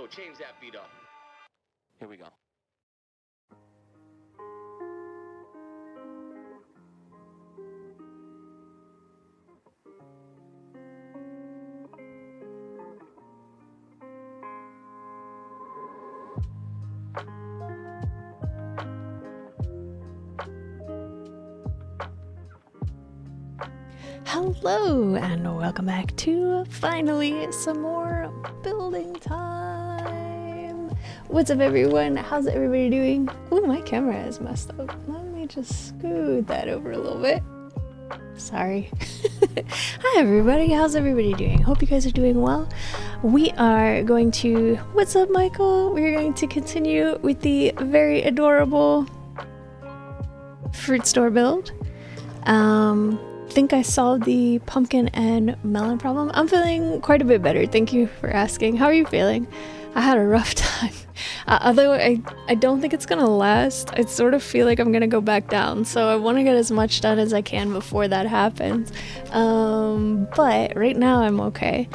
Yo, change that beat up. Here we go. Hello and welcome back to finally some more building time. What's up everyone? How's everybody doing? Oh, my camera is messed up. Let me just scoot that over a little bit. Sorry. Hi everybody, how's everybody doing? Hope you guys are doing well. We are going to, what's up Michael? We're going to continue with the very adorable fruit store build. Think I solved the pumpkin and melon problem. I'm feeling quite a bit better. Thank you for asking. How are you feeling? I had a rough time. Although I don't think it's gonna last. I sort of feel like I'm gonna go back down. So I want to get as much done as I can before that happens. But right now I'm okay.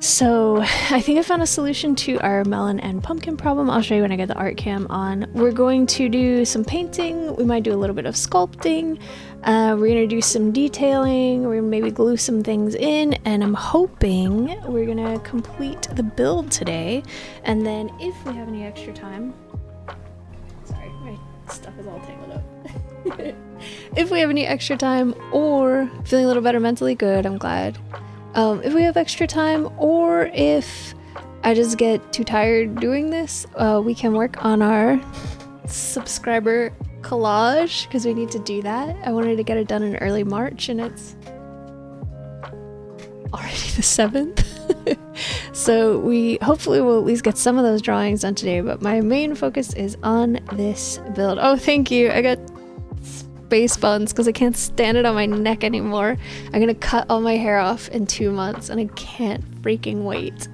So I think I found a solution to our melon and pumpkin problem. I'll show you when I get the art cam on. We're going to do some painting. We might do a little bit of sculpting. We're going to do some detailing. We're going to maybe glue some things in. And I'm hoping we're going to complete the build today. And then if we have any extra time... Sorry, my stuff is all tangled up. If we have any extra time or feeling a little better mentally, good, I'm glad. If we have extra time, or if I just get too tired doing this, we can work on our subscriber collage, because we need to do that. I wanted to get it done in early March, and it's already the 7th. So we hopefully will at least get some of those drawings done today, but my main focus is on this build. Oh, thank you. I got face buns because I can't stand it on my neck anymore. I'm gonna cut all my hair off in 2 months and I can't freaking wait.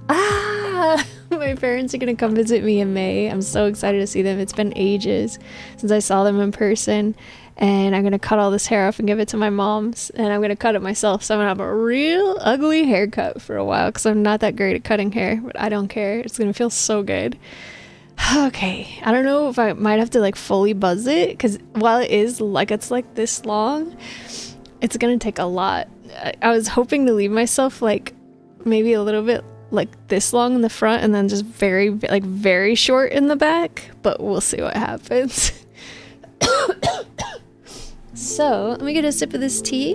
My parents are gonna come visit me in May. I'm so excited to see them. It's been ages since I saw them in person, and I'm gonna cut all this hair off and give it to my mom's, and I'm gonna cut it myself, so I'm gonna have a real ugly haircut for a while because I'm not that great at cutting hair, but I don't care. It's gonna feel so good. Okay, I don't know if I might have to like fully buzz it, because while it is like it's like this long, it's gonna take a lot. I was hoping to leave myself like maybe a little bit like this long in the front and then just very short in the back, but we'll see what happens. So let me get a sip of this tea.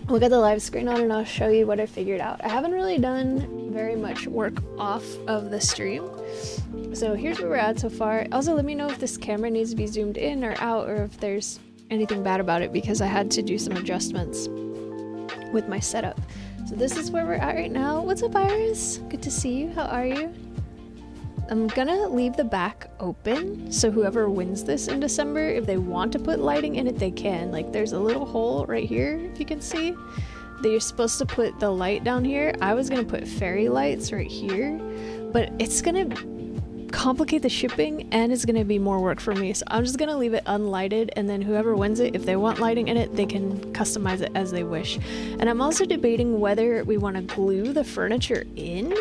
We'll get the live screen on and I'll show you what I figured out. I haven't really done very much work off of the stream. So here's where we're at so far. Also, let me know if this camera needs to be zoomed in or out, or if there's anything bad about it, because I had to do some adjustments with my setup. So this is where we're at right now. What's up, Iris? Good to see you. How are you? I'm gonna leave the back open, so whoever wins this in December, if they want to put lighting in it, they can. Like, there's a little hole right here, if you can see, that you're supposed to put the light down here. I was gonna put fairy lights right here, but it's gonna complicate the shipping and it's gonna be more work for me, so I'm just gonna leave it unlighted, and then whoever wins it, if they want lighting in it, they can customize it as they wish. And I'm also debating whether we want to glue the furniture in,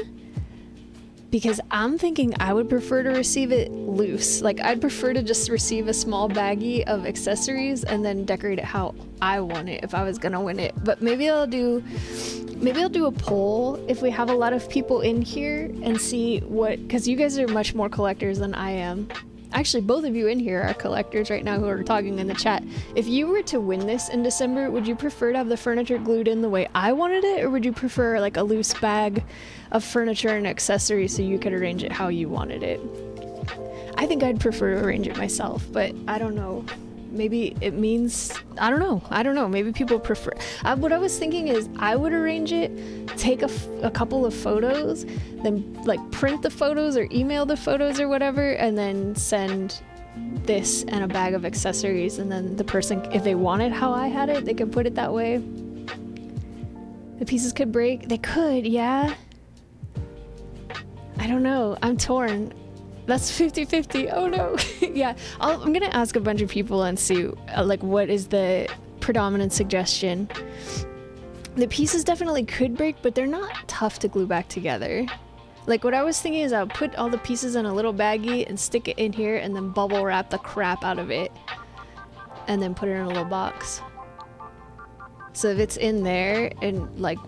because I'm thinking I would prefer to receive it loose. Like, I'd prefer to just receive a small baggie of accessories and then decorate it how I want it if I was gonna win it. But maybe I'll do a poll if we have a lot of people in here and see what, because you guys are much more collectors than I am. Actually, both of you in here are collectors right now who are talking in the chat. If you were to win this in December, would you prefer to have the furniture glued in the way I wanted it, or would you prefer like a loose bag of furniture and accessories so you could arrange it how you wanted it? I think I'd prefer to arrange it myself, but I don't know. Maybe it means, I don't know. Maybe people prefer. What I was thinking is I would arrange it, take a couple of photos, then like print the photos or email the photos or whatever, and then send this and a bag of accessories, and then the person, if they wanted how I had it, they could put it that way. The pieces could break. They could, yeah. I don't know. I'm torn. That's 50-50. Oh no. Yeah, I'm gonna ask a bunch of people and see like what is the predominant suggestion. The pieces definitely could break, but they're not tough to glue back together. Like, what I was thinking is I would put all the pieces in a little baggie and stick it in here and then bubble wrap the crap out of it. And then put it in a little box. So if it's in there and like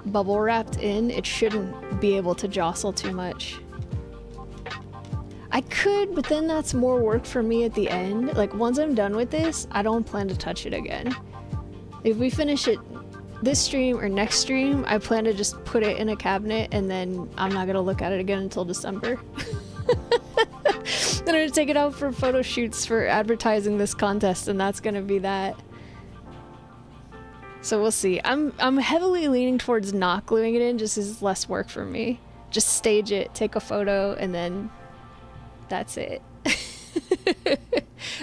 bubble wrapped in, it shouldn't be able to jostle too much. I could, but then that's more work for me at the end. Like, once I'm done with this, I don't plan to touch it again. If we finish it this stream or next stream, I plan to just put it in a cabinet and then I'm not gonna look at it again until December. Then I'm gonna take it out for photo shoots for advertising this contest, and that's gonna be that. So we'll see. I'm heavily leaning towards not gluing it in, just as less work for me. Just stage it, take a photo, and then that's it.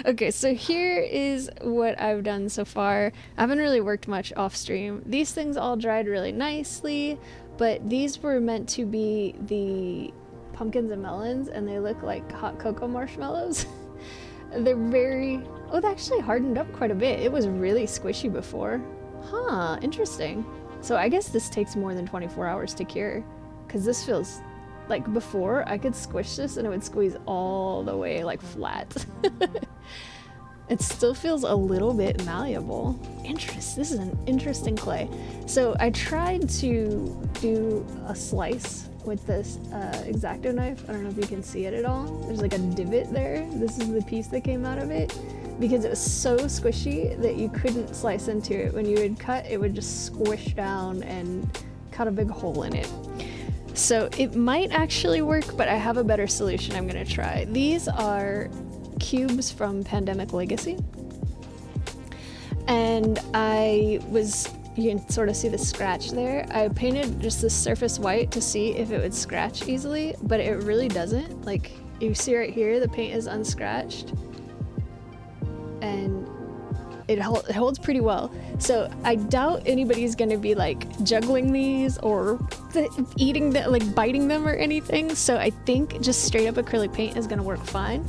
Okay, so here is what I've done so far. I haven't really worked much off stream. These things all dried really nicely, but these were meant to be the pumpkins and melons, and they look like hot cocoa marshmallows. They're very... Oh, they actually hardened up quite a bit. It was really squishy before. Huh, interesting. So I guess this takes more than 24 hours to cure, because this feels... Like, before, I could squish this and it would squeeze all the way, like, flat. It still feels a little bit malleable. This is an interesting clay. So I tried to do a slice with this X-Acto knife. I don't know if you can see it at all. There's like a divot there. This is the piece that came out of it. Because it was so squishy that you couldn't slice into it. When you would cut, it would just squish down and cut a big hole in it. So it might actually work, but I have a better solution I'm gonna try. These are cubes from Pandemic Legacy. And you can sort of see the scratch there. I painted just the surface white to see if it would scratch easily, but it really doesn't. Like, you see right here, the paint is unscratched. And it holds pretty well. So I doubt anybody's gonna be like juggling these or eating them, like biting them or anything. So I think just straight up acrylic paint is gonna work fine.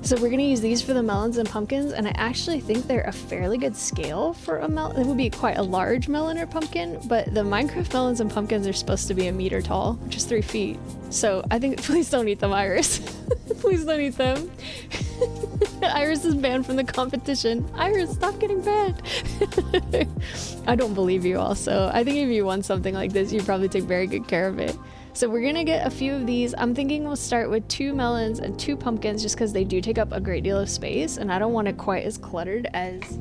So we're gonna use these for the melons and pumpkins, and I actually think they're a fairly good scale for a melon. It would be quite a large melon or pumpkin, but the Minecraft melons and pumpkins are supposed to be 1 meter tall, which is 3 feet. So I think, please don't eat them, Iris. Please don't eat them. Iris is banned from the competition. Iris, stop getting banned. I don't believe you also. I think if you won something like this, you'd probably take very good care of it. So we're gonna get a few of these. I'm thinking we'll start with 2 melons and 2 pumpkins just because they do take up a great deal of space, and I don't want it quite as cluttered as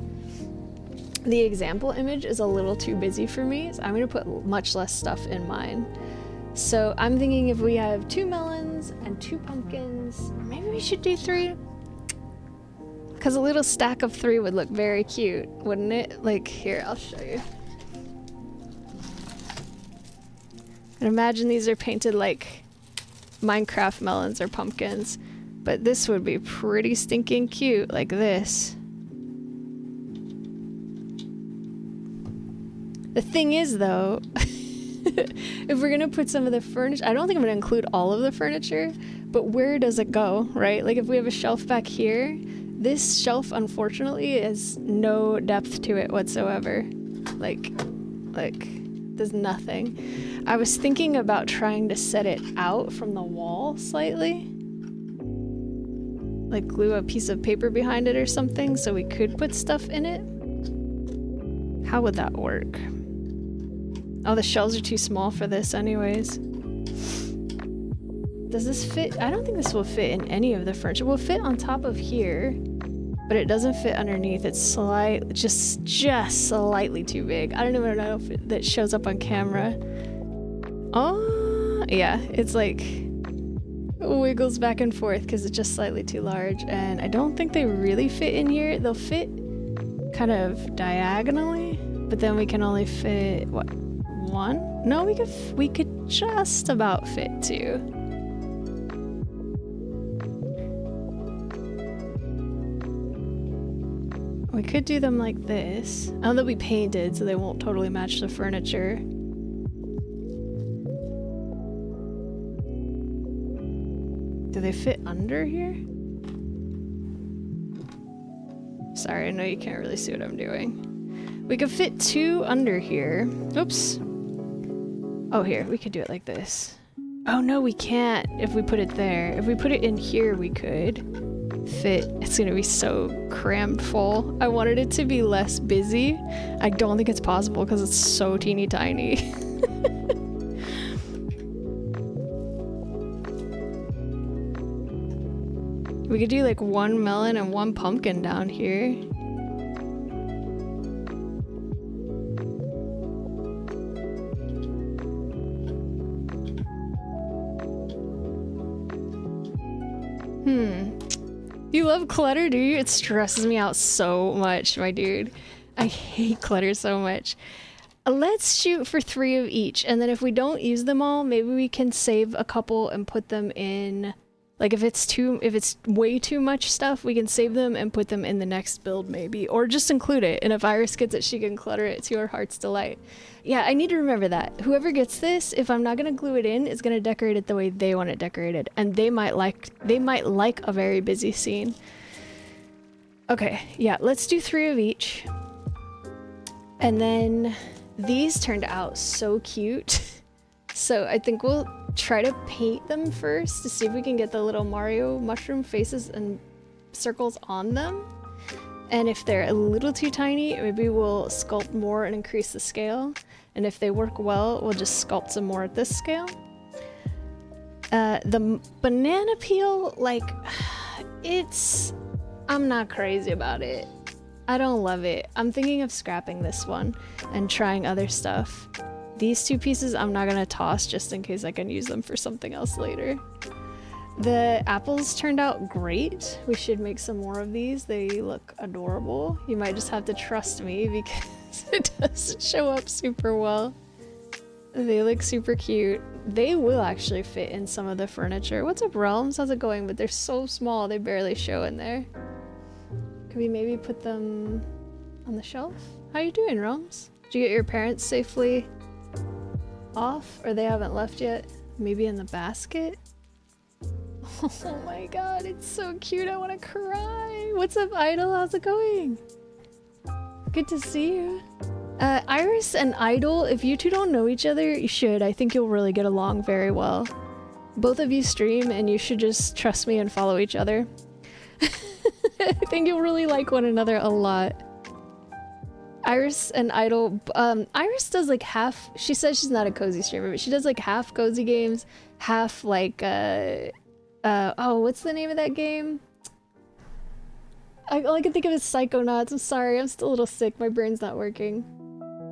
the example image is a little too busy for me. So I'm gonna put much less stuff in mine. So I'm thinking if we have 2 melons and 2 pumpkins, maybe we should do 3. Because a little stack of 3 would look very cute, wouldn't it? Like, here, I'll show you. And imagine these are painted like Minecraft melons or pumpkins. But this would be pretty stinking cute, like this. The thing is, though, if we're gonna put some of the furniture, I don't think I'm gonna include all of the furniture, but where does it go, right? Like if we have a shelf back here, this shelf, unfortunately, has no depth to it whatsoever. Like, there's nothing. I was thinking about trying to set it out from the wall slightly. Like glue a piece of paper behind it or something so we could put stuff in it. How would that work? Oh, the shelves are too small for this anyways. Does this fit? I don't think this will fit in any of the furniture. It will fit on top of here, but it doesn't fit underneath. It's just slightly too big. I don't even know if that shows up on camera. Oh, yeah, it's like wiggles back and forth because it's just slightly too large, and I don't think they really fit in here. They'll fit kind of diagonally, but then we can only fit, what, 1? No, we could just about fit 2. We could do them like this. Oh, they'll be painted, so they won't totally match the furniture. Do they fit under here? Sorry, I know you can't really see what I'm doing. We could fit 2 under here. Oops. Oh, here, we could do it like this. Oh no, we can't if we put it there. If we put it in here, we could fit. It's gonna be so crammed full. I wanted it to be less busy. I don't think it's possible because it's so teeny tiny. We could do like 1 melon and 1 pumpkin down here. You love clutter, do you? It stresses me out so much, my dude. I hate clutter so much. Let's shoot for 3 of each, and then if we don't use them all, maybe we can save a couple and put them in. Like if it's way too much stuff, we can save them and put them in the next build maybe, or just include it. And if Iris gets it, she can clutter it to her heart's delight. Yeah, I need to remember that. Whoever gets this, if I'm not gonna glue it in, is gonna decorate it the way they want it decorated, and they might like a very busy scene. Okay, yeah, let's do 3 of each. And then these turned out so cute. So I think we'll try to paint them first to see if we can get the little Mario mushroom faces and circles on them. And if they're a little too tiny, maybe we'll sculpt more and increase the scale. And if they work well, we'll just sculpt some more at this scale. The banana peel, like, I'm not crazy about it. I don't love it. I'm thinking of scrapping this one and trying other stuff. These 2 pieces I'm not gonna toss just in case I can use them for something else later. The apples turned out great. We should make some more of these. They look adorable. You might just have to trust me because it doesn't show up super well. They look super cute. They will actually fit in some of the furniture. What's up, Realms? How's it going? But they're so small, they barely show in there. Could we maybe put them on the shelf? How you doing, Realms? Did you get your parents safely off, or they haven't left yet? Maybe in the basket? Oh my god, it's so cute, I want to cry. What's up, Idol? How's it going? Good to see you. Iris and Idol, if you two don't know each other, you should. I think you'll really get along very well. Both of you stream and you should just trust me and follow each other. I think you'll really like one another a lot. Iris and Idol, Iris does like half, she says she's not a cozy streamer, but she does like half cozy games, half like, oh, what's the name of that game? All I can think of is Psychonauts. I'm sorry, I'm still a little sick, my brain's not working.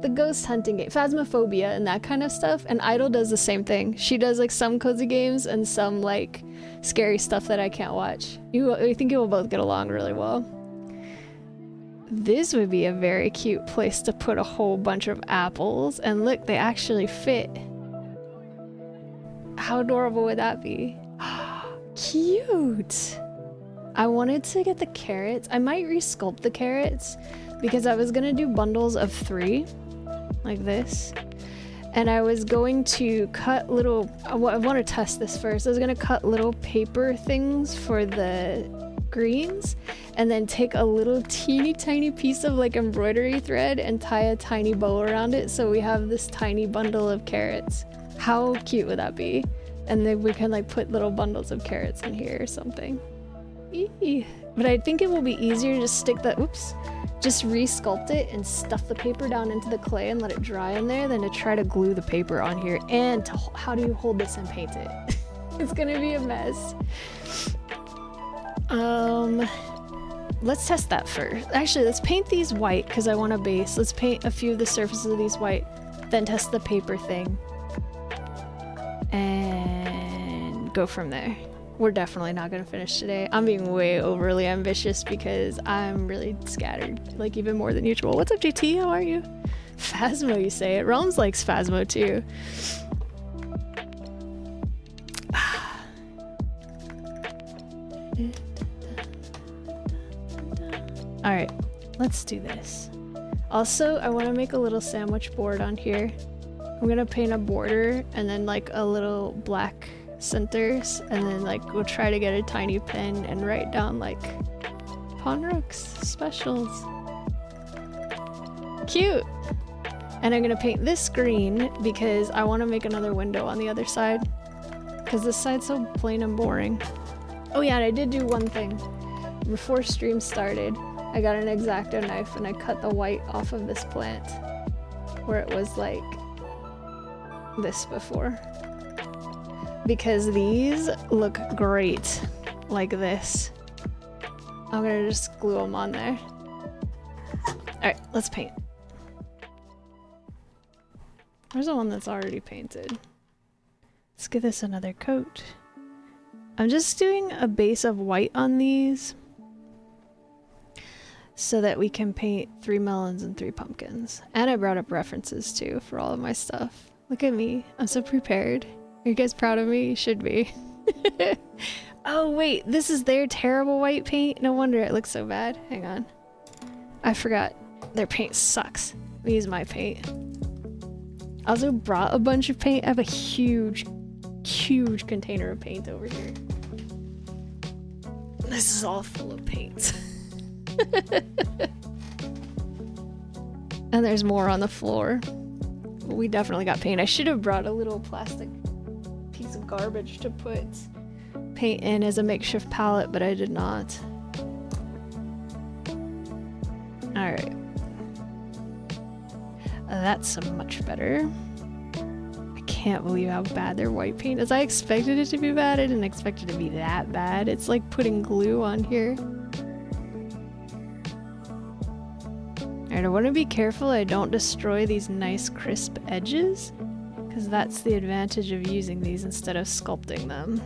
The ghost hunting game, Phasmophobia and that kind of stuff, and Idol does the same thing. She does like some cozy games and some like scary stuff that I can't watch. I think you will both get along really well. This would be a very cute place to put a whole bunch of apples, and look, they actually fit. How adorable would that be? Cute! I wanted to get the carrots. I might resculpt the carrots because I was gonna do bundles of 3 like this, and I was going to cut little, I want to test this first. I was gonna cut little paper things for the greens and then take a little teeny tiny piece of like embroidery thread and tie a tiny bow around it so we have this tiny bundle of carrots. How cute would that be? And then we can like put little bundles of carrots in here or something. Eee. But I think it will be easier to just stick that, oops, just re-sculpt it and stuff the paper down into the clay and let it dry in there than to try to glue the paper on here. And to, how do you hold this and paint it? It's gonna be a mess. Let's test that first. Actually, let's paint these white because I want a base. Let's paint a few of the surfaces of these white, then test the paper thing. And go from there. We're definitely not gonna finish today. I'm being way overly ambitious because I'm really scattered, like even more than usual. What's up, JT? How are you? Phasmo, you say it. Realms likes Phasmo too. Alright, let's do this. Also, I want to make a little sandwich board on here. I'm gonna paint a border and then like a little black centers, and then like we'll try to get a tiny pen and write down like Pawn Rooks specials. Cute. And I'm gonna paint this green because I want to make another window on the other side. Because this side's so plain and boring. Oh yeah, and I did do one thing. Before stream started, I got an X-Acto knife and I cut the white off of this plant. Where it was like this before. Because these look great like this. I'm gonna just glue them on there. Alright, let's paint. There's the one that's already painted. Let's give this another coat. I'm just doing a base of white on these so that we can paint 3 melons and 3 pumpkins. And I brought up references too for all of my stuff. Look at me. I'm so prepared. Are you guys proud of me? You should be. Oh wait, this is their terrible white paint? No wonder it looks so bad. Hang on. I forgot. Their paint sucks. Let me use my paint. I also brought a bunch of paint. I have a huge container of paint over here. This is all full of paint. And there's more on the floor. We definitely got paint. I should have brought a little plastic piece of garbage to put paint in as a makeshift palette, but I did not. Alright. That's much better. I can't believe how bad their white paint is. I expected it to be bad. I didn't expect it to be that bad. It's like putting glue on here. Alright, I want to be careful I don't destroy these nice crisp edges, because that's the advantage of using these instead of sculpting them.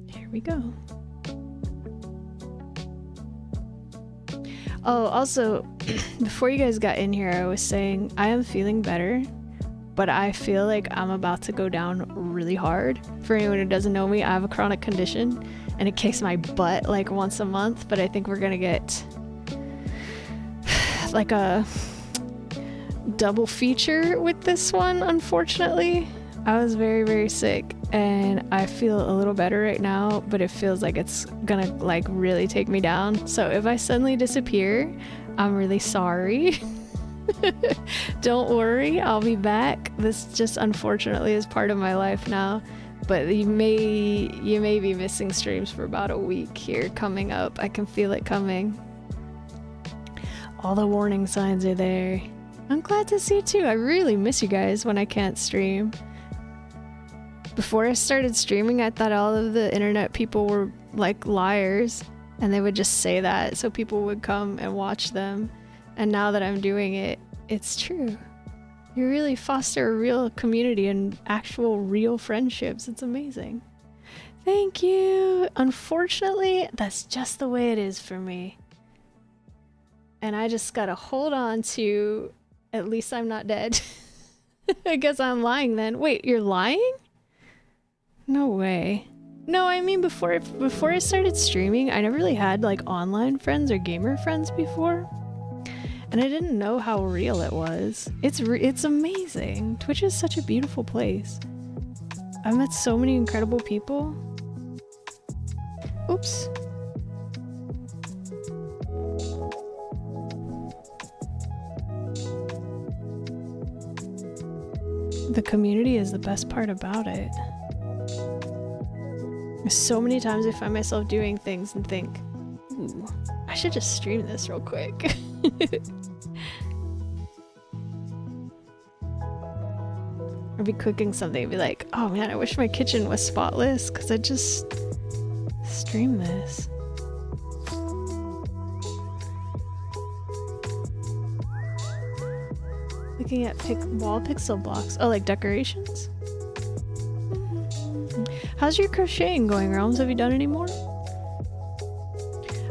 Here we go. Oh, also, before you guys got in here, I was saying I am feeling better, but I feel like I'm about to go down really hard. For anyone who doesn't know me, I have a chronic condition and it kicks my butt like once a month, but I think we're gonna get like a double feature with this one, unfortunately. I was very sick and I feel a little better right now, but it feels like it's gonna like really take me down. So if I suddenly disappear, I'm really sorry. Don't worry, I'll be back. This just unfortunately is part of my life now, but you may be missing streams for about a week here coming up. I can feel it coming. All the warning signs are there. I'm glad to see it too. I really miss you guys when I can't stream. Before I started streaming, I thought all of the internet people were like liars and they would just say that so people would come and watch them. And now that I'm doing it, it's true. You really foster a real community and actual real friendships. It's amazing. Thank you. Unfortunately, that's just the way it is for me. And I just gotta hold on to, at least I'm not dead. I guess I'm lying then. Wait, you're lying? No way. No, I mean before I started streaming, I never really had like online friends or gamer friends before. And I didn't know how real it was. It's amazing. Twitch is such a beautiful place. I've met so many incredible people. Oops. The community is the best part about it. So many times I find myself doing things and think, ooh, I should just stream this real quick. Or be cooking something and be like, oh man, I wish my kitchen was spotless because I just stream this. Looking at wall pixel blocks. Oh, like decorations? How's your crocheting going, Realms? Have you done any more?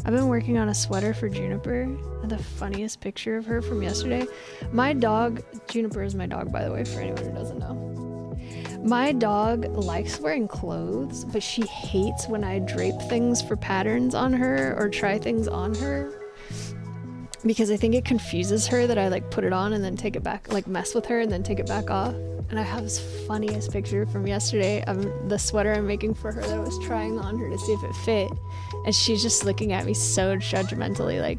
I've been working on a sweater for Juniper. I had the funniest picture of her from yesterday. My dog, Juniper is my dog, by the way, for anyone who doesn't know. My dog likes wearing clothes, but she hates when I drape things for patterns on her or try things on her. because I think it confuses her that I like put it on and then take it back, like mess with her and then take it back off. And I have this funniest picture from yesterday of the sweater I'm making for her that I was trying on her to see if it fit, and she's just looking at me so judgmentally, like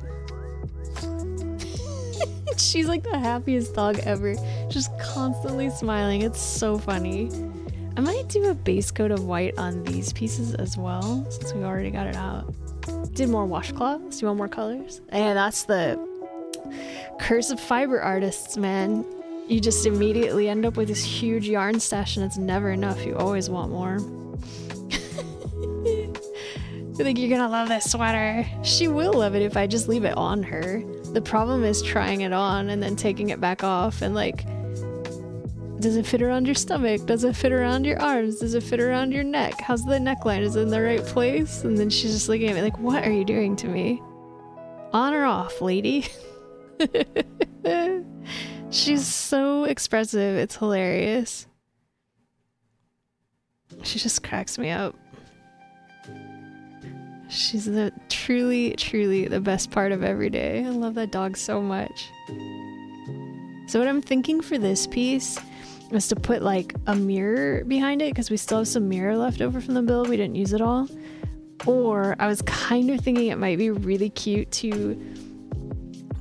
she's like the happiest dog ever, just constantly smiling. It's so funny. I might do a base coat of white on these pieces as well, since we already got it out. Did more washcloths. Do you want more colors? And that's the curse of fiber artists, man. You just immediately end up with this huge yarn stash and it's never enough. You always want more. I think you're gonna love this sweater. She will love it if I just leave it on her. The problem is trying it on and then taking it back off and like, does it fit around your stomach? Does it fit around your arms? Does it fit around your neck? How's the neckline? Is it in the right place? And then she's just looking at me like, what are you doing to me? On or off, lady? She's so expressive. It's hilarious. She just cracks me up. She's the truly the best part of every day. I love that dog so much. So what I'm thinking for this piece was to put like a mirror behind it, because we still have some mirror left over from the build. We didn't use it all. Or I was kind of thinking it might be really cute to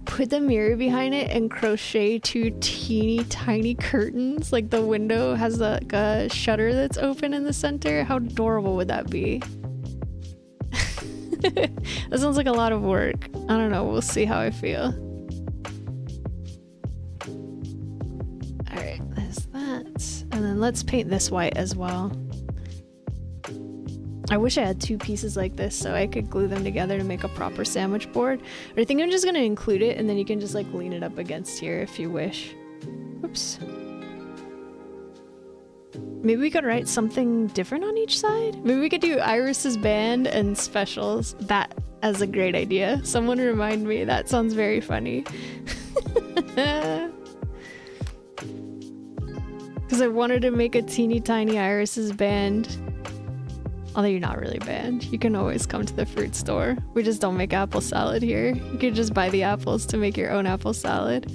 put the mirror behind it and crochet 2 teeny tiny curtains. Like the window has like a shutter that's open in the center. How adorable would that be? That sounds like a lot of work. I don't know. We'll see how I feel. Alright, there's that. And then let's paint this white as well. I wish I had 2 pieces like this so I could glue them together to make a proper sandwich board. But I think I'm just going to include it and then you can just like lean it up against here if you wish. Oops. Maybe we could write something different on each side? Maybe we could do Iris's band and specials. That as a great idea. Someone remind me. That sounds very funny. Because I wanted to make a teeny tiny Iris's band. Although you're not really banned. You can always come to the fruit store. We just don't make apple salad here. You could just buy the apples to make your own apple salad.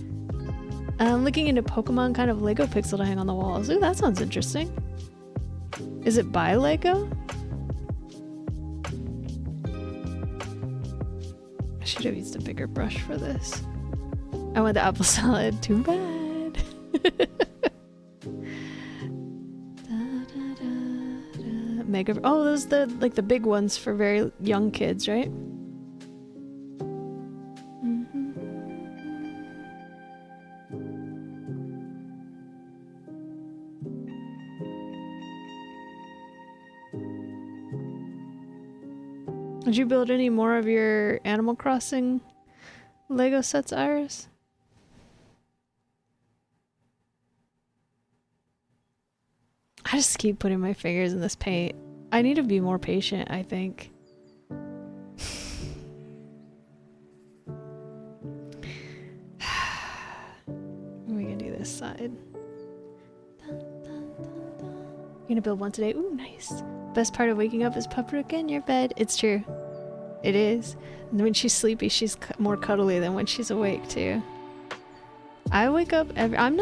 I'm looking into Pokemon kind of Lego pixel to hang on the walls. Ooh, that sounds interesting. Is it by Lego? I should have used a bigger brush for this. I want the apple salad. Too bad. Mega. Oh, those are the big ones for very young kids, right? Did you build any more of your Animal Crossing Lego sets, Iris? I just keep putting my fingers in this paint. I need to be more patient, I think. We can do this side. You're gonna build one today? Ooh, nice. Best part of waking up is Pepperook in your bed. It's true. It is. And when she's sleepy, she's more cuddly than when she's awake, too. I wake up I'm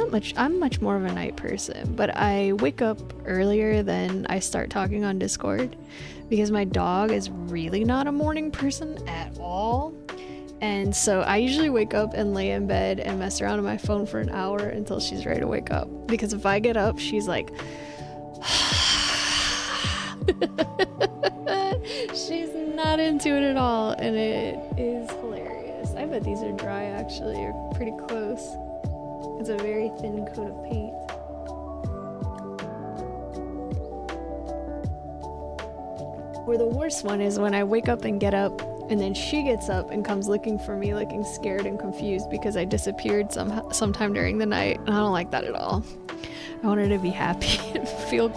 much more of a night person, but I wake up earlier than I start talking on Discord because my dog is really not a morning person at all. And so I usually wake up and lay in bed and mess around on my phone for an hour until she's ready to wake up. Because if I get up, she's like... She's not into it at all, and it is hilarious. I bet these are dry actually, or pretty close. It's a very thin coat of paint. Where the worst one is when I wake up and get up, and then she gets up and comes looking for me, looking scared and confused because I disappeared sometime during the night, and I don't like that at all. I want her to be happy and feel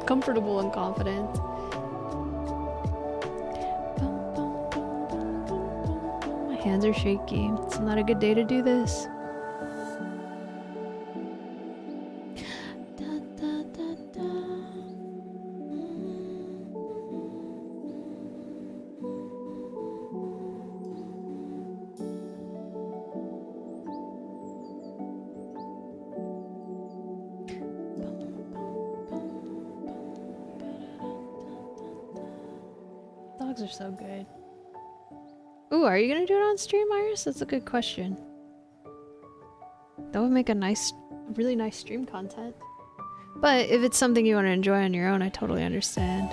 comfortable and confident. My hands are shaky. It's not a good day to do this. Those are so good. Ooh, are you gonna do it on stream, Iris? That's a good question. That would make a nice, really nice stream content. But if it's something you want to enjoy on your own, I totally understand.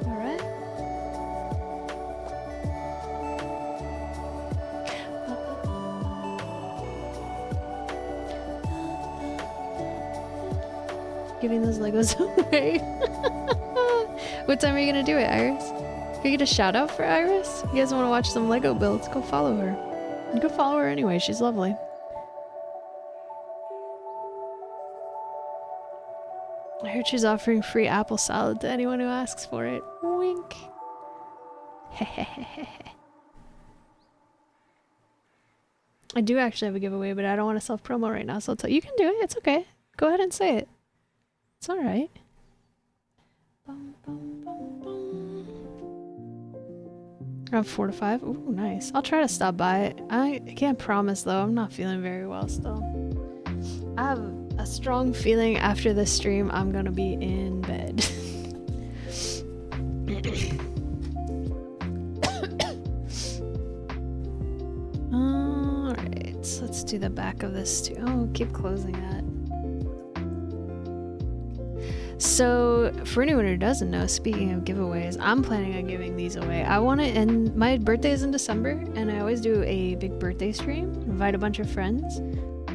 Alright. Giving those Legos away. What time are you gonna do it, Iris? Can you get a shout out for Iris? You guys want to watch some Lego builds? Go follow her. And go follow her anyway, she's lovely. I heard she's offering free apple salad to anyone who asks for it. Wink. I do actually have a giveaway, but I don't want to self-promo right now, so I'll tell you. You can do it, it's okay. Go ahead and say it. It's alright. Around 4 to 5. Ooh, nice. I'll try to stop by. I can't promise though. I'm not feeling very well still. I have a strong feeling after this stream I'm gonna be in bed. Alright, so let's do the back of this too. Oh, keep closing that. So, for anyone who doesn't know, speaking of giveaways, I'm planning on giving these away. I want to end, my birthday is in December, and I always do a big birthday stream, invite a bunch of friends,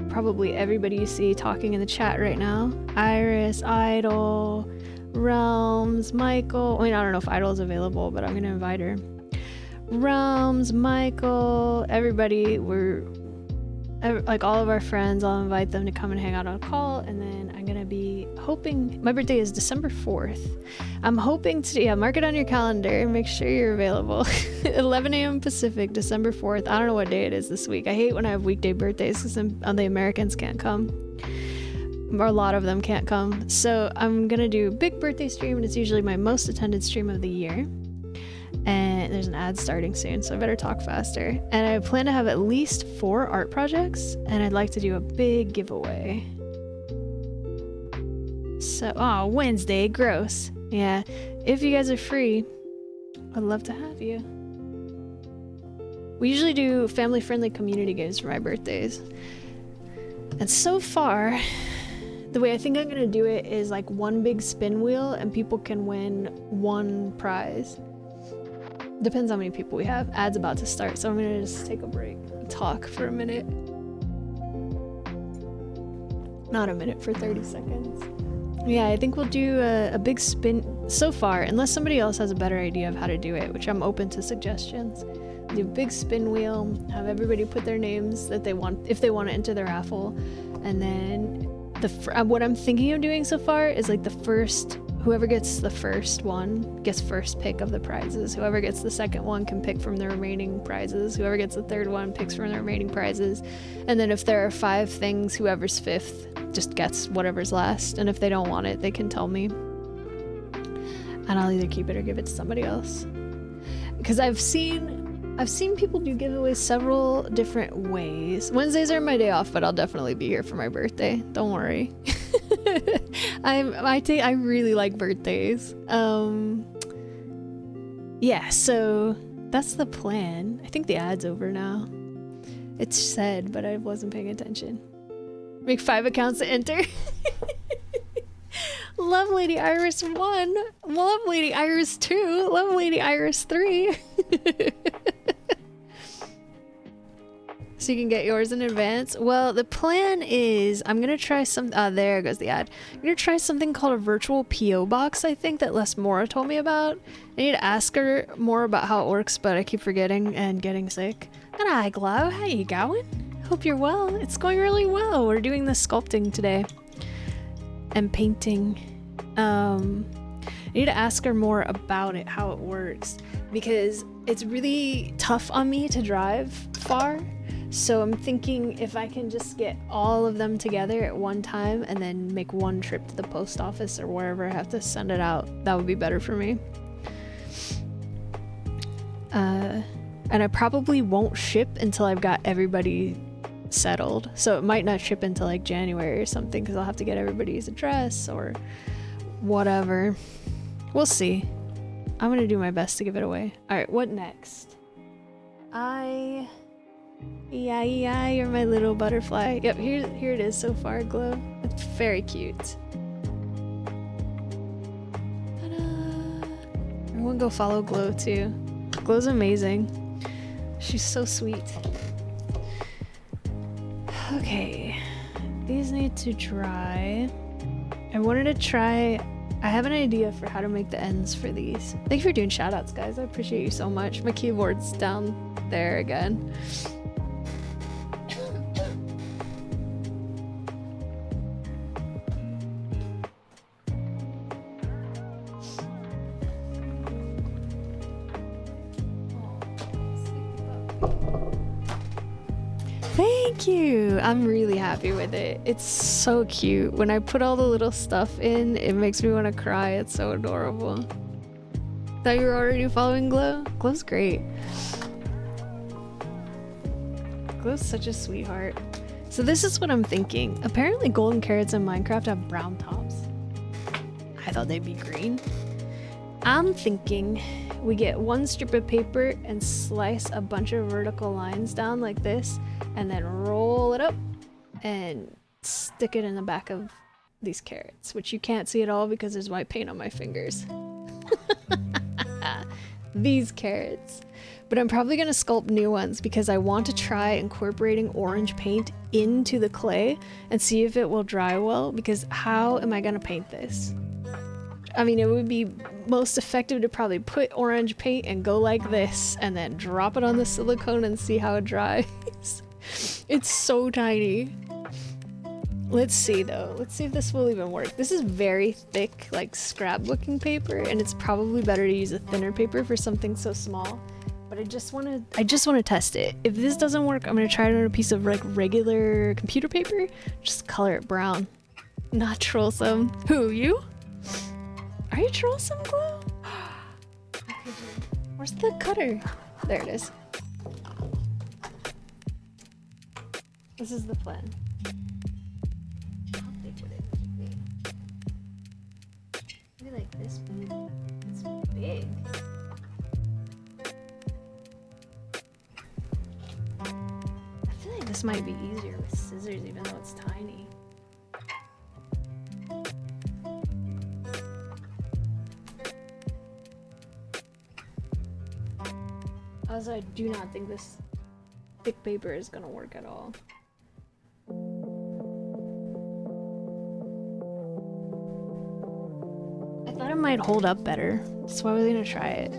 probably everybody you see talking in the chat right now. Iris, Idol, Realms, Michael, I mean, I don't know if Idol is available, but I'm going to invite her. Realms, Michael, everybody, like all of our friends, I'll invite them to come and hang out on a call, and then I'm gonna be hoping, my birthday is December 4th. I'm hoping to, yeah, mark it on your calendar and make sure you're available. 11 a.m. Pacific, December 4th. I don't know what day it is this week. I hate when I have weekday birthdays because the Americans can't come. Or a lot of them can't come. So I'm gonna do a big birthday stream, and it's usually my most attended stream of the year. And there's an ad starting soon, so I better talk faster. And I plan to have at least 4 art projects, and I'd like to do a big giveaway. So, oh, Wednesday, gross. Yeah, if you guys are free, I'd love to have you. We usually do family-friendly community games for my birthdays. And so far, the way I think I'm gonna do it is like one big spin wheel, and people can win one prize. Depends how many people we have. Ad's about to start, so I'm gonna just take a break and talk for a minute. Not a minute, for 30 seconds. Yeah, I think we'll do a big spin so far, unless somebody else has a better idea of how to do it, which I'm open to suggestions. Do a big spin wheel, have everybody put their names that they want, if they want to enter the raffle, and then what I'm thinking of doing so far is like the first, whoever gets the first one gets first pick of the prizes. Whoever gets the second one can pick from the remaining prizes. Whoever gets the third one picks from the remaining prizes. And then if there are 5 things, whoever's 5th just gets whatever's last. And if they don't want it, they can tell me. And I'll either keep it or give it to somebody else. Because I've seen people do giveaways several different ways. Wednesdays are my day off, but I'll definitely be here for my birthday. Don't worry. I really like birthdays. Yeah, so that's the plan. I think the ad's over now. It's said, but I wasn't paying attention. Make 5 accounts to enter. Love Lady Iris 1. Love Lady Iris 2. Love Lady Iris 3. So you can get yours in advance. Well, the plan is I'm gonna try some, there goes the ad. I'm gonna try something called a virtual PO box, I think, that Les Mora told me about. I need to ask her more about how it works, but I keep forgetting and getting sick. G'day, Glow, how you going? Hope you're well. It's going really well. We're doing the sculpting today and painting. I need to ask her more about it, how it works, because it's really tough on me to drive far. So I'm thinking if I can just get all of them together at one time and then make one trip to the post office or wherever I have to send it out, that would be better for me. And I probably won't ship until I've got everybody settled. So it might not ship until like January or something, because I'll have to get everybody's address or whatever. We'll see. I'm gonna do my best to give it away. Alright, what next? Yeah, you're my little butterfly. Yep, here it is so far, Glow. It's very cute. Ta-da! Everyone go follow Glow too. Glow's amazing. She's so sweet. Okay, these need to dry. I wanted to try, I have an idea for how to make the ends for these. Thank you for doing shoutouts, guys. I appreciate you so much. My keyboard's down there again. Thank you. I'm really happy with it. It's so cute. When I put all the little stuff in, it makes me want to cry. It's so adorable. Thought you were already following Glow? Glow's great. Glow's such a sweetheart. So this is what I'm thinking. Apparently golden carrots in Minecraft have brown tops. I thought they'd be green. I'm thinking we get one strip of paper and slice a bunch of vertical lines down like this, and then roll it up and stick it in the back of these carrots, which you can't see at all because there's white paint on my fingers. These carrots. But I'm probably gonna sculpt new ones because I want to try incorporating orange paint into the clay and see if it will dry well, because how am I gonna paint this? I mean, it would be most effective to probably put orange paint and go like this and then drop it on the silicone and see how it dries. It's so tiny. Let's see though. Let's see if this will even work. This is very thick, like scrapbooking paper, and it's probably better to use a thinner paper for something so small. But I just want to test it. If this doesn't work, I'm gonna try it on a piece of like regular computer paper. Just color it brown. Not trollsome. Who, you? Are you trollsome, Glow? Where's the cutter? There it is. This is the plan. How big would it be? Maybe like this big? It's big. I feel like this might be easier with scissors even though it's tiny. Also, I do not think this thick paper is gonna work at all. I thought it might hold up better, so I was gonna try it.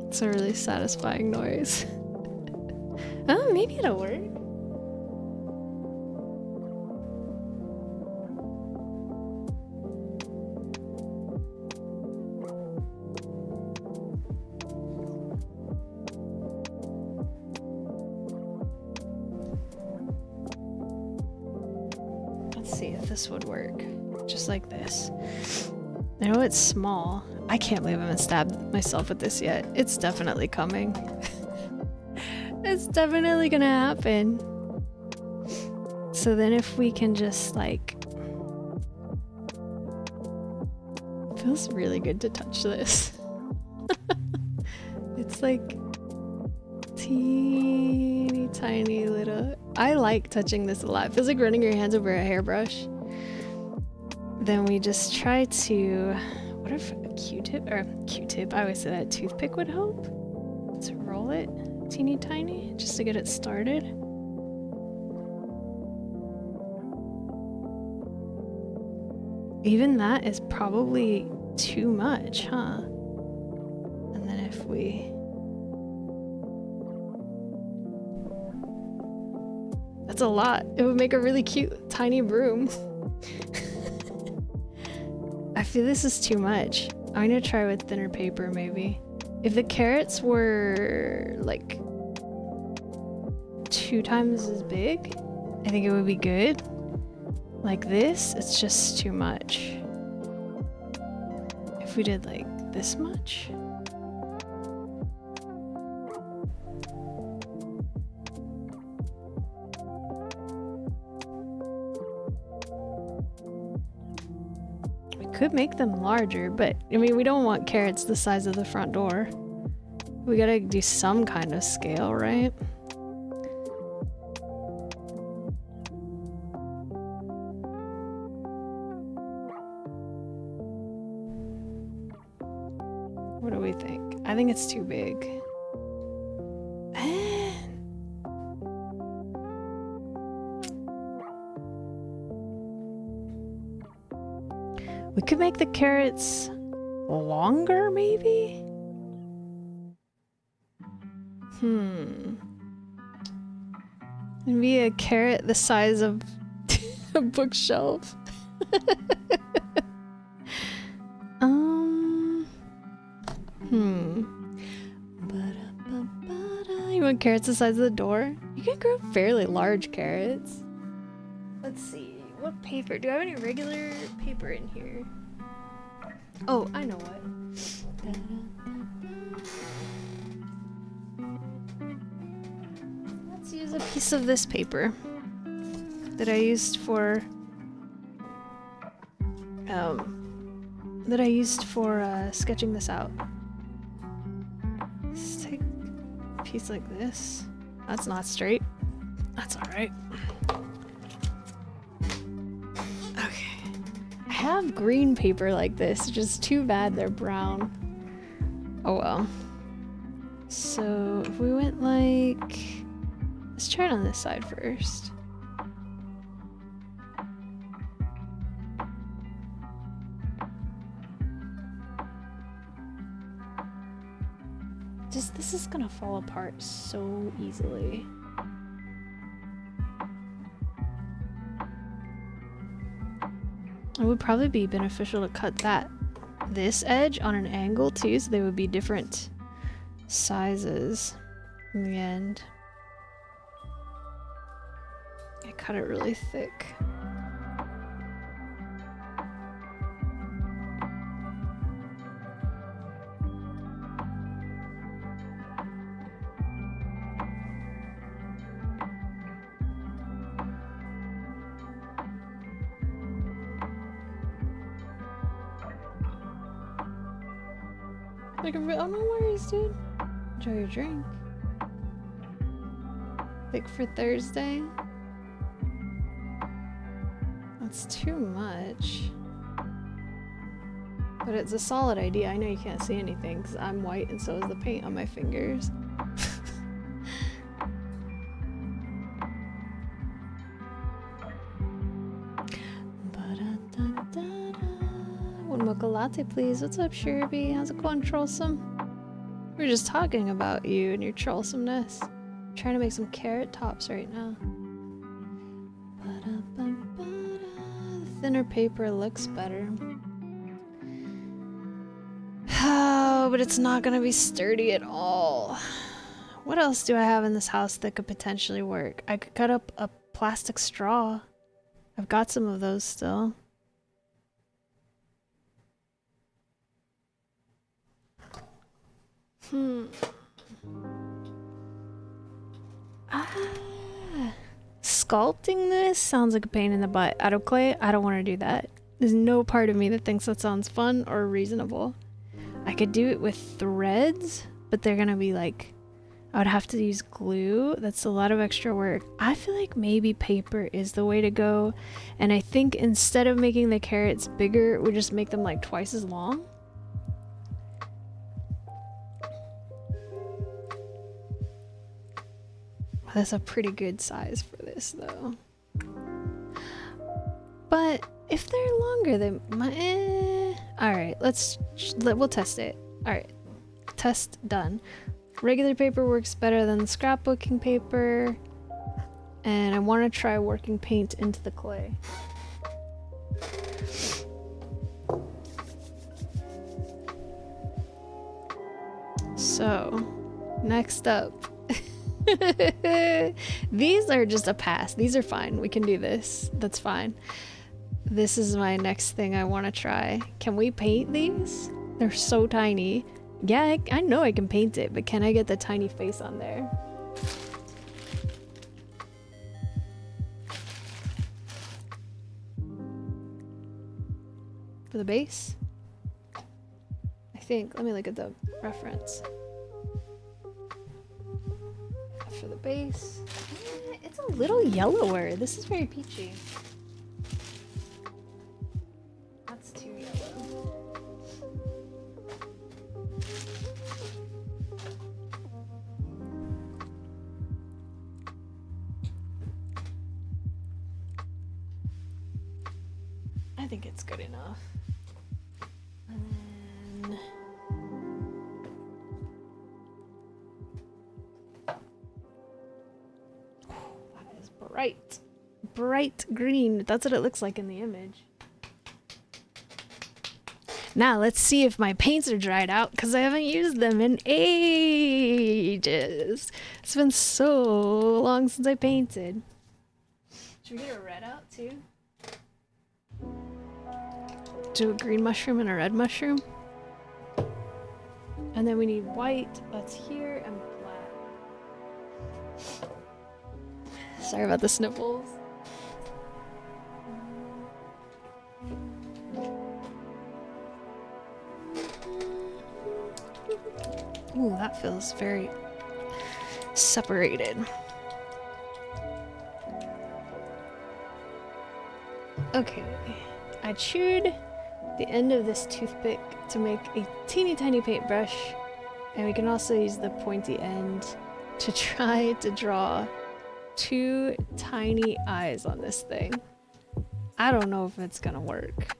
It's a really satisfying noise. Oh, maybe it'll work. This would work just like this. I know it's small. I can't believe I haven't stabbed myself with this yet. It's definitely coming. It's definitely gonna happen. So then if we can just like, it feels really good to touch this. It's like teeny tiny little, I like touching this a lot. It feels like running your hands over a hairbrush. Then we just try to, what if a Q-tip, or Q-tip, I always say that toothpick would help to roll it teeny tiny just to get it started. Even that is probably too much, huh? And then if we, that's a lot. It would make a really cute tiny broom. I feel this is too much. I'm gonna try with thinner paper maybe. If the carrots were like 2 times as big, I think it would be good. Like this, it's just too much. If we did like this much. could make them larger, but I mean, we don't want carrots the size of the front door. We gotta do some kind of scale, right? What do we think? I think it's too big. We could make the carrots longer, maybe? Maybe a carrot the size of a bookshelf. You want carrots the size of the door? You can grow fairly large carrots. Let's see. What paper? Do I have any regular paper in here? Oh, I know what. Let's use a piece of this paper that I used for sketching this out. Let's take a piece like this. That's not straight. That's all right. Okay. I have green paper like this, just too bad they're brown. Oh well. So if we went like, let's try it on this side first. This is gonna fall apart so easily. It would probably be beneficial to cut this edge on an angle too, so they would be different sizes in the end. I cut it really thick. Oh, no worries, dude. Enjoy your drink. Thick for Thursday? That's too much. But it's a solid idea. I know you can't see anything because I'm white and so is the paint on my fingers. One mocha latte, please. What's up, Shirby? How's it going, Trollsome? We were just talking about you and your trollsomeness. I'm trying to make some carrot tops right now. Thinner paper looks better. Oh, but it's not gonna be sturdy at all. What else do I have in this house that could potentially work? I could cut up a plastic straw. I've got some of those still. Sculpting this sounds like a pain in the butt. Out of clay, I don't want to do that. There's no part of me that thinks that sounds fun or reasonable. I could do it with threads, but they're gonna be like, I would have to use glue. That's a lot of extra work. I feel like maybe paper is the way to go, and I think instead of making the carrots bigger, we just make them like twice as long. That's a pretty good size for this though. But if they're longer, they might. Alright, we'll test it. Alright, test done. Regular paper works better than scrapbooking paper. And I want to try working paint into the clay. So, next up. These are just a pass. These are fine. We can do this. That's fine. This is my next thing I want to try. Can we paint these? They're so tiny. Yeah, I know I can paint it, but can I get the tiny face on there? for the base. I think. Let me look at the reference. For the base. It's a little yellower. This is very peachy. That's too yellow. I think it's good enough. And then that is bright green. That's what it looks like in the image. Now let's see if my paints are dried out, because I haven't used them in ages. It's been so long since I painted. Should we get a red out too? Do a green mushroom and a red mushroom. And then we need white, that's here, and black. Sorry about the sniffles. Ooh, that feels very separated. Okay, I chewed the end of this toothpick to make a teeny tiny paintbrush, and we can also use the pointy end to try to draw 2 tiny eyes on this thing. I don't know if it's gonna work.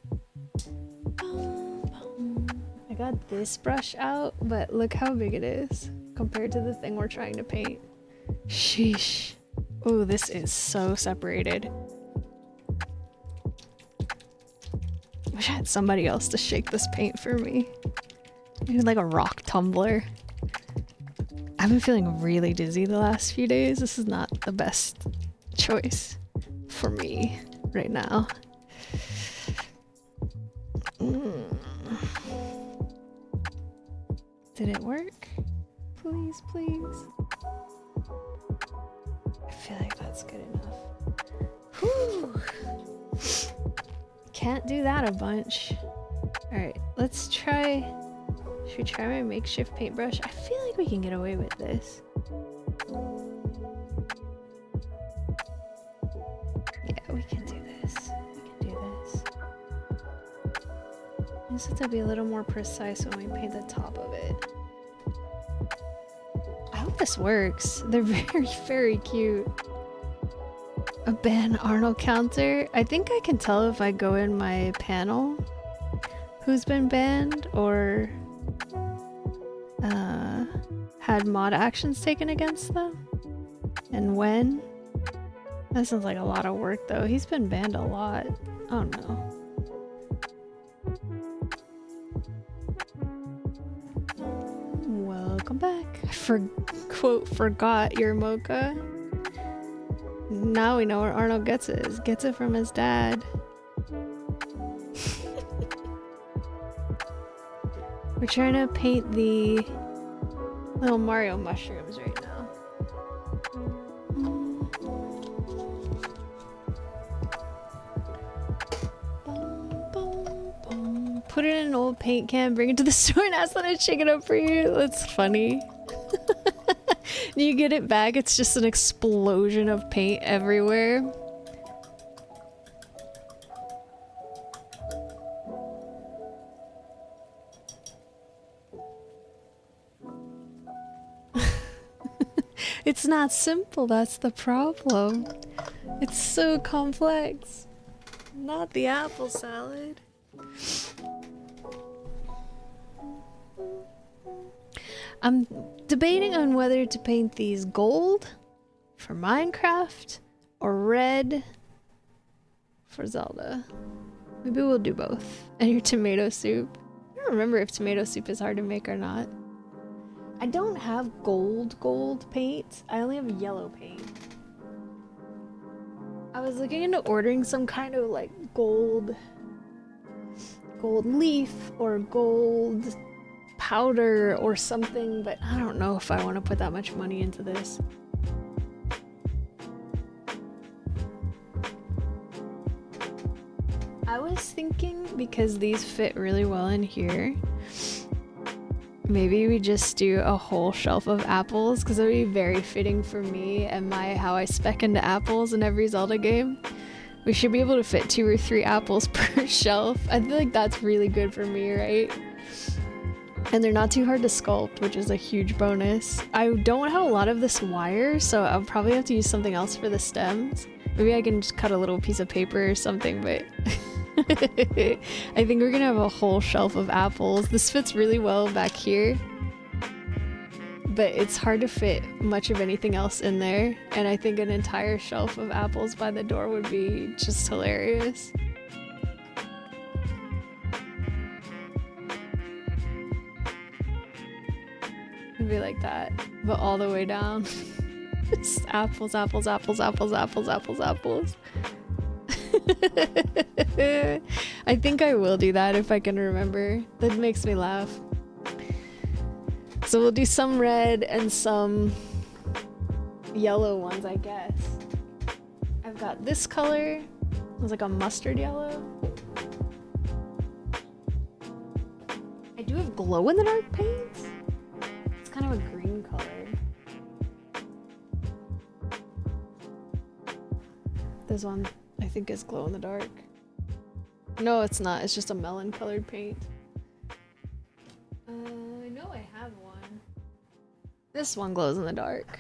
I got this brush out, but look how big it is compared to the thing we're trying to paint. Sheesh. Oh, this is so separated. Wish I had somebody else to shake this paint for me. Maybe like a rock tumbler. I've been feeling really dizzy the last few days. This is not the best choice for me right now. Did it work? Please, please. I feel like that's good enough. Whew. Can't do that a bunch. Alright, let's try... Should we try my makeshift paintbrush? I feel like we can get away with this. Yeah, we can do this. We can do this. I just have to be a little more precise when we paint the top of it. I hope this works. They're very, very cute. A ban Arnold counter. I think I can tell if I go in my panel who's been banned or had mod actions taken against them and when. That sounds like a lot of work though. He's been banned a lot. Oh no. Welcome back. I forgot your mocha. Now we know where Arnold gets it. Gets it from his dad. We're trying to paint the little Mario mushrooms right now. Put it in an old paint can, bring it to the store and ask them to shake it up for you. That's funny. You get it back, it's just an explosion of paint everywhere. It's not simple, that's the problem. It's so complex. Not the apple salad. I'm debating on whether to paint these gold for Minecraft or red for Zelda. Maybe we'll do both. And your tomato soup. I don't remember if tomato soup is hard to make or not. I don't have gold paint. I only have yellow paint. I was looking into ordering some kind of like gold leaf or gold powder or something, but I don't know if I want to put that much money into this. I was thinking because these fit really well in here, maybe we just do a whole shelf of apples, because it would be very fitting for me and how I spec into apples in every Zelda game. We should be able to fit 2 or 3 apples per shelf. I feel like that's really good for me, right? And they're not too hard to sculpt, which is a huge bonus. I don't have a lot of this wire, so I'll probably have to use something else for the stems. Maybe I can just cut a little piece of paper or something, but I think we're gonna have a whole shelf of apples. This fits really well back here, but it's hard to fit much of anything else in there, and I think an entire shelf of apples by the door would be just hilarious. It'd be like that, but all the way down. Just apples, apples, apples, apples, apples, apples, apples. I think I will do that if I can remember. That makes me laugh. So we'll do some red and some yellow ones, I guess. I've got this color. It's like a mustard yellow. I do have glow-in-the-dark paints. It's kind of a green color. This one I think is glow-in-the-dark. No, it's not. It's just a melon-colored paint. I know I have one. This one glows in the dark.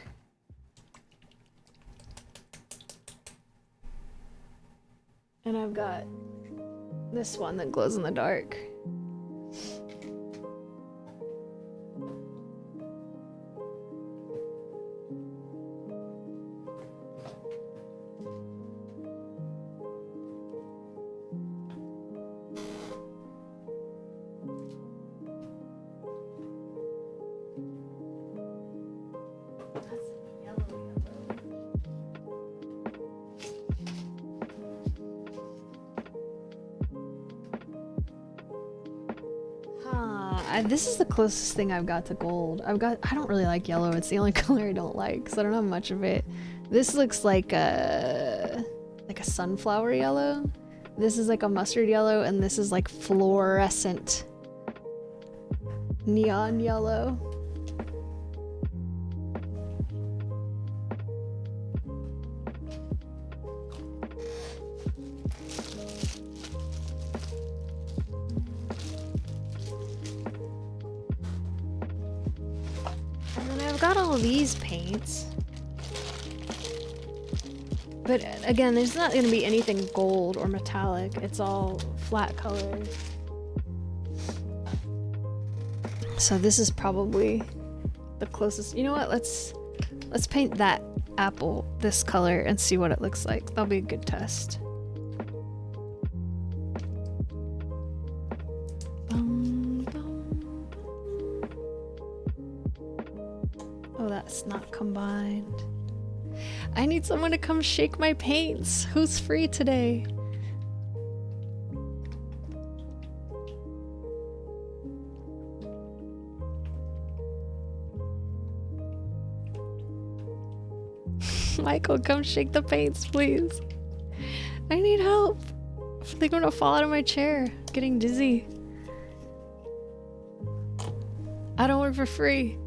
And I've got this one that glows in the dark. This is the closest thing I've got to gold. I don't really like yellow. It's the only color I don't like, because I don't have much of it. This looks like a sunflower yellow. This is like a mustard yellow, and this is like fluorescent neon yellow. These paints, but again, there's not going to be anything gold or metallic. It's all flat colors. So this is probably the closest. You know what? Let's paint that apple this color and see what it looks like. That'll be a good test. Oh, that's not combined. I need someone to come shake my paints. Who's free today? Michael, come shake the paints, please. I need help. I think I'm gonna fall out of my chair. Getting dizzy. I don't work for free.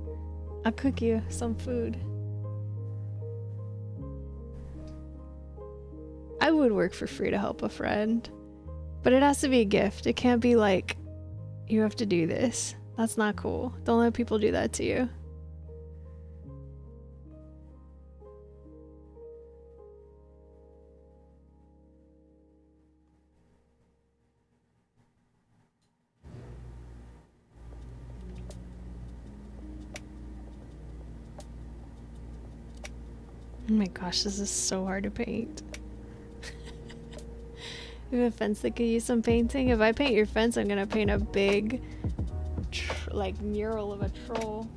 I'll cook you some food. I would work for free to help a friend, but it has to be a gift. It can't be like, you have to do this. That's not cool. Don't let people do that to you. Oh my gosh, this is so hard to paint. You have a fence that could use some painting? If I paint your fence, I'm gonna paint a big, like, mural of a troll.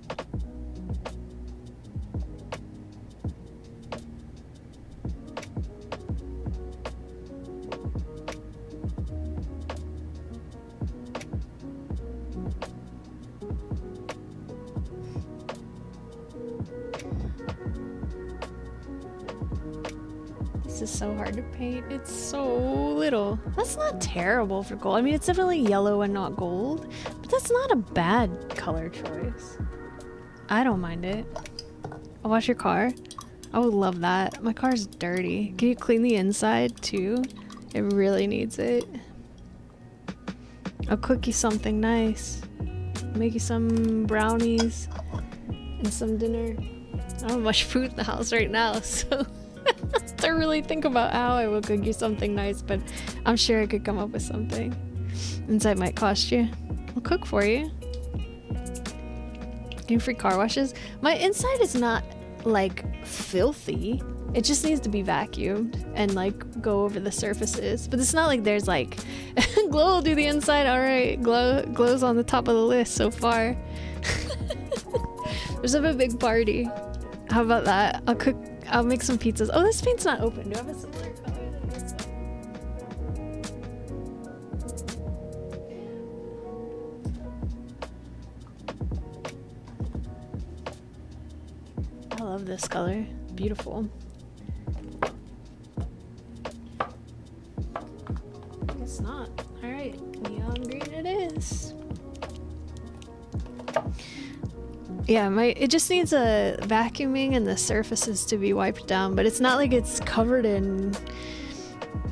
This is so hard to paint. It's so little. That's not terrible for gold. I mean, it's definitely yellow and not gold, but that's not a bad color choice. I don't mind it. I'll wash your car. I would love that. My car's dirty. Can you clean the inside too? It really needs it. I'll cook you something nice. Make you some brownies and some dinner. I don't have much food in the house right now, so I have to really think about how I will cook you something nice, but I'm sure I could come up with something. Inside might cost you. I'll cook for you. Getting free car washes. My inside is not like filthy. It just needs to be vacuumed and like go over the surfaces. But it's not like there's like Glow will do the inside. All right, Glow's on the top of the list so far. There's a big party. How about that? I'll make some pizzas. Oh, this paint's not open. Do I have a similar color than this one? I love this color. Beautiful. It's not. Alright, neon green it is. Yeah, it just needs a vacuuming and the surfaces to be wiped down, but it's not like it's covered in,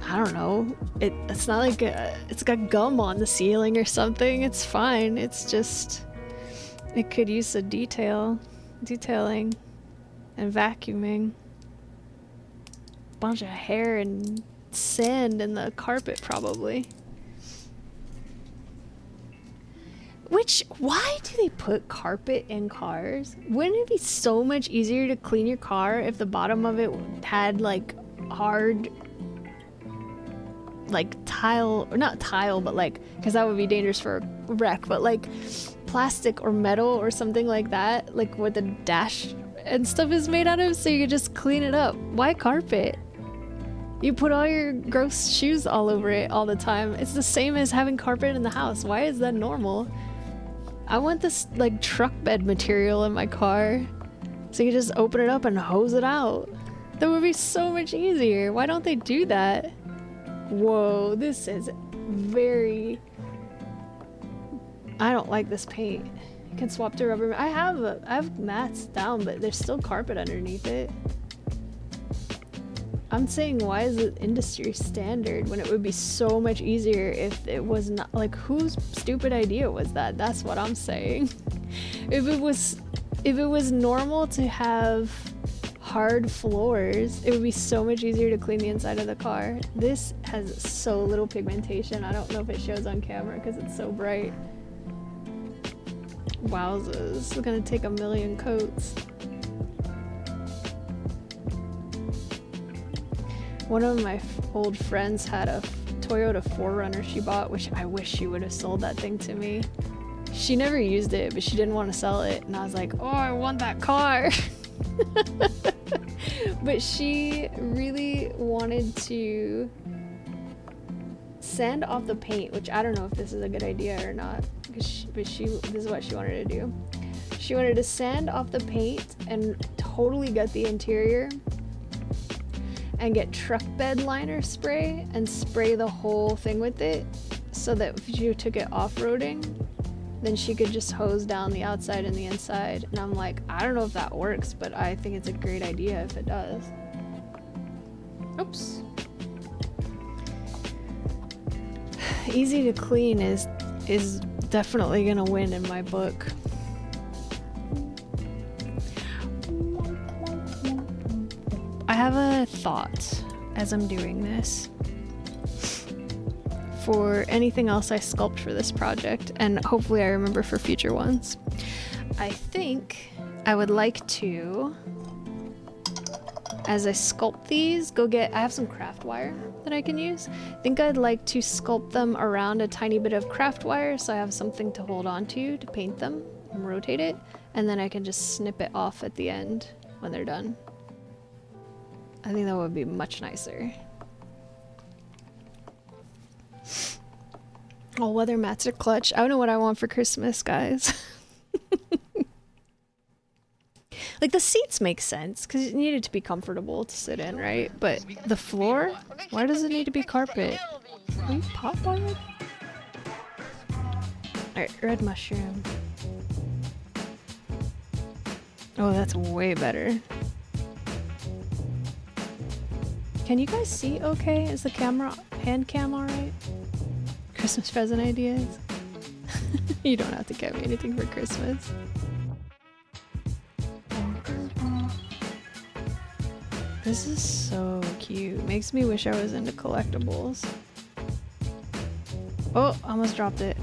I don't know, it's not like it's got gum on the ceiling or something. It's fine. It's just, it could use a detailing and vacuuming. Bunch of hair and sand in the carpet probably. Why do they put carpet in cars? Wouldn't it be so much easier to clean your car if the bottom of it had like hard, like tile, or not tile, but like, because that would be dangerous for a wreck, but like plastic or metal or something like that, like what the dash and stuff is made out of, so you could just clean it up. Why carpet? You put all your gross shoes all over it all the time. It's the same as having carpet in the house. Why is that normal? I want this like truck bed material in my car, so you can just open it up and hose it out. That would be so much easier. Why don't they do that? Whoa, this is very... I don't like this paint. You can swap to rubber. I have mats down, but there's still carpet underneath it. I'm saying, why is it industry standard when it would be so much easier if it was not? Like, whose stupid idea was that? That's what I'm saying. If it was normal to have hard floors, it would be so much easier to clean the inside of the car. This has so little pigmentation. I don't know if it shows on camera because it's so bright. Wowzers, it's gonna take a million coats. One of my old friends had a Toyota 4Runner she bought, which I wish she would have sold that thing to me. She never used it, but she didn't want to sell it, and I was like, oh, I want that car. But she really wanted to sand off the paint, which I don't know if this is a good idea or not, this is what she wanted to do. She wanted to sand off the paint and totally gut the interior and get truck bed liner spray and spray the whole thing with it, so that if you took it off-roading, then she could just hose down the outside and the inside. And I'm like, I don't know if that works, but I think it's a great idea if it does. Oops. Easy to clean is definitely gonna win in my book. I have a thought as I'm doing this for anything else I sculpt for this project, and hopefully I remember for future ones. I think I would like to, as I sculpt these, I have some craft wire that I can use. I think I'd like to sculpt them around a tiny bit of craft wire so I have something to hold on to paint them and rotate it, and then I can just snip it off at the end when they're done. I think that would be much nicer. All weather mats are clutch. I don't know what I want for Christmas, guys. Like the seats make sense because it needed to be comfortable to sit in, right? But the floor, why does it need to be carpet? Will you pop already? Alright, red mushroom. Oh, that's way better. Can you guys see okay? Is the camera, hand cam alright? Christmas present ideas? You don't have to get me anything for Christmas. This is so cute. Makes me wish I was into collectibles. Oh, almost dropped it.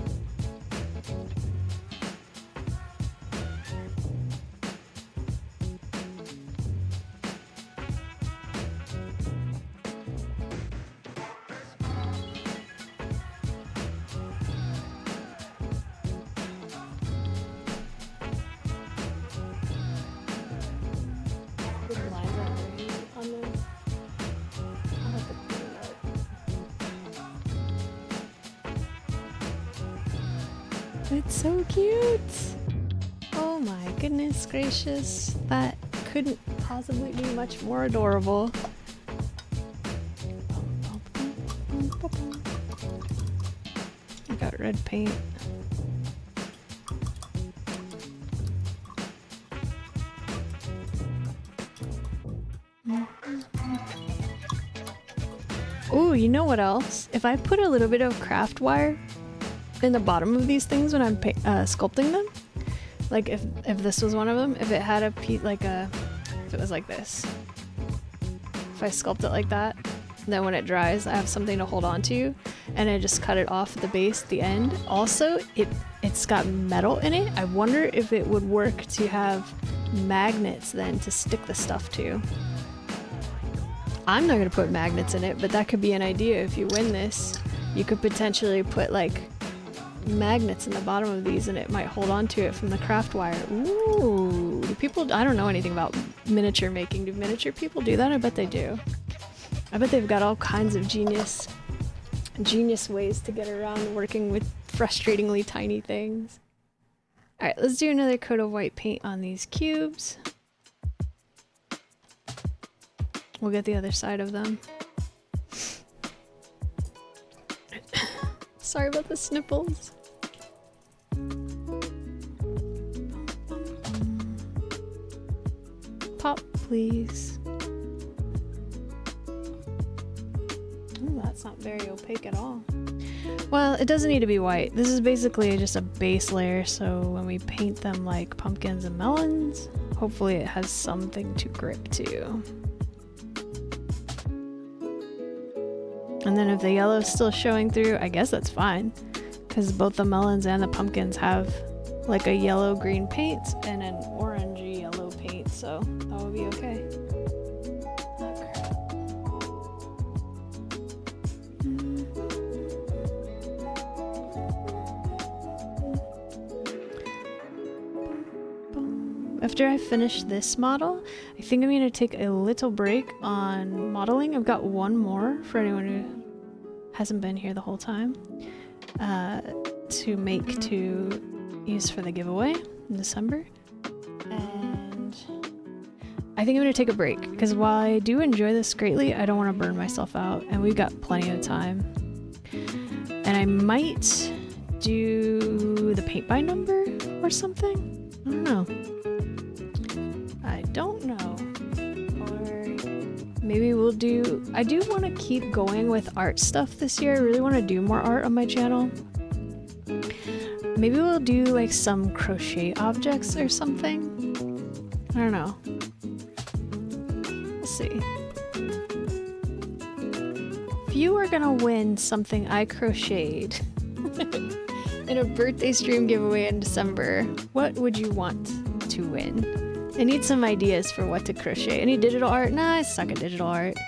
It's so cute! Oh my goodness gracious. That couldn't possibly be much more adorable. I got red paint. Ooh, you know what else? If I put a little bit of craft wire in the bottom of these things when I'm sculpting them, like if this was one of them, if it had a piece like if it was like this, if I sculpt it like that, then when it dries I have something to hold on to, and I just cut it off at the base at the end. Also, it's got metal in it. I wonder if it would work to have magnets then to stick the stuff to. I'm not gonna put magnets in it, but that could be an idea. If you win this, you could potentially put like magnets in the bottom of these and it might hold on to it from the craft wire. Ooh, do people, I don't know anything about miniature making. Do miniature people do that? I bet they do. I bet they've got all kinds of genius ways to get around working with frustratingly tiny things. Alright, let's do another coat of white paint on these cubes. We'll get the other side of them. Sorry about the snipples. Pop, please. Ooh, that's not very opaque at all. Well, it doesn't need to be white. This is basically just a base layer, so when we paint them like pumpkins and melons, hopefully it has something to grip to. And then if the yellow is still showing through, I guess that's fine, because both the melons and the pumpkins have like a yellow-green paint and an orangey yellow paint, so that will be okay. Oh, crap. After I finish this model, I think I'm going to take a little break on modeling. I've got one more for anyone who hasn't been here the whole time to use for the giveaway in December. And I think I'm going to take a break because while I do enjoy this greatly, I don't want to burn myself out, and we've got plenty of time. And I might do the paint by number or something. I don't know. Don't know. Or maybe we'll do, I do want to keep going with art stuff this year. I really want to do more art on my channel. Maybe we'll do like some crochet objects or something. I don't know. We'll see. If you were gonna win something I crocheted in a birthday stream giveaway in December, what would you want to win? I need some ideas for what to crochet. Any digital art? Nah, I suck at digital art.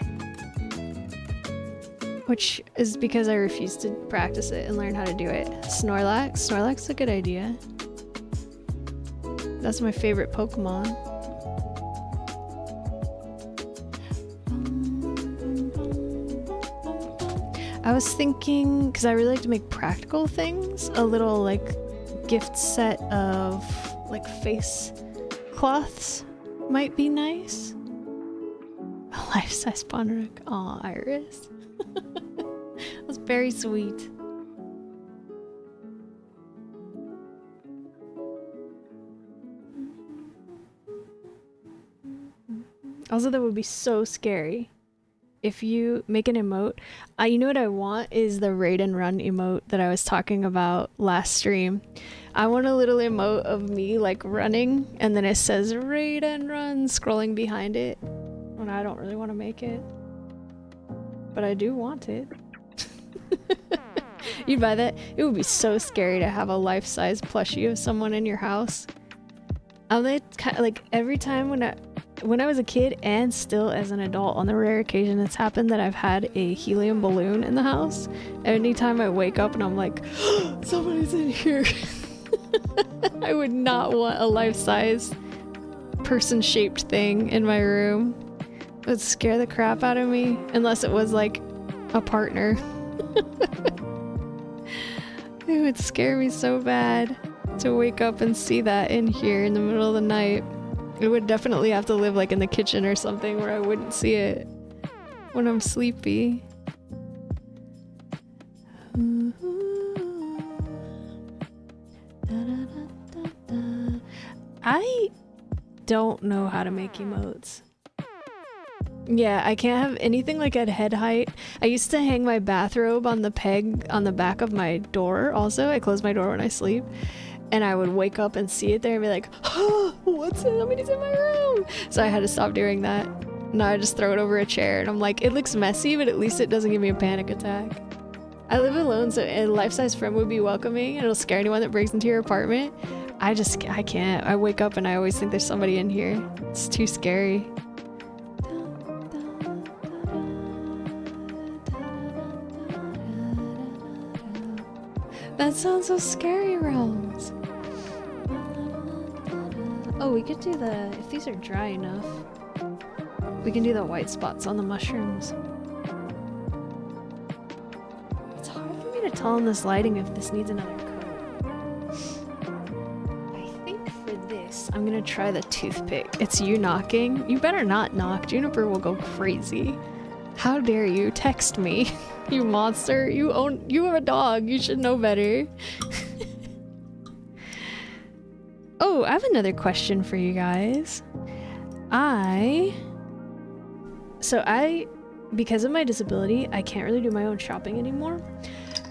Which is because I refuse to practice it and learn how to do it. Snorlax? Snorlax is a good idea. That's my favorite Pokemon. I was thinking, because I really like to make practical things, a little like gift set of like face cloths might be nice. A life-size Pontiac. Aw, Iris. That's very sweet. Also, that would be so scary if you make an emote. You know what I want is the raid and run emote that I was talking about last stream. I want a little emote of me like running and then it says raid and run scrolling behind it. And I don't really want to make it, but I do want it. You'd buy that? It would be so scary to have a life-size plushie of someone in your house. Like every time when I was a kid and still as an adult, on the rare occasion it's happened that I've had a helium balloon in the house. Anytime I wake up and I'm like, oh, somebody's in here. I would not want a life-size person-shaped thing in my room. It would scare the crap out of me, unless it was like a partner. It would scare me so bad to wake up and see that in here in the middle of the night. It would definitely have to live like in the kitchen or something where I wouldn't see it when I'm sleepy. I don't know how to make emotes. Yeah, I can't have anything like at head height. I used to hang my bathrobe on the peg on the back of my door also. I close my door when I sleep. And I would wake up and see it there and be like, oh, what's it? Somebody's in my room. So I had to stop doing that. Now I just throw it over a chair and I'm like, it looks messy, but at least it doesn't give me a panic attack. I live alone, so a life-size friend would be welcoming and it'll scare anyone that breaks into your apartment. I can't. I wake up and I always think there's somebody in here. It's too scary. That sounds so scary, Realms. Oh, we could do if these are dry enough, we can do the white spots on the mushrooms. It's hard for me to tell in this lighting if this needs another coat. I think for this, I'm gonna try the toothpick. It's you knocking. You better not knock. Juniper will go crazy. How dare you text me, you monster. You have a dog. You should know better. Oh, I have another question for you guys. Because of my disability, I can't really do my own shopping anymore.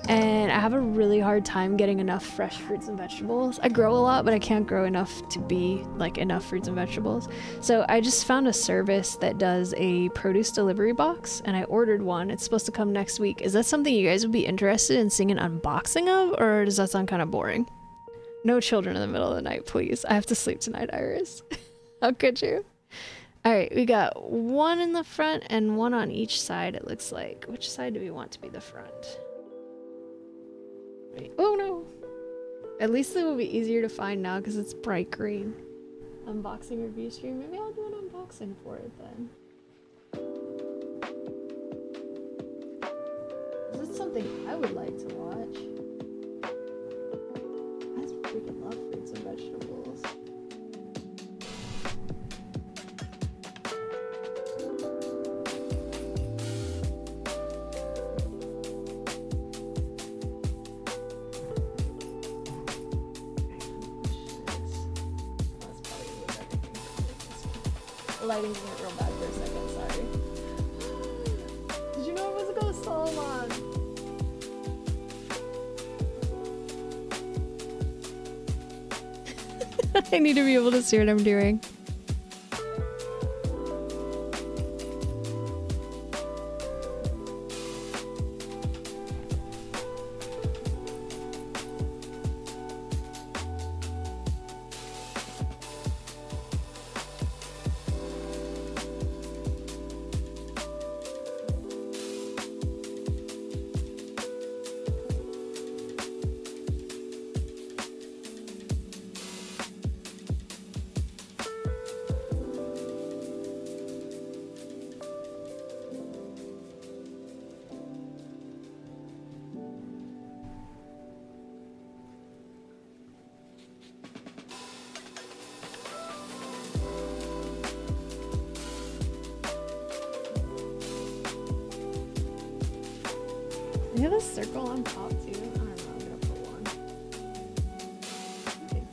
And I have a really hard time getting enough fresh fruits and vegetables. I grow a lot, but I can't grow enough to be like enough fruits and vegetables. So I just found a service that does a produce delivery box and I ordered one. It's supposed to come next week. Is that something you guys would be interested in seeing an unboxing of, or does that sound kind of boring? No children in the middle of the night, please. I have to sleep tonight, Iris. How could you? All right, we got one in the front and one on each side, it looks like. Which side do we want to be the front? Wait, oh no! At least it will be easier to find now because it's bright green. Unboxing review stream. Maybe I'll do an unboxing for it then. This is something I would like to watch. I just freaking love fruits and vegetables. The lighting's gonna get real bad for a second, sorry. Did you know it was a ghost all along? I need to be able to see what I'm doing. have a circle on top too. I don't know, I'm gonna put one. Okay,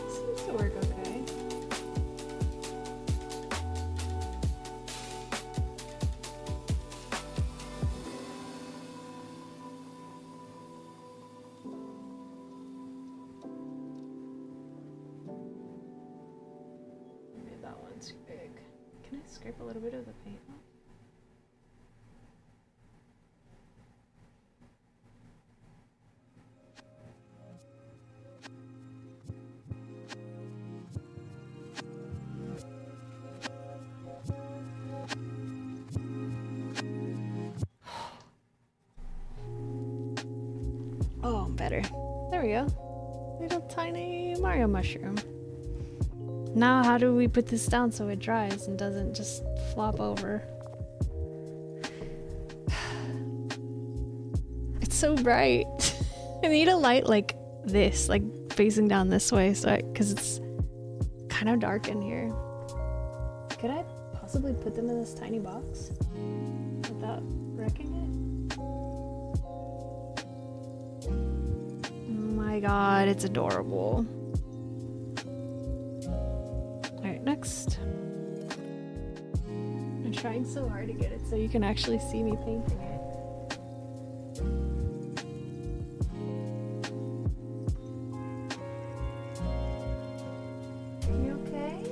seems to work okay. Maybe that one's too big. Can I scrape a little bit of the paint off? Oh, I'm better. There we go. Little tiny Mario mushroom. Now how do we put this down so it dries and doesn't just flop over? It's so bright. I need a light like this, like facing down this way, so because it's kind of dark in here. Could I possibly put them in this tiny box without wrecking it? Oh my god, it's adorable. Alright, next. I'm trying so hard to get it so you can actually see me painting it. You okay?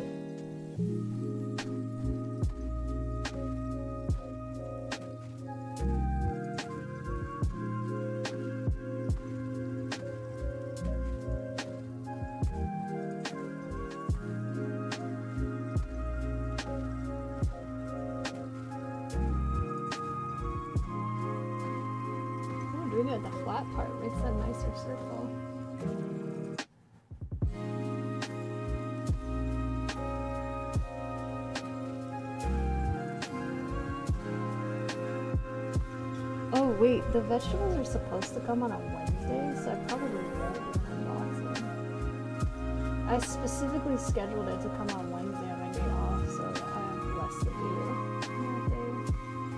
Doing it at the flat part makes a nicer circle. Oh wait, the vegetables are supposed to come on a Wednesday, so I probably will unbox them. I specifically scheduled it to come on Wednesday on my day off, so that I have less to do.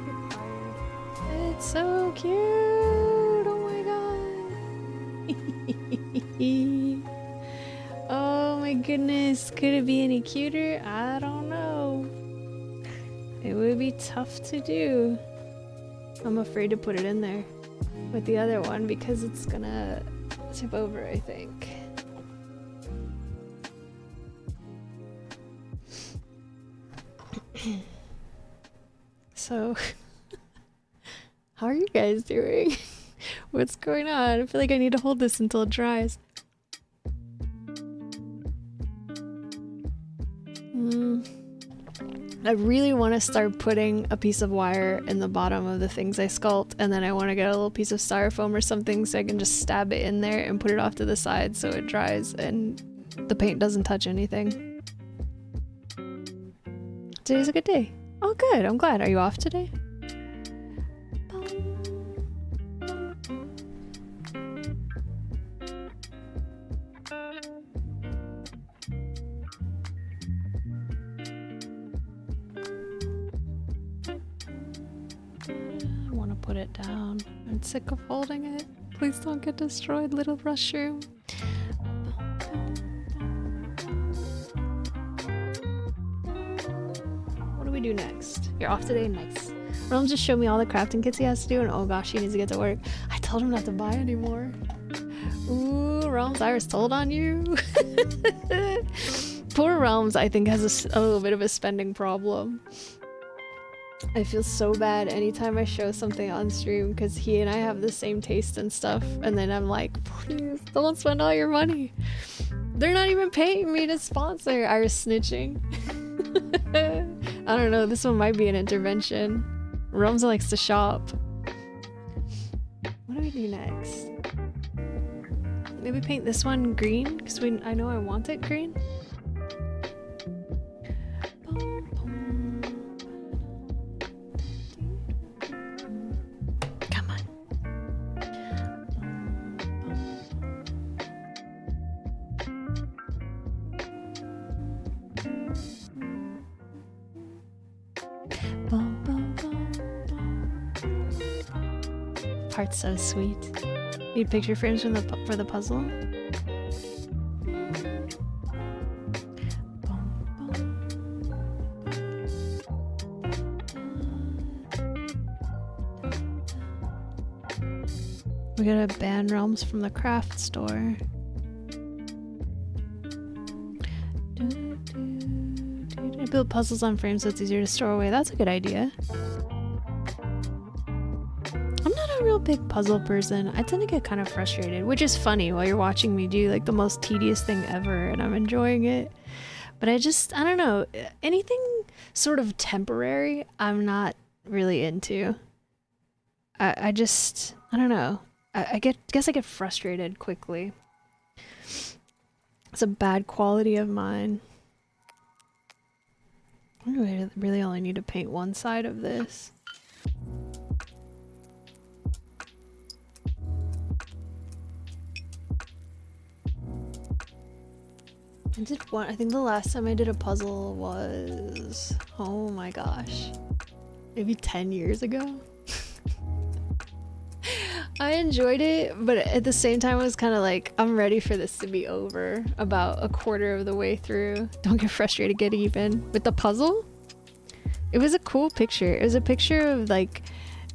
I'm tired. It's so cute! Oh my goodness, could it be any cuter? I don't know. It would be tough to do. I'm afraid to put it in there with the other one because it's gonna tip over, I think. So, how are you guys doing? What's going on? I feel like I need to hold this until it dries. I really want to start putting a piece of wire in the bottom of the things I sculpt, and then I want to get a little piece of styrofoam or something so I can just stab it in there and put it off to the side so it dries and the paint doesn't touch anything. Today's a good day. Oh good, I'm glad. Are you off today? Put it down. I'm sick of holding it. Please don't get destroyed, little mushroom. What do we do next? You're off today? Nice. Realm just showed me all the crafting kits he has to do, and oh gosh, he needs to get to work. I told him not to buy anymore. Ooh, Realms, Iris told on you. Poor Realms, I think, has a little bit of a spending problem. I feel so bad anytime I show something on stream because he and I have the same taste and stuff, and then I'm like, please don't spend all your money. They're not even paying me to sponsor. Iris snitching. I don't know, this one might be an intervention. Realms likes to shop. What do we do next? Maybe paint this one green because I know I want it green. part's so sweet. Need picture frames for the puzzle? We got a Band Realms from the craft store. Build puzzles on frames so it's easier to store away. That's a good idea. I'm not a real big puzzle person. I tend to get kind of frustrated, which is funny while you're watching me do like the most tedious thing ever and I'm enjoying it. But I don't know, anything sort of temporary, I'm not really into. I don't know. I guess I get frustrated quickly. It's a bad quality of mine. I really only need to paint one side of this. I think the last time I did a puzzle was, oh my gosh, maybe 10 years ago. I enjoyed it, but at the same time I was kind of like, I'm ready for this to be over about a quarter of the way through. Don't get frustrated, get even. With the puzzle, it was a cool picture. It was a picture of like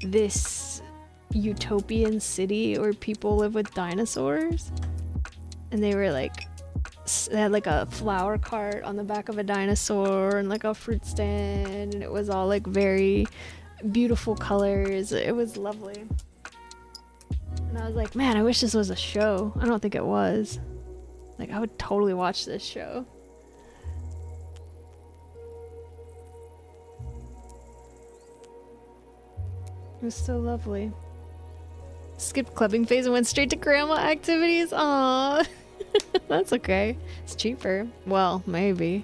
this utopian city where people live with dinosaurs. And they were like, they had like a flower cart on the back of a dinosaur and like a fruit stand. And it was all like very beautiful colors. It was lovely. And I was like, man, I wish this was a show. I don't think it was. Like, I would totally watch this show. It was so lovely. Skipped clubbing phase and went straight to grandma activities. Aww. That's okay. It's cheaper. Well, maybe.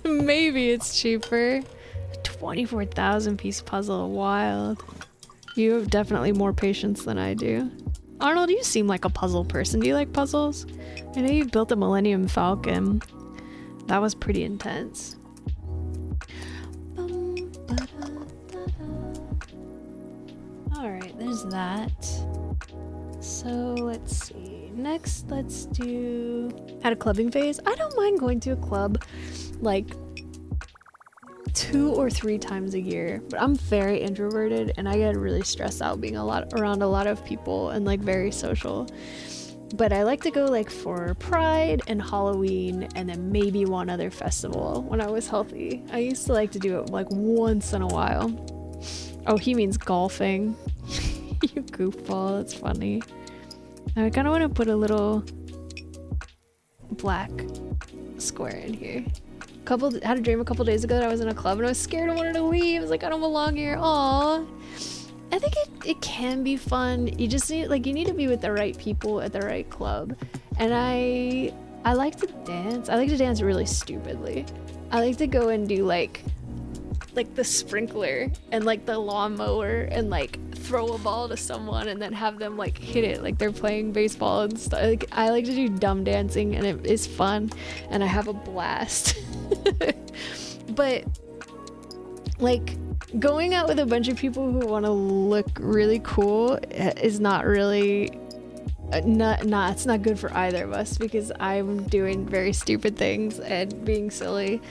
Maybe it's cheaper. 24,000 piece puzzle. Wild. You have definitely more patience than I do. Arnold, you seem like a puzzle person. Do you like puzzles? I know you built a Millennium Falcon. That was pretty intense. Alright, there's that. So let's see. Next, let's do... Had a clubbing phase? I don't mind going to a club like 2 or 3 times a year, but I'm very introverted and I get really stressed out being around a lot of people and like very social. But I like to go like for Pride and Halloween and then maybe one other festival when I was healthy. I used to like to do it like once in a while. Oh, he means golfing. You goofball, that's funny. I kind of want to put a little black square in here. Had a dream a couple days ago that I was in a club and I was scared and wanted to leave. I was like, I don't belong here. Aww. I think it can be fun. You just need you need to be with the right people at the right club. And I like to dance. I like to dance really stupidly. I like to go and do like the sprinkler and like the lawnmower and like throw a ball to someone and then have them like hit it like they're playing baseball and stuff. Like, I like to do dumb dancing and it is fun and I have a blast. But like going out with a bunch of people who want to look really cool is not really it's not good for either of us because I'm doing very stupid things and being silly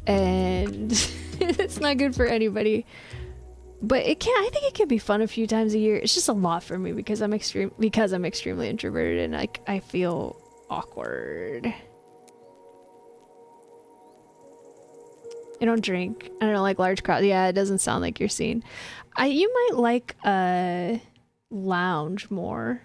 and it's not good for anybody. But I think it can be fun a few times a year. It's just a lot for me because I'm extremely introverted and I feel awkward. I don't drink. I don't like large crowds. Yeah, it doesn't sound like your scene. You might like a lounge more.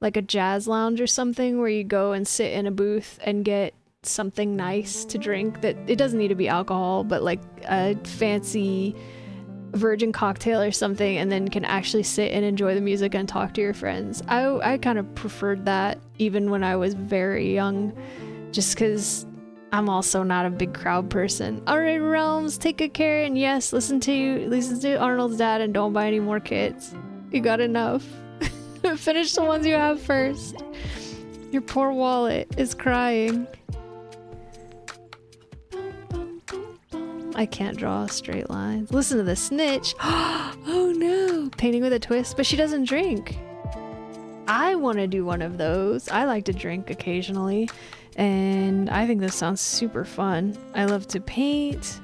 Like a jazz lounge or something where you go and sit in a booth and get something nice to drink that it doesn't need to be alcohol, but like a fancy virgin cocktail or something, and then can actually sit and enjoy the music and talk to your friends. I kind of preferred that even when I was very young, just because I'm also not a big crowd person. Alright, Realms, take good care, and yes, listen to Arnold's dad and don't buy any more kits. You got enough. Finish the ones you have first. Your poor wallet is crying. I can't draw straight lines. Listen to the snitch. Oh no! Painting with a twist, but she doesn't drink. I want to do one of those. I like to drink occasionally, and I think this sounds super fun. I love to paint,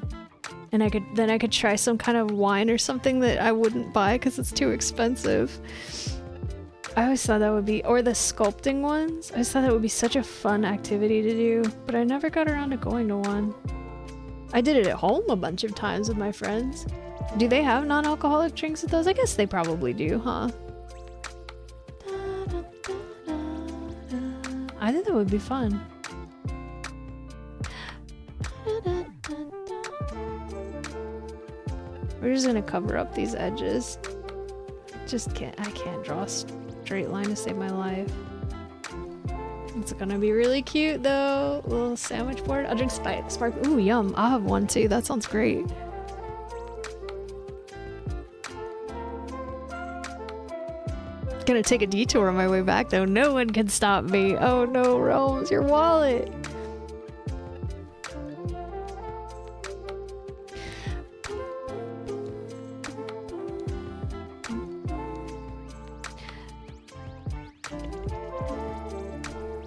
and I could try some kind of wine or something that I wouldn't buy because it's too expensive. I always thought that would be, or the sculpting ones. I just thought that would be such a fun activity to do, but I never got around to going to one. I did it at home a bunch of times with my friends. Do they have non-alcoholic drinks with those? I guess they probably do, huh? I think that would be fun. We're just gonna cover up these edges. I can't draw a straight line to save my life. It's gonna be really cute though. A little sandwich board. I'll drink spark. Ooh, yum. I'll have one too. That sounds great. Gonna take a detour on my way back though. No one can stop me. Oh no, Rome's your wallet.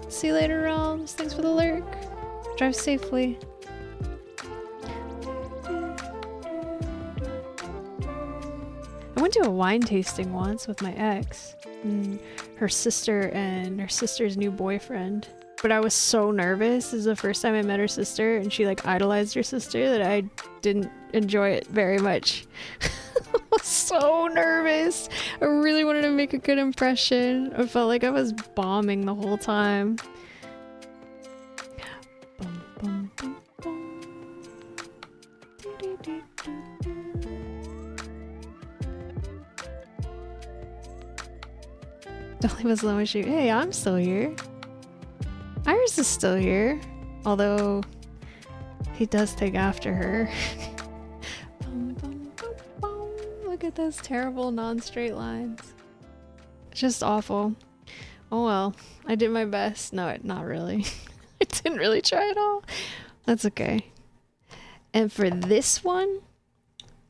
See you later, Realms. Thanks for the lurk. Drive safely. I went to a wine tasting once with my ex, and her sister and her sister's new boyfriend. But I was so nervous. This is the first time I met her sister, and she like idolized her sister that I didn't enjoy it very much. I was so nervous. I really wanted to make a good impression. I felt like I was bombing the whole time. Bum, bum, bum, bum. Don't leave us alone with you. Hey, I'm still here. Iris is still here. Although, he does take after her. Bum, bum, bum, bum. Look at those terrible non-straight lines. It's just awful. Oh well, I did my best. No, not really. I didn't really try at all. That's okay. And for this one,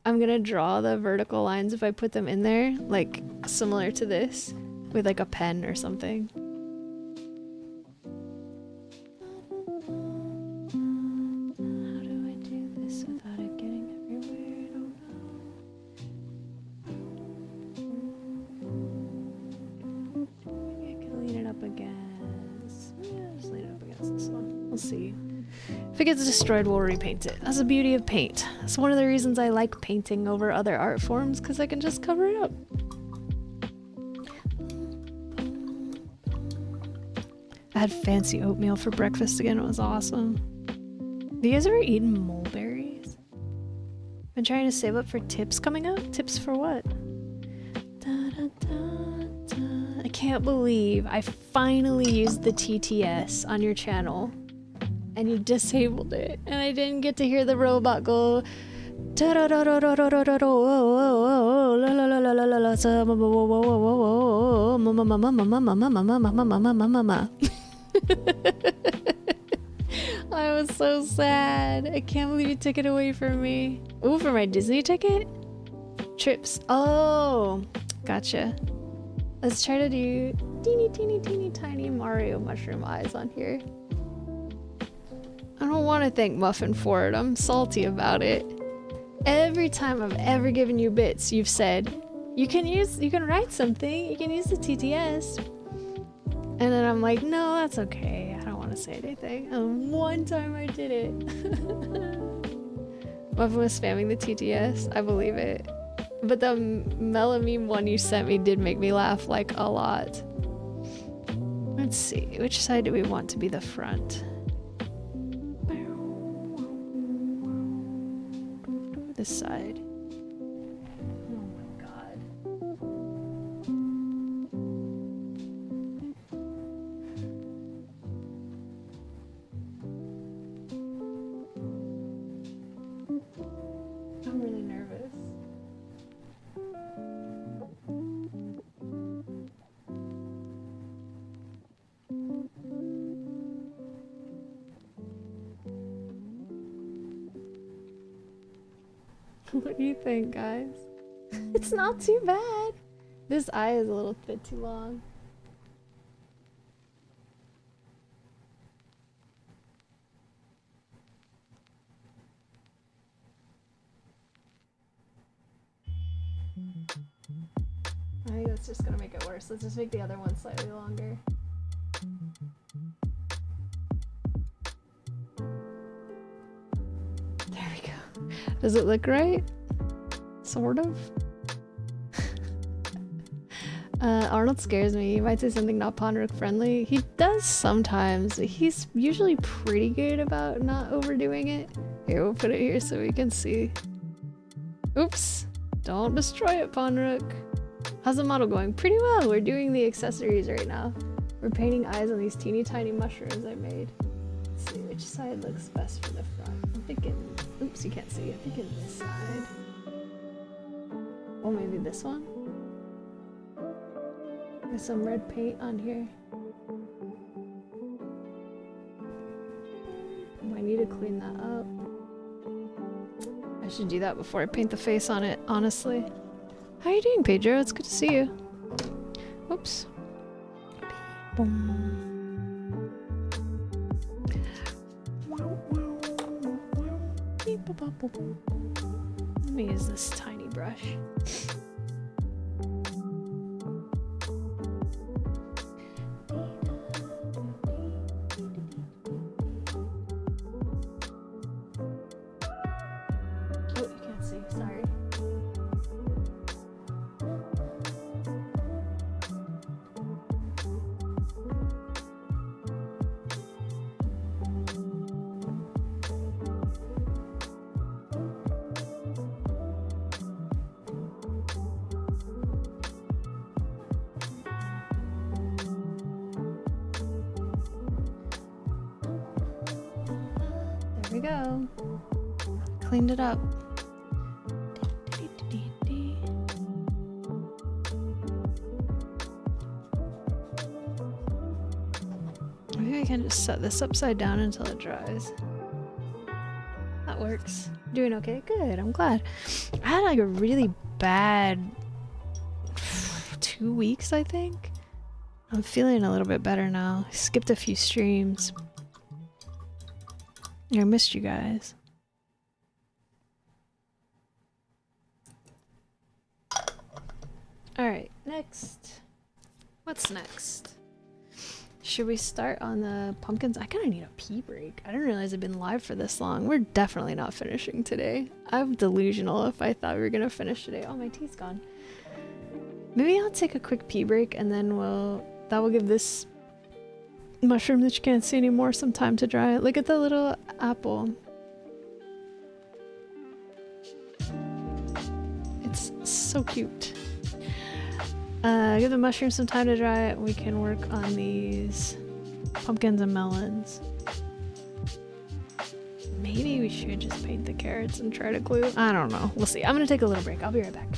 I'm gonna draw the vertical lines if I put them in there, like similar to this, with like a pen or something. How do I do this without it getting everywhere? I don't know. Maybe I can lean it up against... Yeah, just lean it up against this one. We'll see. If it gets destroyed, we'll repaint it. That's the beauty of paint. That's one of the reasons I like painting over other art forms, because I can just cover it up. I had fancy oatmeal for breakfast again. It was awesome. Have you guys ever eaten mulberries? Been trying to save up for tips coming up? Tips for what? Da, da, da, da. I can't believe I finally used the TTS on your channel and you disabled it, and I didn't get to hear the robot go da da da da da da da da da la la la la la la la. I was so sad. I can't believe you took it away from me. Ooh, for my Disney ticket? Trips. Oh, gotcha. Let's try to do teeny tiny Mario mushroom eyes on here. I don't want to thank Muffin for it. I'm salty about it. Every time I've ever given you bits, you've said, you can write something, you can use the TTS. And then I'm like, no, that's okay. I don't want to say anything. And one time I did it. Muffin was spamming the TTS. I believe it. But the Melameme one you sent me did make me laugh like a lot. Let's see, which side do we want to be the front? This side. Oh my god. I'm really nervous. What do you think, guys? It's not too bad. This eye is a little bit too long. I think that's just gonna make it worse. Let's just make the other one slightly longer. There we go. Does it look right? Sort of. Arnold scares me. He might say something not Ponrook friendly. He does sometimes, but he's usually pretty good about not overdoing it. Here, we'll put it here so we can see. Oops. Don't destroy it, Ponrook. How's the model going? Pretty well. We're doing the accessories right now. We're painting eyes on these teeny tiny mushrooms I made. Let's see which side looks best for the front. I'm thinking, oops, you can't see. I'm thinking this side. Or maybe this one? There's some red paint on here. I need to clean that up. I should do that before I paint the face on it, honestly. How are you doing, Pedro? It's good to see you. Whoops. Boom. Let me use this tiny brush. There we go. Cleaned it up. Maybe I can just set this upside down until it dries. That works. Doing okay? Good, I'm glad. I had like a really bad 2 weeks, I think. I'm feeling a little bit better now. I skipped a few streams. I missed you guys. Alright, next. What's next? Should we start on the pumpkins? I kind of need a pee break. I didn't realize I'd been live for this long. We're definitely not finishing today. I'm delusional if I thought we were gonna finish today. Oh, my tea's gone. Maybe I'll take a quick pee break and then that will give this mushroom that you can't see anymore some time to dry. Look at the little apple. It's so cute. Give the mushroom some time to dry. We can work on these pumpkins and melons. Maybe we should just paint the carrots and try to glue. I don't know. We'll see. I'm gonna take a little break. I'll be right back.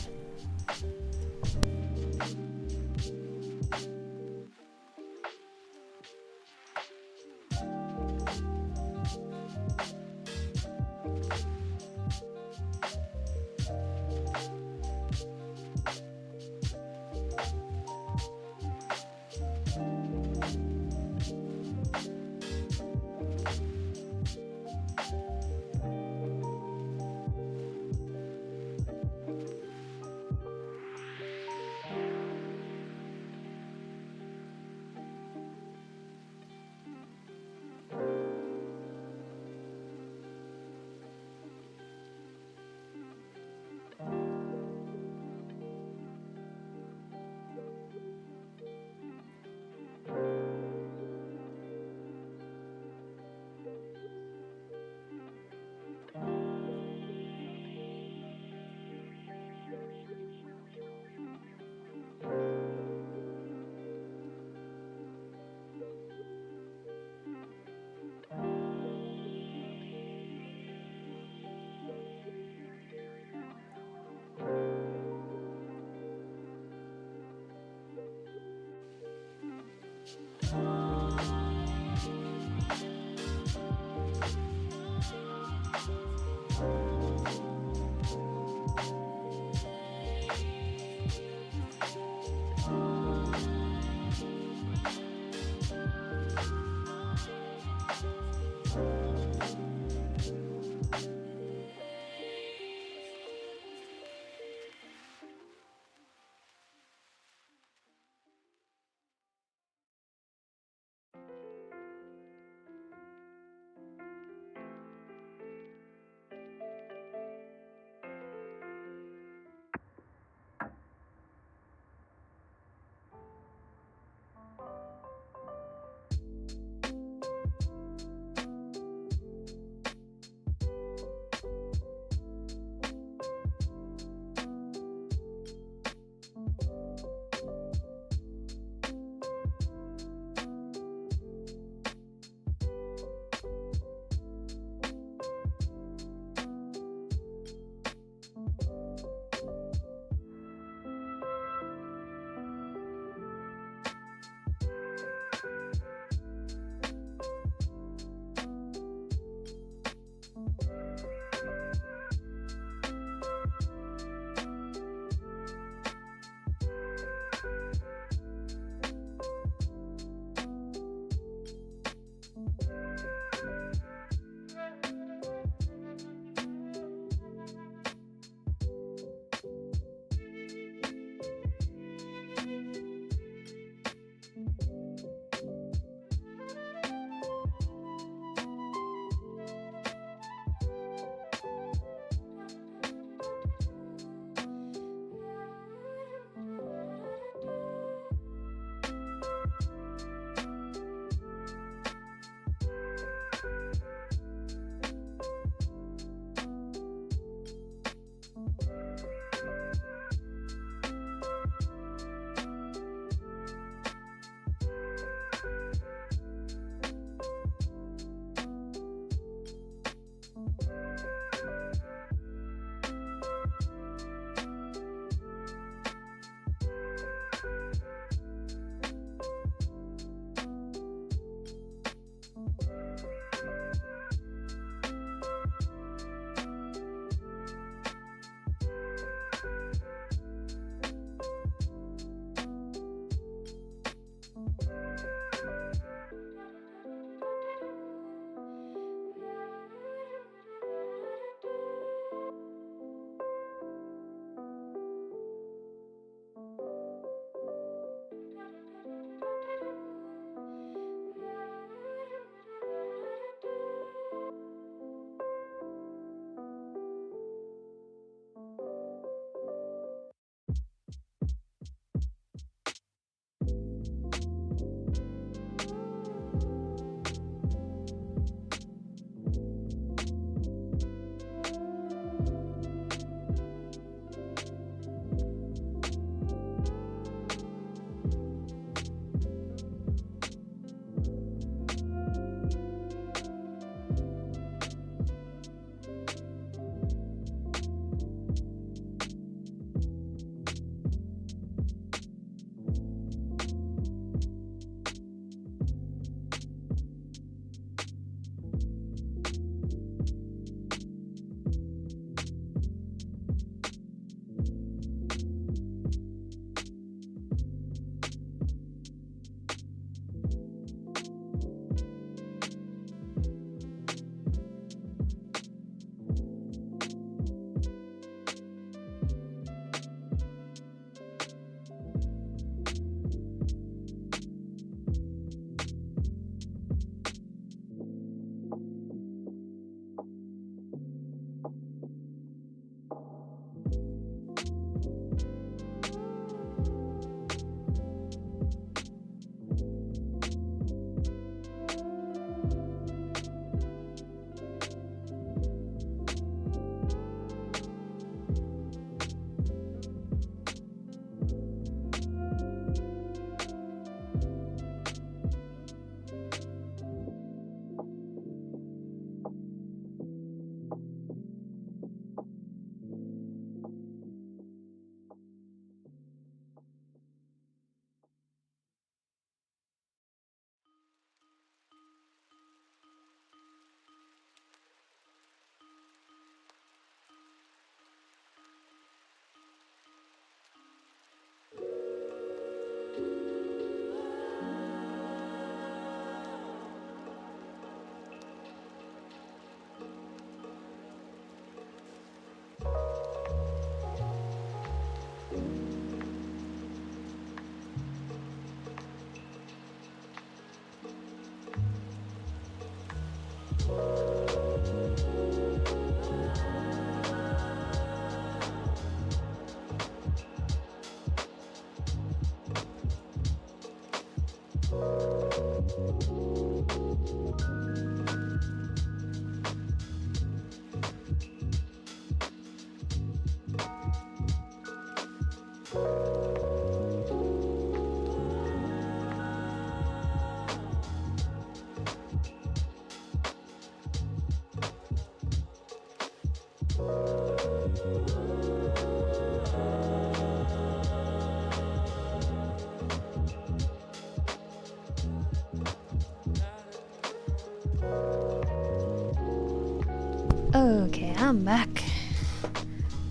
Okay, I'm back.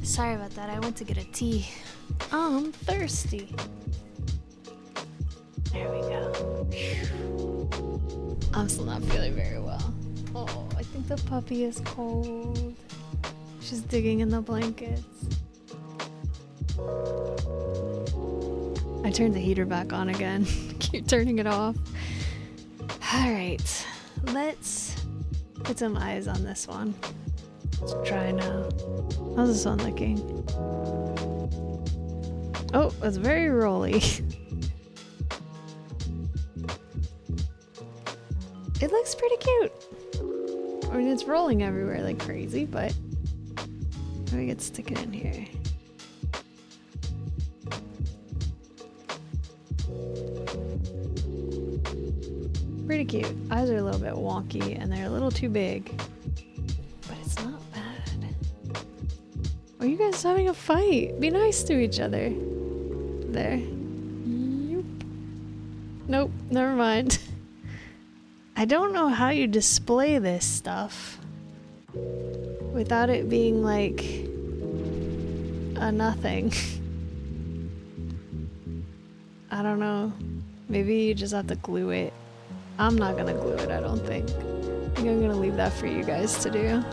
Sorry about that, I went to get a tea. I'm thirsty. There we go. I'm still not feeling very well. Oh, I think the puppy is cold. She's digging in the blankets. I turned the heater back on again. Keep turning it off. Alright, let's put some eyes on this one. Let's try now. How's this one looking? Oh, it's very rolly. It looks pretty cute. I mean, it's rolling everywhere like crazy, but we could stick it in here. Pretty cute. Eyes are a little bit wonky and they're a little too big, but it's not bad. Are you guys having a fight? Be nice to each other. There. Yep. Nope, never mind. I don't know how you display this stuff without it being like a nothing. I don't know. Maybe you just have to glue it. I'm not gonna glue it, I don't think. I think I'm gonna leave that for you guys to do.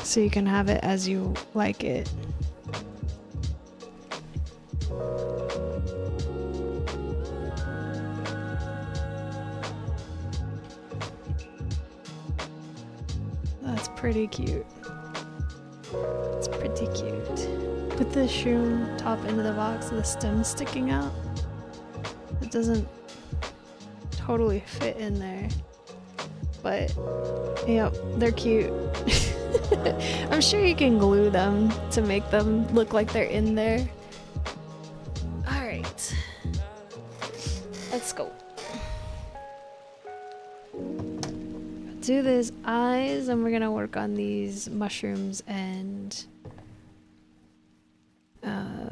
So you can have it as you like it. That's pretty cute. It's pretty cute. Put the shroom top into the box with the stem sticking out. It doesn't totally fit in there. But, yep, they're cute. I'm sure you can glue them to make them look like they're in there. Alright. Let's go. Do these eyes, and we're gonna work on these mushrooms and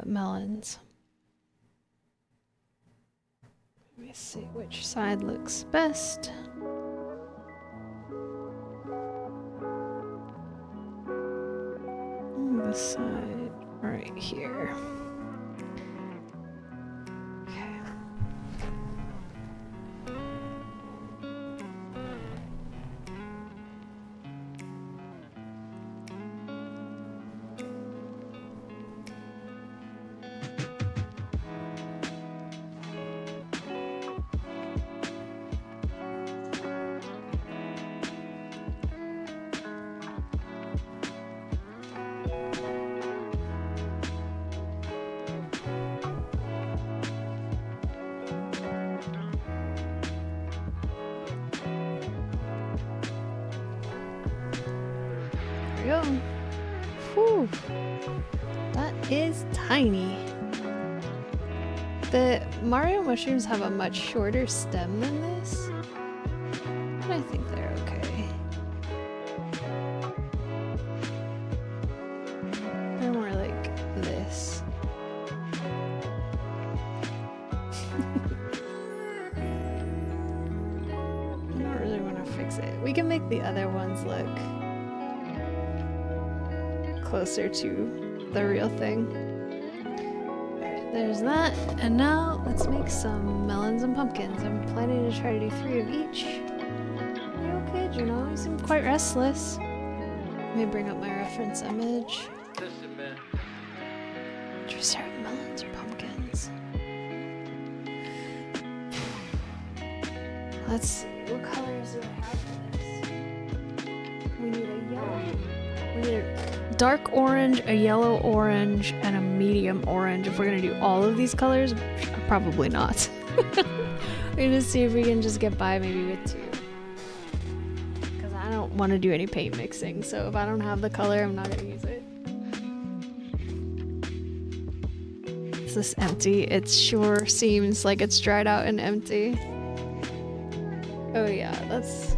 melons. Let me see which side looks best. This side right here. Okay. Go. Whew. That is tiny. The Mario mushrooms have a much shorter stem than this, but I think they're okay. They're more like this. I don't really want to fix it. We can make the other ones look closer to the real thing. Alright, there's that. And now let's make some melons and pumpkins. I'm planning to try to do 3 of each. Are you okay, Juno? You seem quite restless. Let me bring up my reference image. Should we start with melons or pumpkins? Let's see. What colors do I have for this? We need a yellow. We need a dark orange, a yellow orange, and a medium orange. If we're gonna do all of these colors, probably not. We're gonna see if we can just get by maybe with 2. Because I don't want to do any paint mixing, so if I don't have the color, I'm not gonna use it. Is this empty? It sure seems like it's dried out and empty. Oh yeah, that's...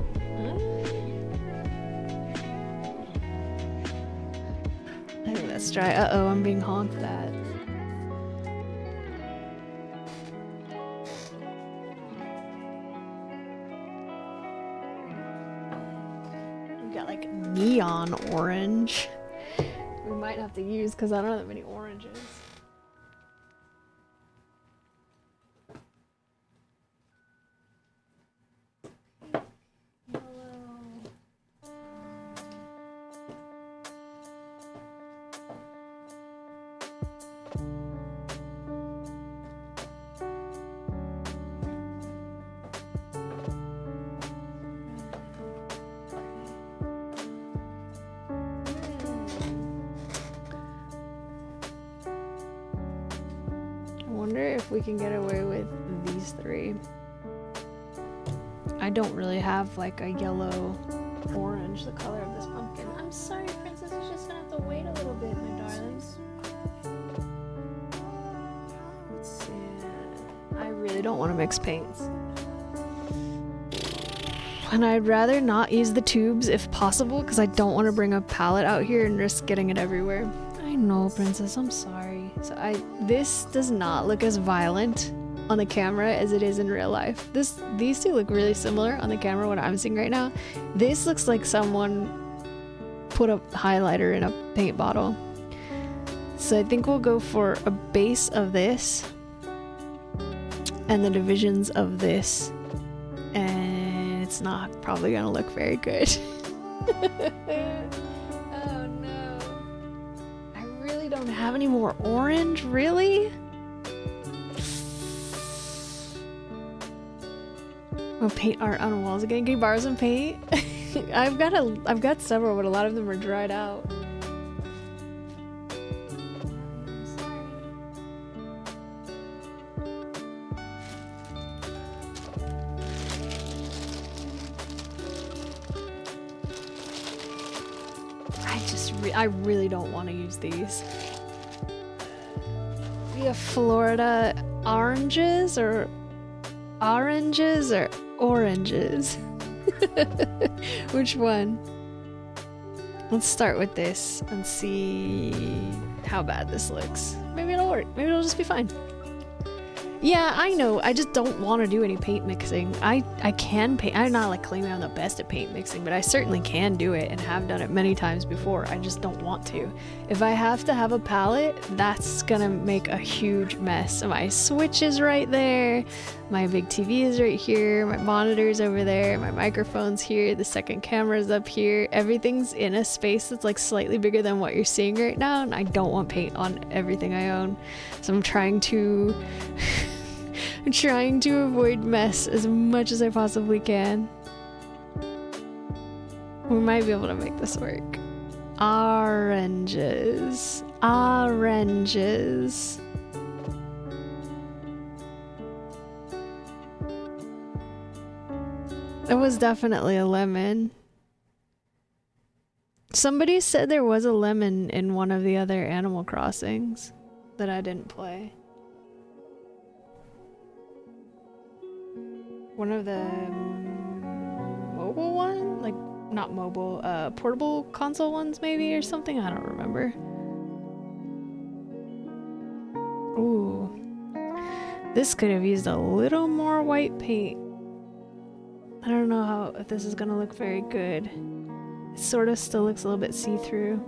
I think that's dry. Uh-oh, I'm being honked at. We've got like neon orange. We might have to use because I don't have that many oranges. We can get away with these 3. I don't really have like a yellow orange, the color of this pumpkin. I'm sorry, Princess, you're just gonna have to wait a little bit, my darlings. Yeah, I really don't want to mix paints. And I'd rather not use the tubes if possible because I don't want to bring a palette out here and risk getting it everywhere. I know, Princess, I'm sorry. So this does not look as violent on the camera as it is in real life. These 2 look really similar on the camera, what I'm seeing right now. This looks like someone put a highlighter in a paint bottle. So I think we'll go for a base of this and the divisions of this. And it's not probably gonna look very good. Don't have any more orange, really? Oh, paint art on walls again. Can you borrow some paint? I've got several, but a lot of them are dried out. I really don't want to use these. We have Florida oranges or oranges? Which one? Let's start with this and see how bad this looks. Maybe it'll work. Maybe it'll just be fine. Yeah, I know. I just don't want to do any paint mixing. I can paint. I'm not like claiming I'm the best at paint mixing, but I certainly can do it and have done it many times before. I just don't want to. If I have to have a palette, that's gonna make a huge mess. My switch is right there. My big TV is right here. My monitor's over there. My microphone's here. The second camera's up here. Everything's in a space that's like slightly bigger than what you're seeing right now, and I don't want paint on everything I own. So I'm trying to avoid mess as much as I possibly can. We might be able to make this work. Oranges. Oranges. It was definitely a lemon. Somebody said there was a lemon in one of the other Animal Crossings that I didn't play. One of the mobile one? Like, not mobile, portable console ones maybe or something? I don't remember. Ooh. This could have used a little more white paint. I don't know if this is gonna look very good. It sort of still looks a little bit see-through.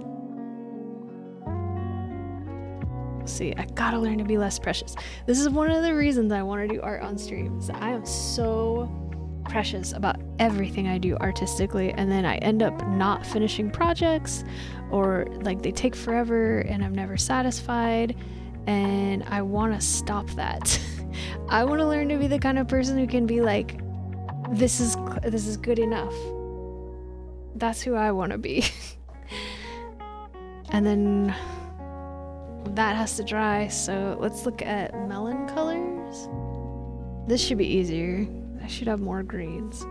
See, I gotta learn to be less precious. This is one of the reasons I want to do art on streams. I am so precious about everything I do artistically, and then I end up not finishing projects, or like they take forever and I'm never satisfied, and I want to stop that. I want to learn to be the kind of person who can be like, this is good enough. That's who I want to be. And then that has to dry, so let's look at melon colors. This should be easier. I should have more greens.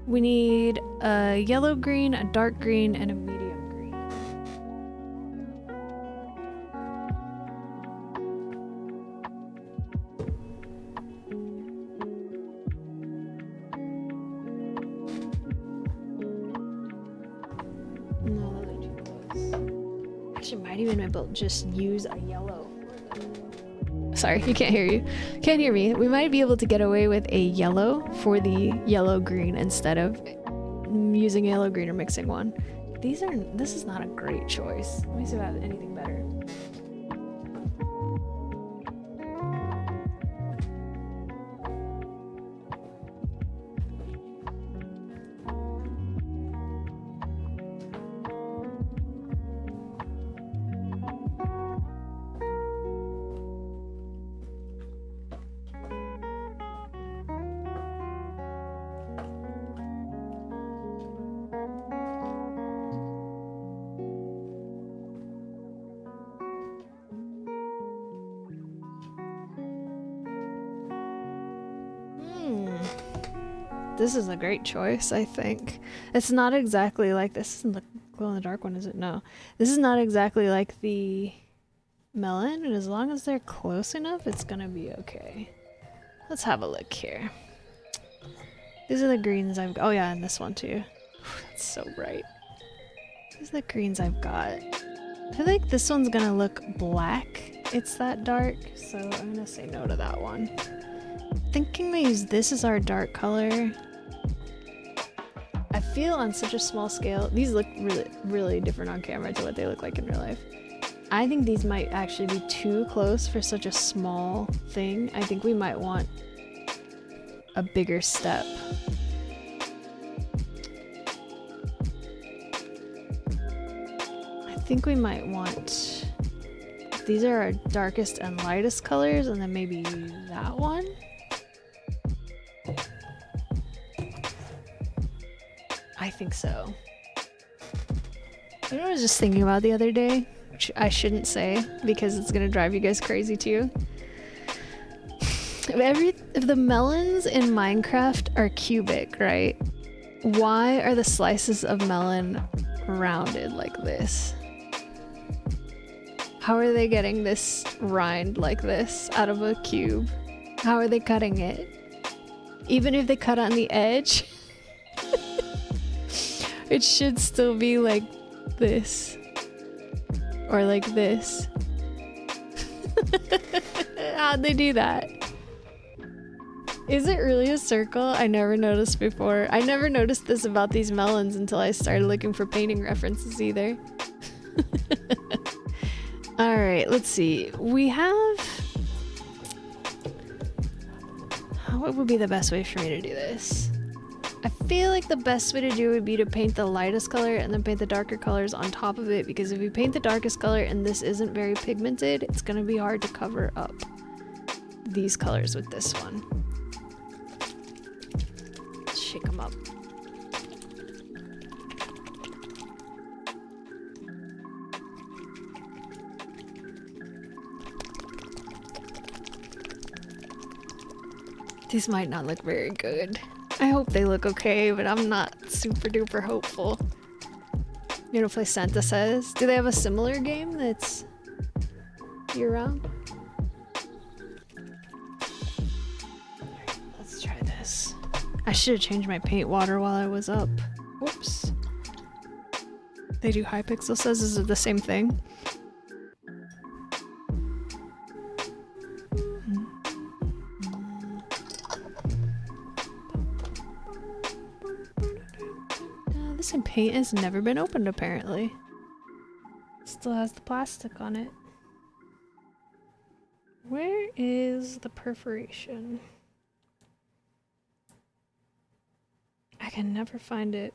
We need a yellow green, a dark green, and a medium green. No, those are too close. Actually, might even be able to just use a yellow. Sorry, you can't hear you. Can't hear me. We might be able to get away with a yellow for the yellow green instead of using yellow green or mixing one. This is not a great choice. Let me see if I have anything better. This is a great choice, I think. It's not exactly like this. Isn't the glow in the dark one, is it? No. This is not exactly like the melon, and as long as they're close enough, it's gonna be okay. Let's have a look here. These are the greens I've got. Oh yeah, and this one too. That's so bright. These are the greens I've got. I feel like this one's gonna look black. It's that dark, so I'm gonna say no to that one. Thinking we use this as our dark color. I feel on such a small scale, these look really, really different on camera to what they look like in real life. I think these might actually be too close for such a small thing. I think we might want a bigger step. I think we might want, these are our darkest and lightest colors, and then maybe that one. I think so. You know what I was just thinking about the other day? Which I shouldn't say because it's gonna drive you guys crazy too. If the melons in Minecraft are cubic, right? Why are the slices of melon rounded like this? How are they getting this rind like this out of a cube? How are they cutting it? Even if they cut on the edge, it should still be like this. Or like this. How'd they do that? Is it really a circle? I never noticed before. I never noticed this about these melons until I started looking for painting references either. Alright, let's see. We have... What would be the best way for me to do this? I feel like the best way to do it would be to paint the lightest color and then paint the darker colors on top of it, because if you paint the darkest color and this isn't very pigmented, it's gonna be hard to cover up these colors with this one. Let's shake them up. These might not look very good. I hope they look okay, but I'm not super duper hopeful. You wanna play Santa Says? Do they have a similar game that's year-round? Let's try this. I should have changed my paint water while I was up. Whoops. They do Hypixel Says, is it the same thing? This paint has never been opened apparently. Still has the plastic on it. Where is the perforation? I can never find it.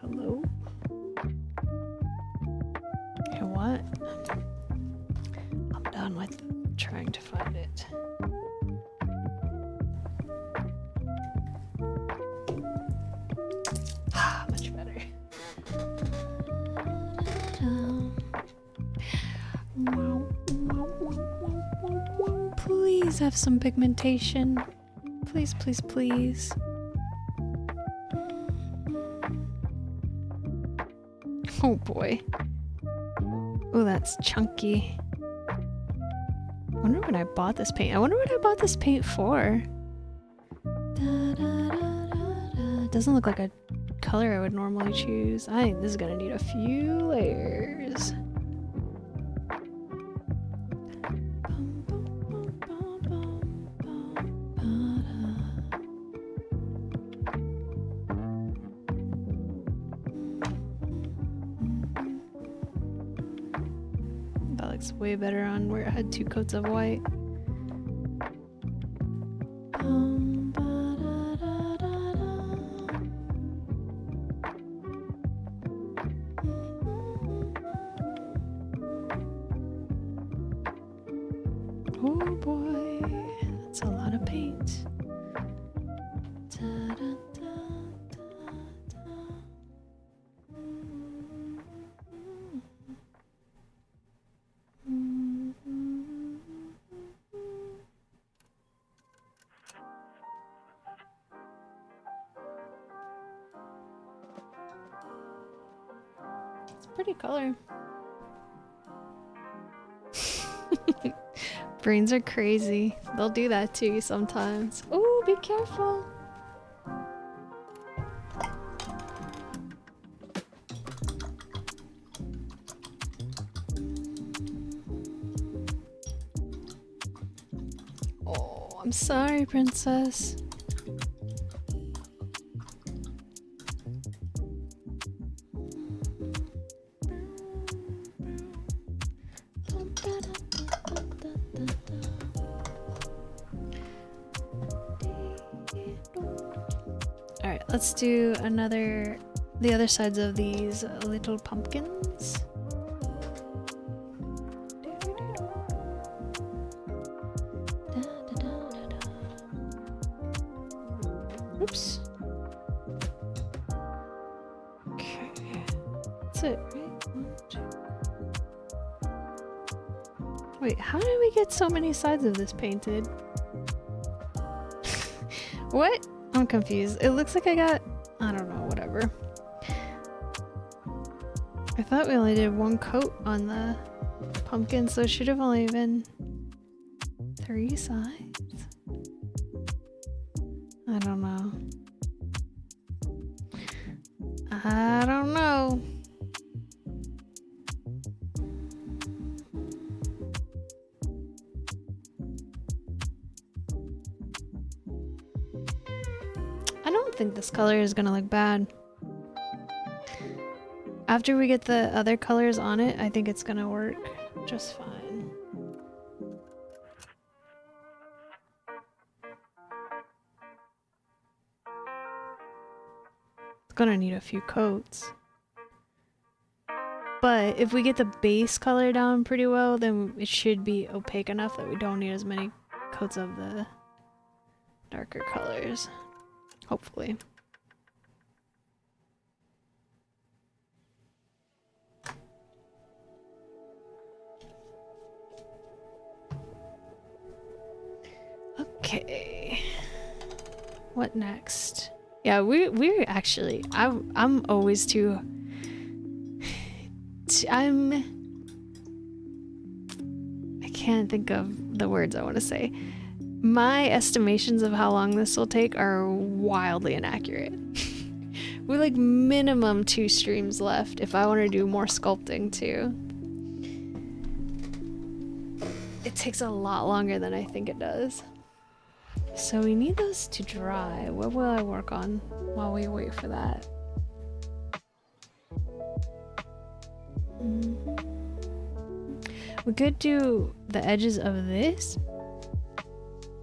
Hello? You know what? I'm done with trying to find it. Much better. Please have some pigmentation. Please, please, please. Oh boy. Oh, that's chunky. I wonder when I bought this paint. I wonder what I bought this paint for. Doesn't look like a color I would normally choose. I think this is gonna need a few layers. That looks way better on where it had 2 coats of white. Oh boy, that's a lot of paint. It's a pretty color. Brains are crazy. They'll do that to you sometimes. Oh, be careful. Oh, I'm sorry, princess. Alright, let's do the other sides of these little pumpkins. Oops. Okay. That's it, right? 1, 2. Wait, how did we get so many sides of this painted? What? I'm confused. It looks like I got... I don't know, whatever. I thought we only did 1 coat on the pumpkin, so it should have only been 3 sides. I don't know. I don't know. I don't think this color is gonna look bad. After we get the other colors on it, I think it's gonna work just fine. It's gonna need a few coats. But if we get the base color down pretty well, then it should be opaque enough that we don't need as many coats of the darker colors. Hopefully. Okay. What next? Yeah, we're actually I'm always too I can't think of the words I want to say. My estimations of how long this will take are wildly inaccurate. We're like minimum 2 streams left if I want to do more sculpting too. It takes a lot longer than I think it does. So we need those to dry. What will I work on while we wait for that? We could do the edges of this.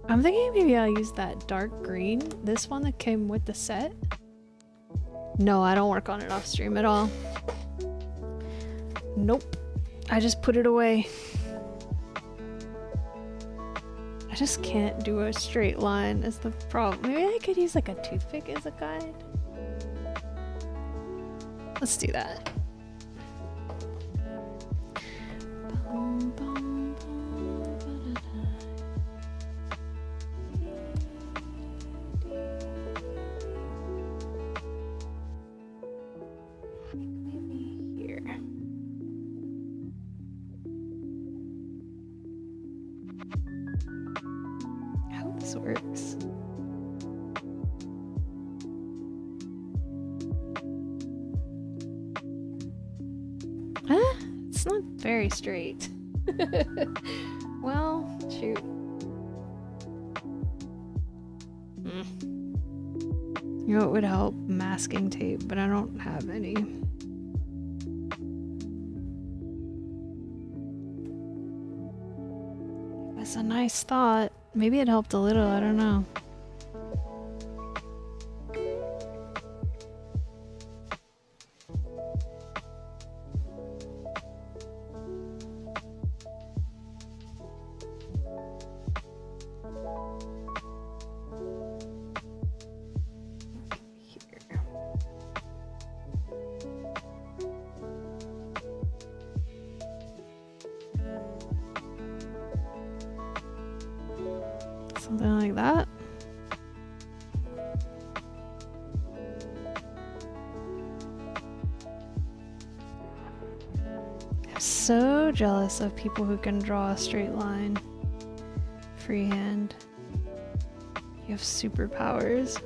I'm thinking maybe I'll use that dark green. This one that came with the set. No, I don't work on it off stream at all. Nope. I just put it away. I just can't do a straight line is the problem. Maybe I could use like a toothpick as a guide. Let's do that. I hope this works. It's not very straight. Well, shoot. You know, it would help masking tape, but I don't have any. That's a nice thought. Maybe it helped a little, I don't know. Something like that. I'm so jealous of people who can draw a straight line freehand. You have superpowers.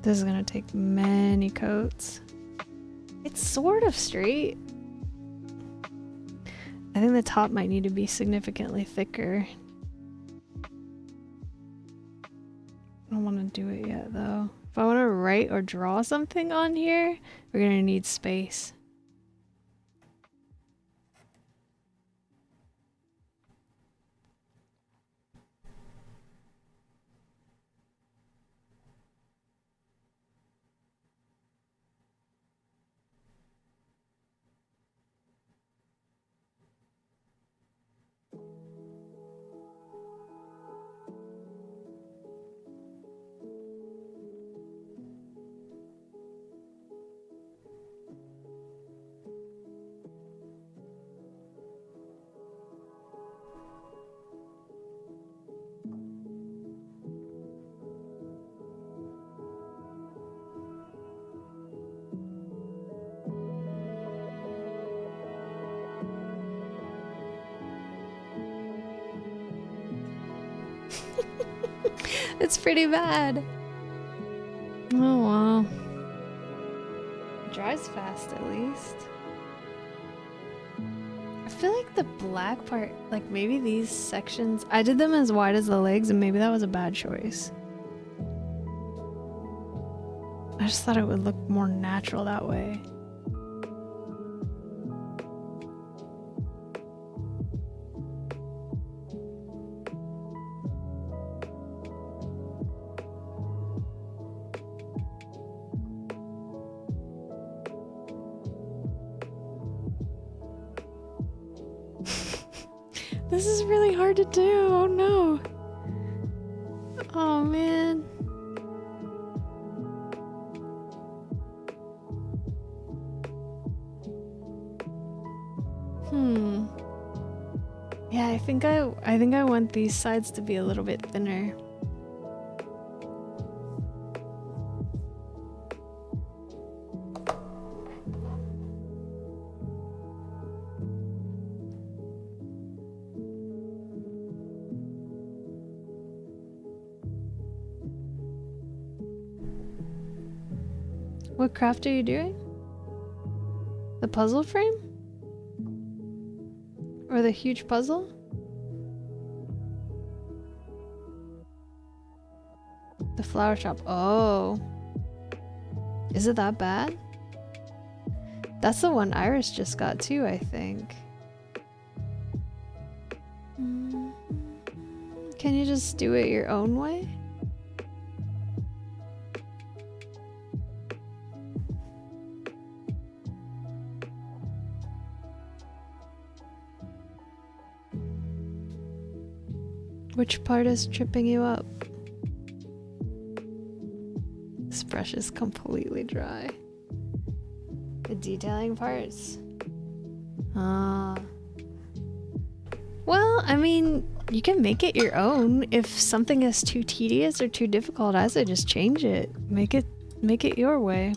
This is gonna take many coats. It's sort of straight. I think the top might need to be significantly thicker. I don't want to do it yet though. If I want to write or draw something on here, we're gonna need space. It's pretty bad. Oh wow. It dries fast at least. I feel like the black part, like maybe these sections, I did them as wide as the legs and maybe that was a bad choice. I just thought it would look more natural that way. This is really hard to do. Oh no. Oh man. Yeah, I think I want these sides to be a little bit thinner. What craft are you doing? The puzzle frame? Or the huge puzzle? The flower shop. Oh. Is it that bad? That's the one Iris just got too, I think. Can you just do it your own way? Which part is tripping you up? This brush is completely dry. The detailing parts? Well, I mean, you can make it your own. If something is too tedious or too difficult, I say just change it. Make it your way.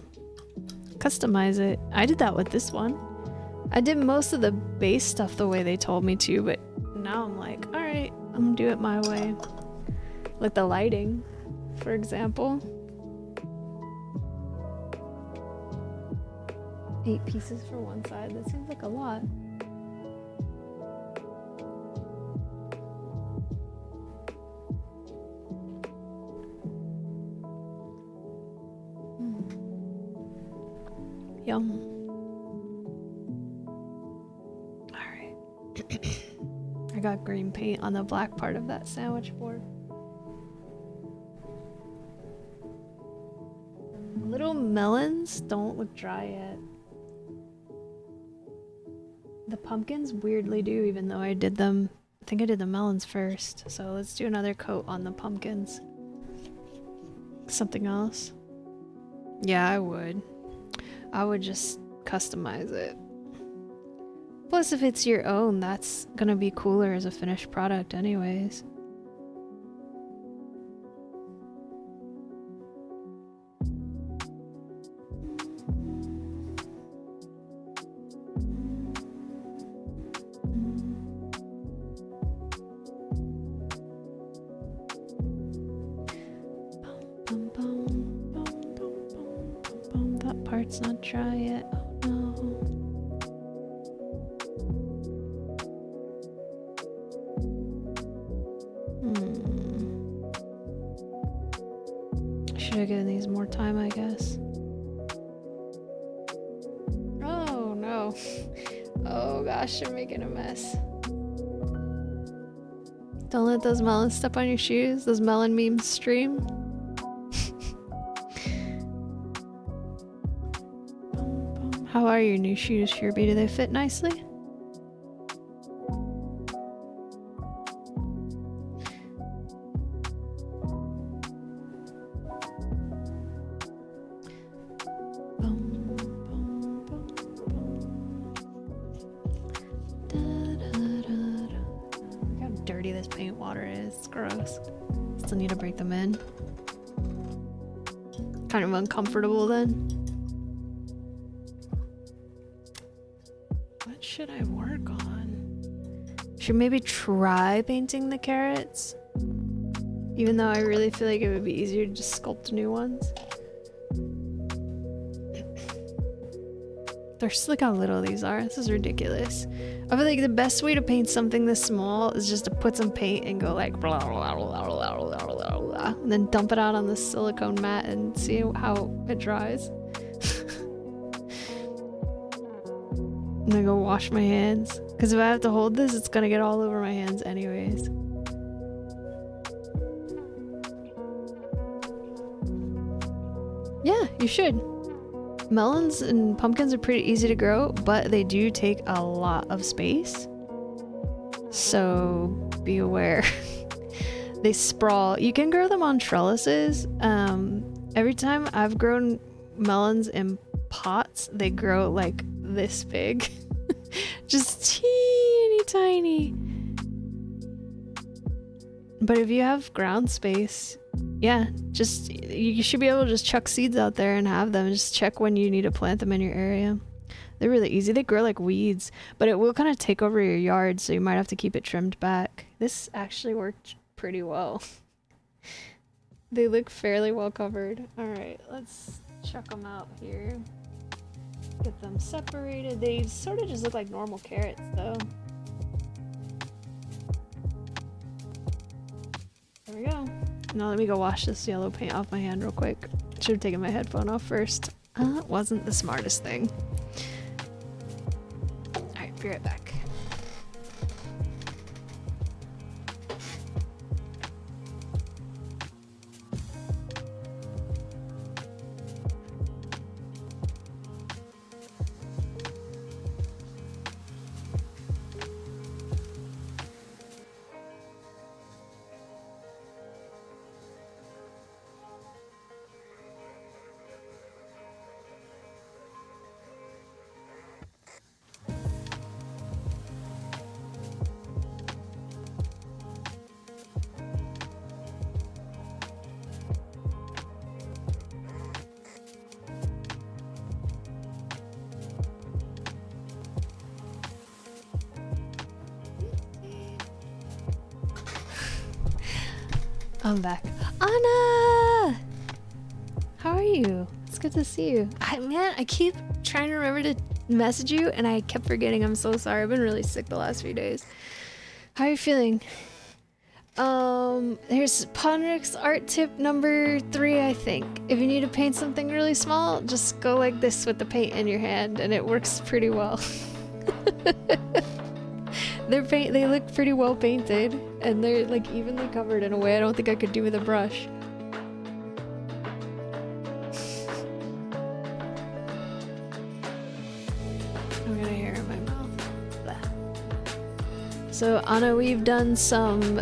customize it. I did that with this one. I did most of the base stuff the way they told me to, but now I'm like, alright, I'm gonna do it my way. Like the lighting, for example. 8 pieces for one side, that seems like a lot. Yum. Alright. I got green paint on the black part of that sandwich board. Little melons don't look dry yet. The pumpkins weirdly do, even though I did them. I think I did the melons first. So let's do another coat on the pumpkins. Something else? Yeah, I would. I would just customize it. Plus, if it's your own, that's gonna be cooler as a finished product anyways. That part's not dry yet. Oh no. Should have given these more time, I guess. Oh no. Oh gosh, you're making a mess. Don't let those melons step on your shoes. Those melon memes stream. How are your new shoes, Shirby? Do they fit nicely? Look how dirty this paint water is. It's gross. Still need to break them in. Kind of uncomfortable then. What should I work on? Should maybe try painting the carrots? Even though I really feel like it would be easier to just sculpt new ones. Look how little these are. This is ridiculous. I feel like the best way to paint something this small is just to put some paint and go like blah blah blah blah blah blah blah, and then dump it out on the silicone mat and see how it dries. And then go wash my hands. Because if I have to hold this, it's gonna get all over my hands anyways. Yeah, you should. Melons and pumpkins are pretty easy to grow, but they do take a lot of space. So be aware. They sprawl. You can grow them on trellises. Every time I've grown melons in pots, they grow like this big. Just teeny tiny. But if you have ground space, yeah, just you should be able to just chuck seeds out there and have them. Just check when you need to plant them in your area. They're really easy. They grow like weeds, but it will kind of take over your yard, so you might have to keep it trimmed back. This actually worked pretty well. They look fairly well covered. All right, let's chuck them out here. Get them separated. They sort of just look like normal carrots though. There we go. Now let me go wash this yellow paint off my hand real quick. Should have taken my headphone off first. Wasn't the smartest thing. Alright, be right back. I'm back. Anna! How are you? It's good to see you. Man, I keep trying to remember to message you and I kept forgetting. I'm so sorry. I've been really sick the last few days. How are you feeling? Here's Ponrix art tip number 3, I think. If you need to paint something really small, just go like this with the paint in your hand and it works pretty well. They look pretty well painted and they're like evenly covered in a way I don't think I could do with a brush. I'm gonna hair in my mouth. Blah. So Anna, we've done some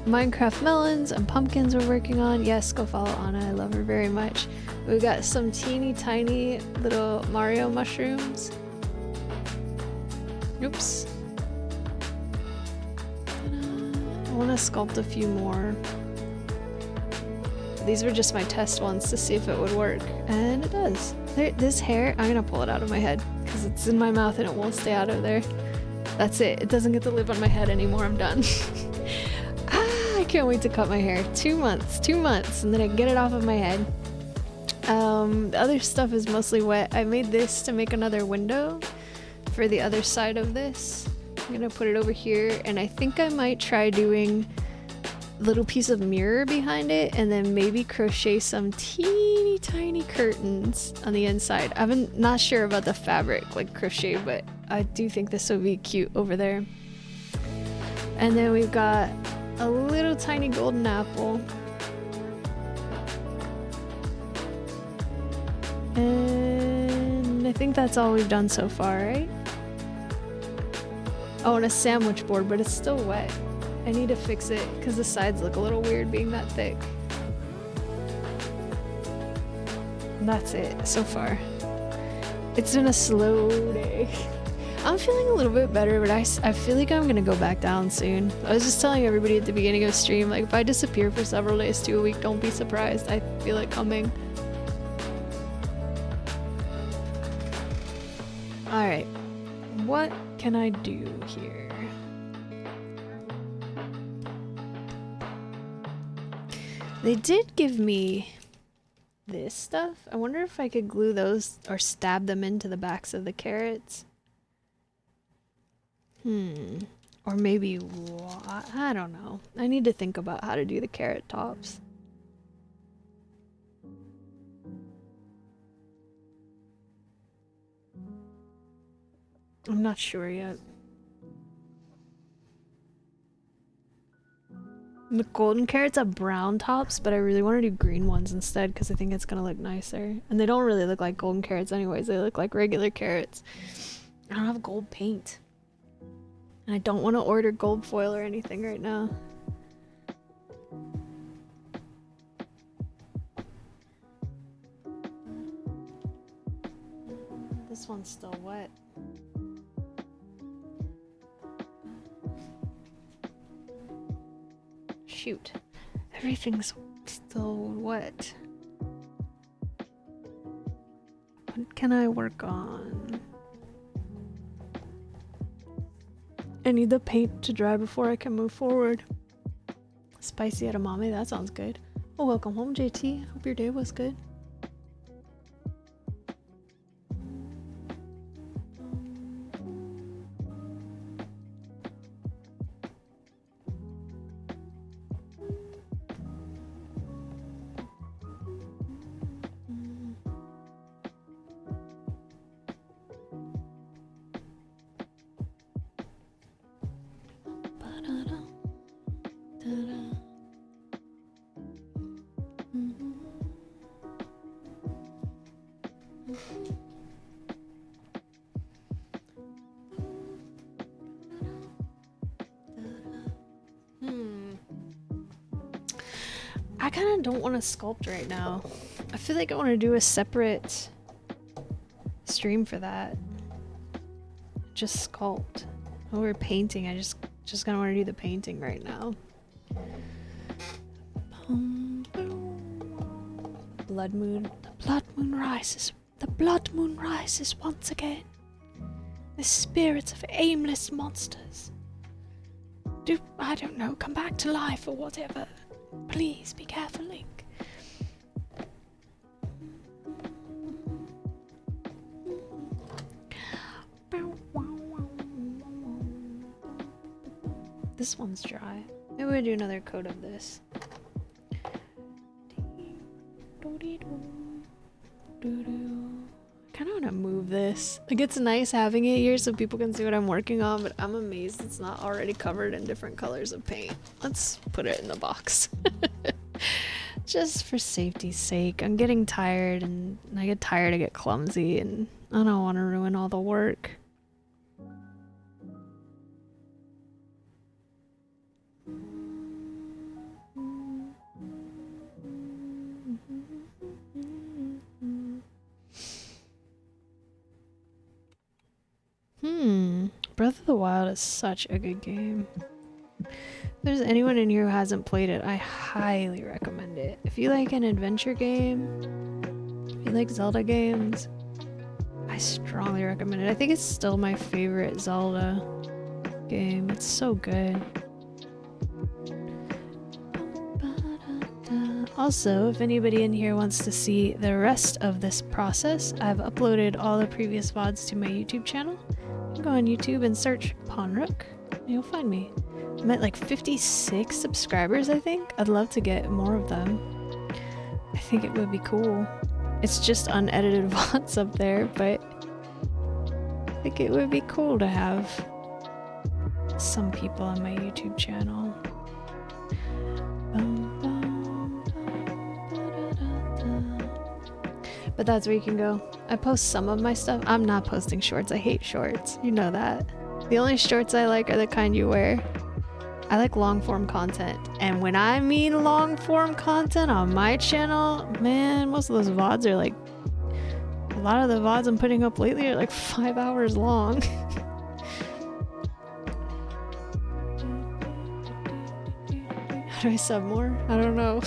Minecraft melons and pumpkins we're working on. Yes, go follow Anna. I love her very much. We've got some teeny tiny little Mario mushrooms. Oops. I want to sculpt a few more. These were just my test ones to see if it would work. And it does. This hair, I'm gonna pull it out of my head because it's in my mouth and it won't stay out of there. That's it. It doesn't get to live on my head anymore. I'm done. I can't wait to cut my hair. 2 months, and then I can get it off of my head. The other stuff is mostly wet. I made this to make another window for the other side of this. I'm gonna put it over here, and I think I might try doing a little piece of mirror behind it, and then maybe crochet some teeny tiny curtains on the inside. I'm not sure about the fabric, like crochet, but I do think this would be cute over there. And then we've got a little tiny golden apple. And I think that's all we've done so far, right? Oh, and a sandwich board, but it's still wet. I need to fix it because the sides look a little weird being that thick. And that's it so far. It's been a slow day. I'm feeling a little bit better, but I feel like I'm gonna go back down soon. I was just telling everybody at the beginning of stream, like if I disappear for several days to a week, don't be surprised. I feel it coming. Alright, what can I do here? They did give me this stuff. I wonder if I could glue those or stab them into the backs of the carrots. Or maybe what? I don't know. I need to think about how to do the carrot tops. I'm not sure yet. The golden carrots have brown tops, but I really want to do green ones instead because I think it's gonna look nicer. And they don't really look like golden carrots anyways, they look like regular carrots. I don't have gold paint. And I don't want to order gold foil or anything right now. This one's still wet. Shoot. Everything's still wet. What can I work on? I need the paint to dry before I can move forward. Spicy edamame, that sounds good. Oh, welcome home, JT. Hope your day was good. I kind of don't want to sculpt right now. I feel like I want to do a separate stream for that. Just sculpt. When we're painting, I just kind of want to do the painting right now. Blood moon. The blood moon rises. The blood moon rises once again. The spirits of aimless monsters. I don't know, come back to life or whatever. Please be careful, Link. This one's dry. Maybe we'll do another coat of this. I kind of want to move this. Like, it's nice having it here so people can see what I'm working on, but I'm amazed it's not already covered in different colors of paint. Let's put it in the box. Just for safety's sake. I'm getting tired, and I get tired, I get clumsy, and I don't want to ruin all the work. Breath of the Wild is such a good game. If there's anyone in here who hasn't played it, I highly recommend it. If you like an adventure game, if you like Zelda games, I strongly recommend it. I think it's still my favorite Zelda game. It's so good. Also, if anybody in here wants to see the rest of this process, I've uploaded all the previous VODs to my YouTube channel. You can go on YouTube and search Ponrook, and you'll find me. I'm at like 56 subscribers, I think. I'd love to get more of them. I think it would be cool. It's just unedited VODs up there, but I think it would be cool to have some people on my YouTube channel. But that's where you can go. I post some of my stuff. I'm not posting shorts. I hate shorts. You know that. The only shorts I like are the kind you wear. I like long form content. And when I mean long form content on my channel, man, most of those VODs are like, a lot of the VODs I'm putting up lately are like 5 hours long. How do I sub more? I don't know.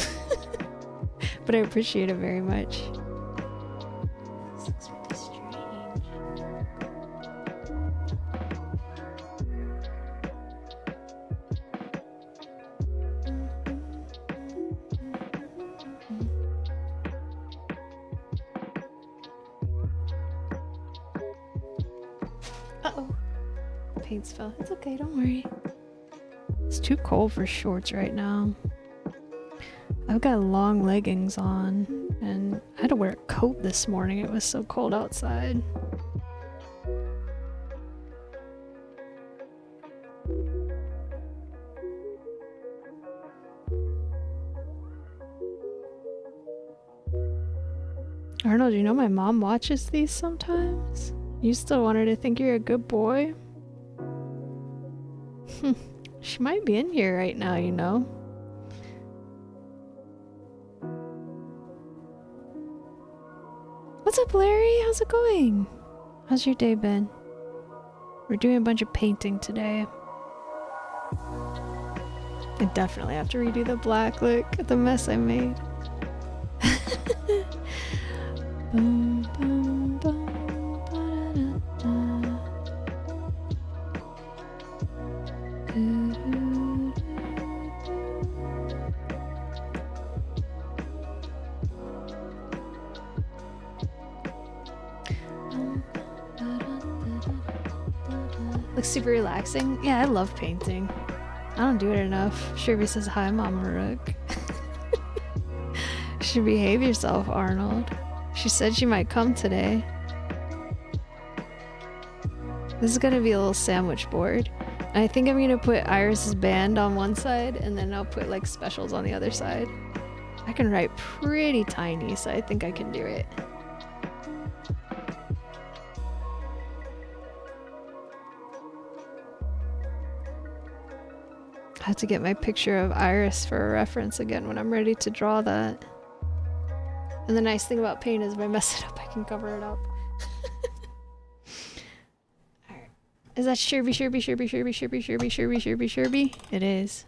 But I appreciate it very much. Paints fell. It's okay, don't worry. It's too cold for shorts right now. I've got long leggings on, and I had to wear a coat this morning. It was so cold outside. Arnold, you know my mom watches these sometimes? You still want her to think you're a good boy? She might be in here right now, you know. What's up, Larry? How's it going? How's your day been? We're doing a bunch of painting today. I definitely have to redo the black look at the mess I made. Boom, boom, boom. Looks super relaxing. Yeah, I love painting. I don't do it enough. Shirby says, hi, Mama Rook. You should behave yourself, Arnold. She said she might come today. This is gonna be a little sandwich board. I think I'm gonna put Iris's band on one side, and then I'll put like specials on the other side. I can write pretty tiny, so I think I can do it. I have to get my picture of Iris for a reference again when I'm ready to draw that. And the nice thing about paint is if I mess it up, I can cover it up. Alright. Is that Shirby? It is.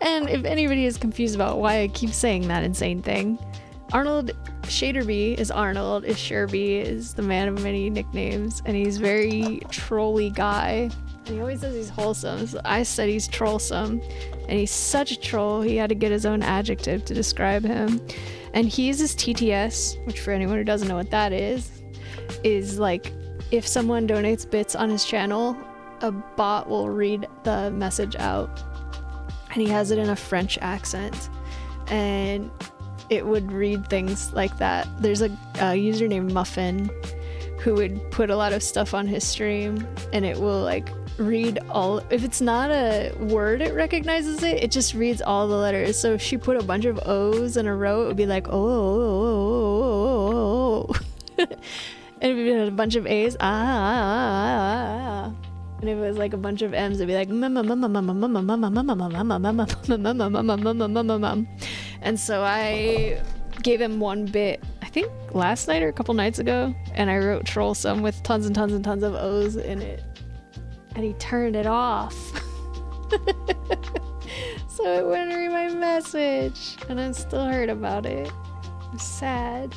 And if anybody is confused about why I keep saying that insane thing, Arnold Shaderby is Arnold, is Sherby, is the man of many nicknames, and he's very trolly guy. And he always says he's wholesome, so I said he's trollsome. And he's such a troll, he had to get his own adjective to describe him. And he uses TTS, which for anyone who doesn't know what that is like if someone donates bits on his channel, a bot will read the message out. And he has it in a French accent. And it would read things like that. There's a user named Muffin who would put a lot of stuff on his stream, and it will like read all, if it's not a word it recognizes it just reads all the letters. So if she put a bunch of O's in a row, it would be like oh. And if it had a bunch of A's, and if it was like a bunch of M's, it'd be like and so I gave him one bit, I think last night or a couple nights ago, and I wrote trollsome with tons and tons and tons of O's in it, and he turned it off. So it wouldn't read my message, and I'm still hurt about it. I'm sad.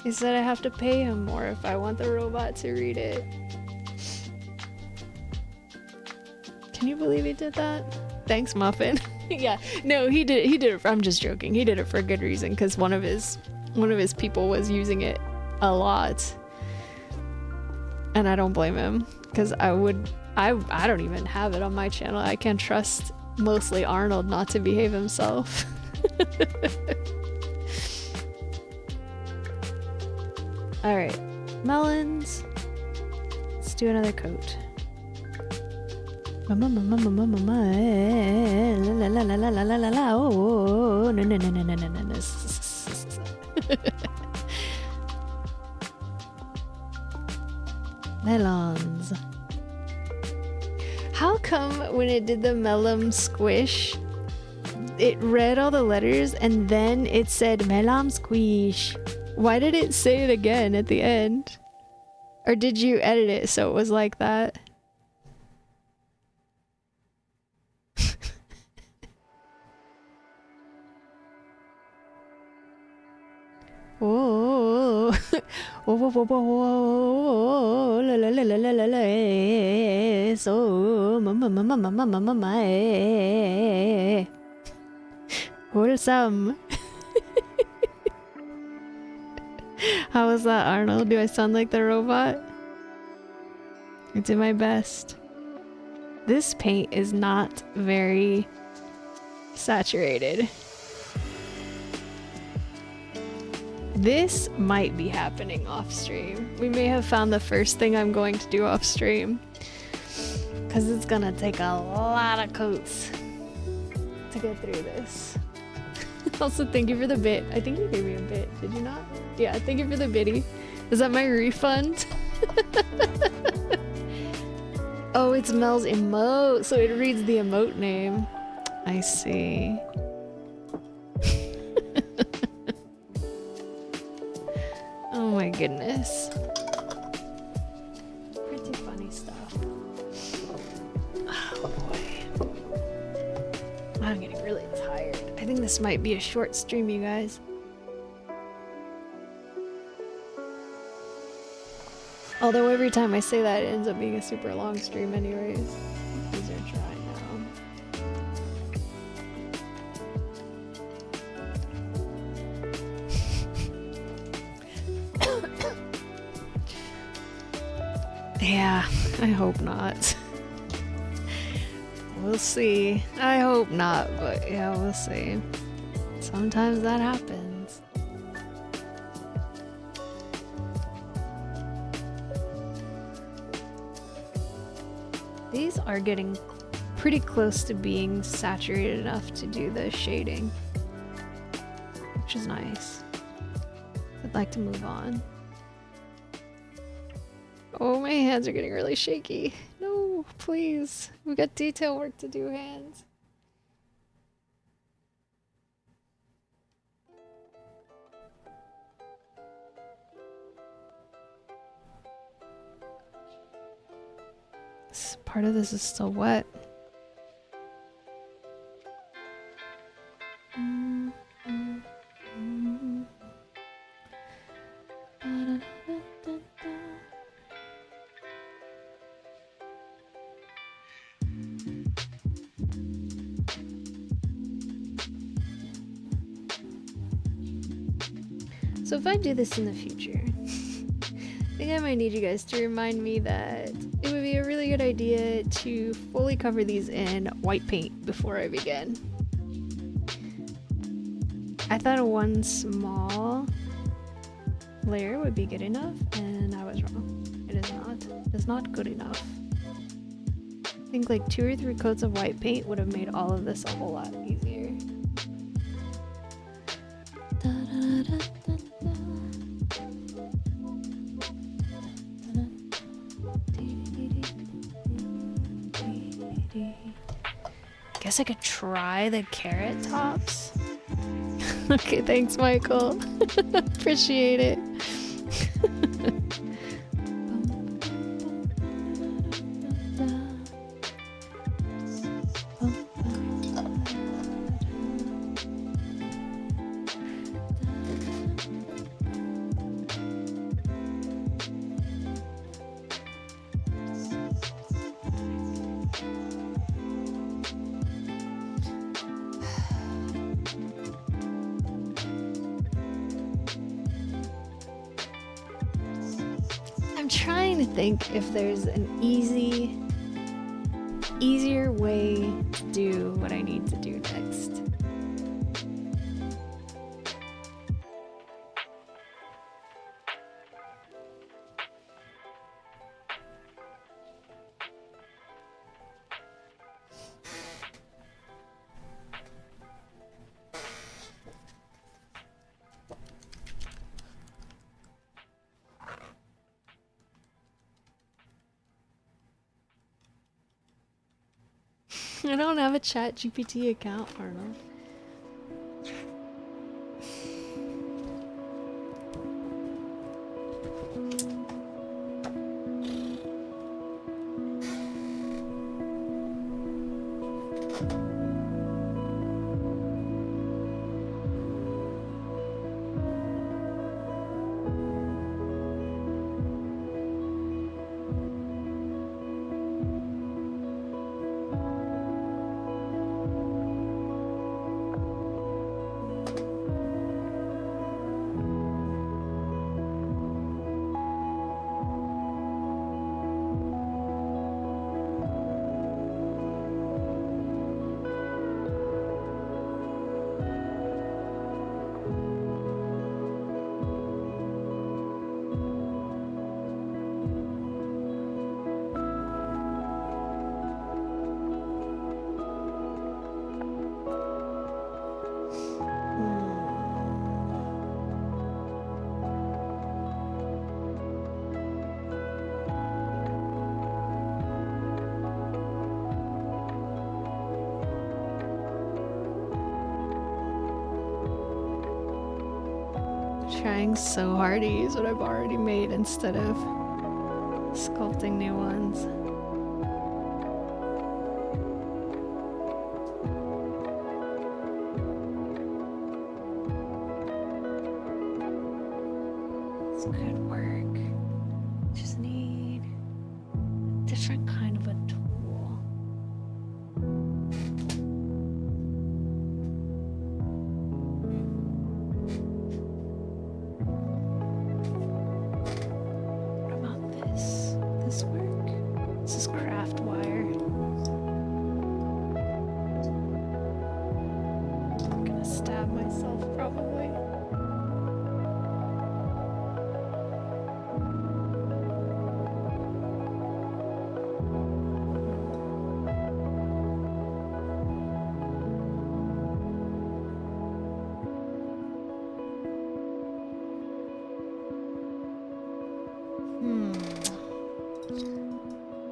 He said I have to pay him more if I want the robot to read it. Can you believe he did that? Thanks, Muffin. Yeah, no, he did it. I'm just joking. He did it for a good reason, because one of his people was using it a lot, and I don't blame him, because I don't even have it on my channel. I can't trust mostly Arnold not to behave himself. All right, melons. Let's do another coat. Oh, no. Melons. How come when it did the melon squish, it read all the letters and then it said melon squish? Why did it say it again at the end? Or did you edit it so it was like that? Oh, la la la la la la la. So, mama, wholesome. How was that, Arnold? Do I sound like the robot? I did my best. This paint is not very saturated. This might be happening off stream. We may have found the first thing I'm going to do off stream, because it's gonna take a lot of coats to get through this. Also, thank you for the bit. I think you gave me a bit, did you not? Yeah, thank you for the bitty. Is that my refund? Oh, it's Mel's emote, so it reads the emote name. I see. Oh my goodness. Pretty funny stuff. Oh boy. I'm getting really tired. I think this might be a short stream, you guys. Although every time I say that, it ends up being a super long stream anyways. These are dry now. Yeah, I hope not. We'll see. I hope not, but yeah, we'll see. Sometimes that happens. These are getting pretty close to being saturated enough to do the shading, which is nice. I'd like to move on. Oh, my hands are getting really shaky. No, please. We've got detail work to do, hands. Part of this is still wet. So if I do this in the future, I think I might need you guys to remind me that it would be a really good idea to fully cover these in white paint before I begin. I thought one small layer would be good enough, and I was wrong. It is not. It is not good enough. I think like 2 or 3 coats of white paint would have made all of this a whole lot easier. Guess I could try the carrot tops. Okay, thanks, Michael. Appreciate it. I'm trying to think if there's an easier way to do what I need to do next. I don't have a ChatGPT account, Arnold. Trying so hard to use what I've already made instead of sculpting new ones. This could work. Just need a different kind of a tool.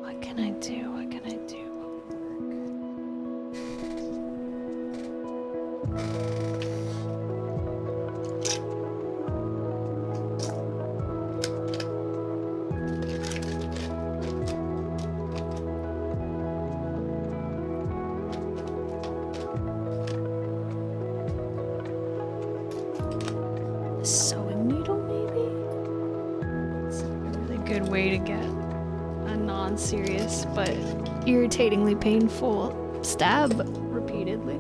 What can I do? What can I do? A sewing needle, maybe? It's a really good way to get a non-serious but irritatingly painful stab repeatedly.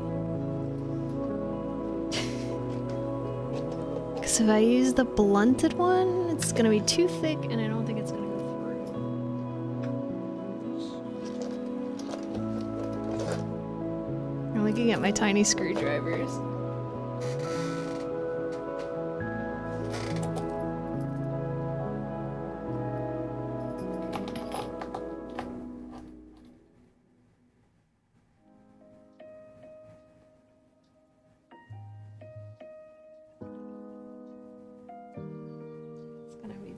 Because So if I use the blunted one, it's gonna be too thick and I don't think it's gonna go through. I'm looking at my tiny screwdrivers.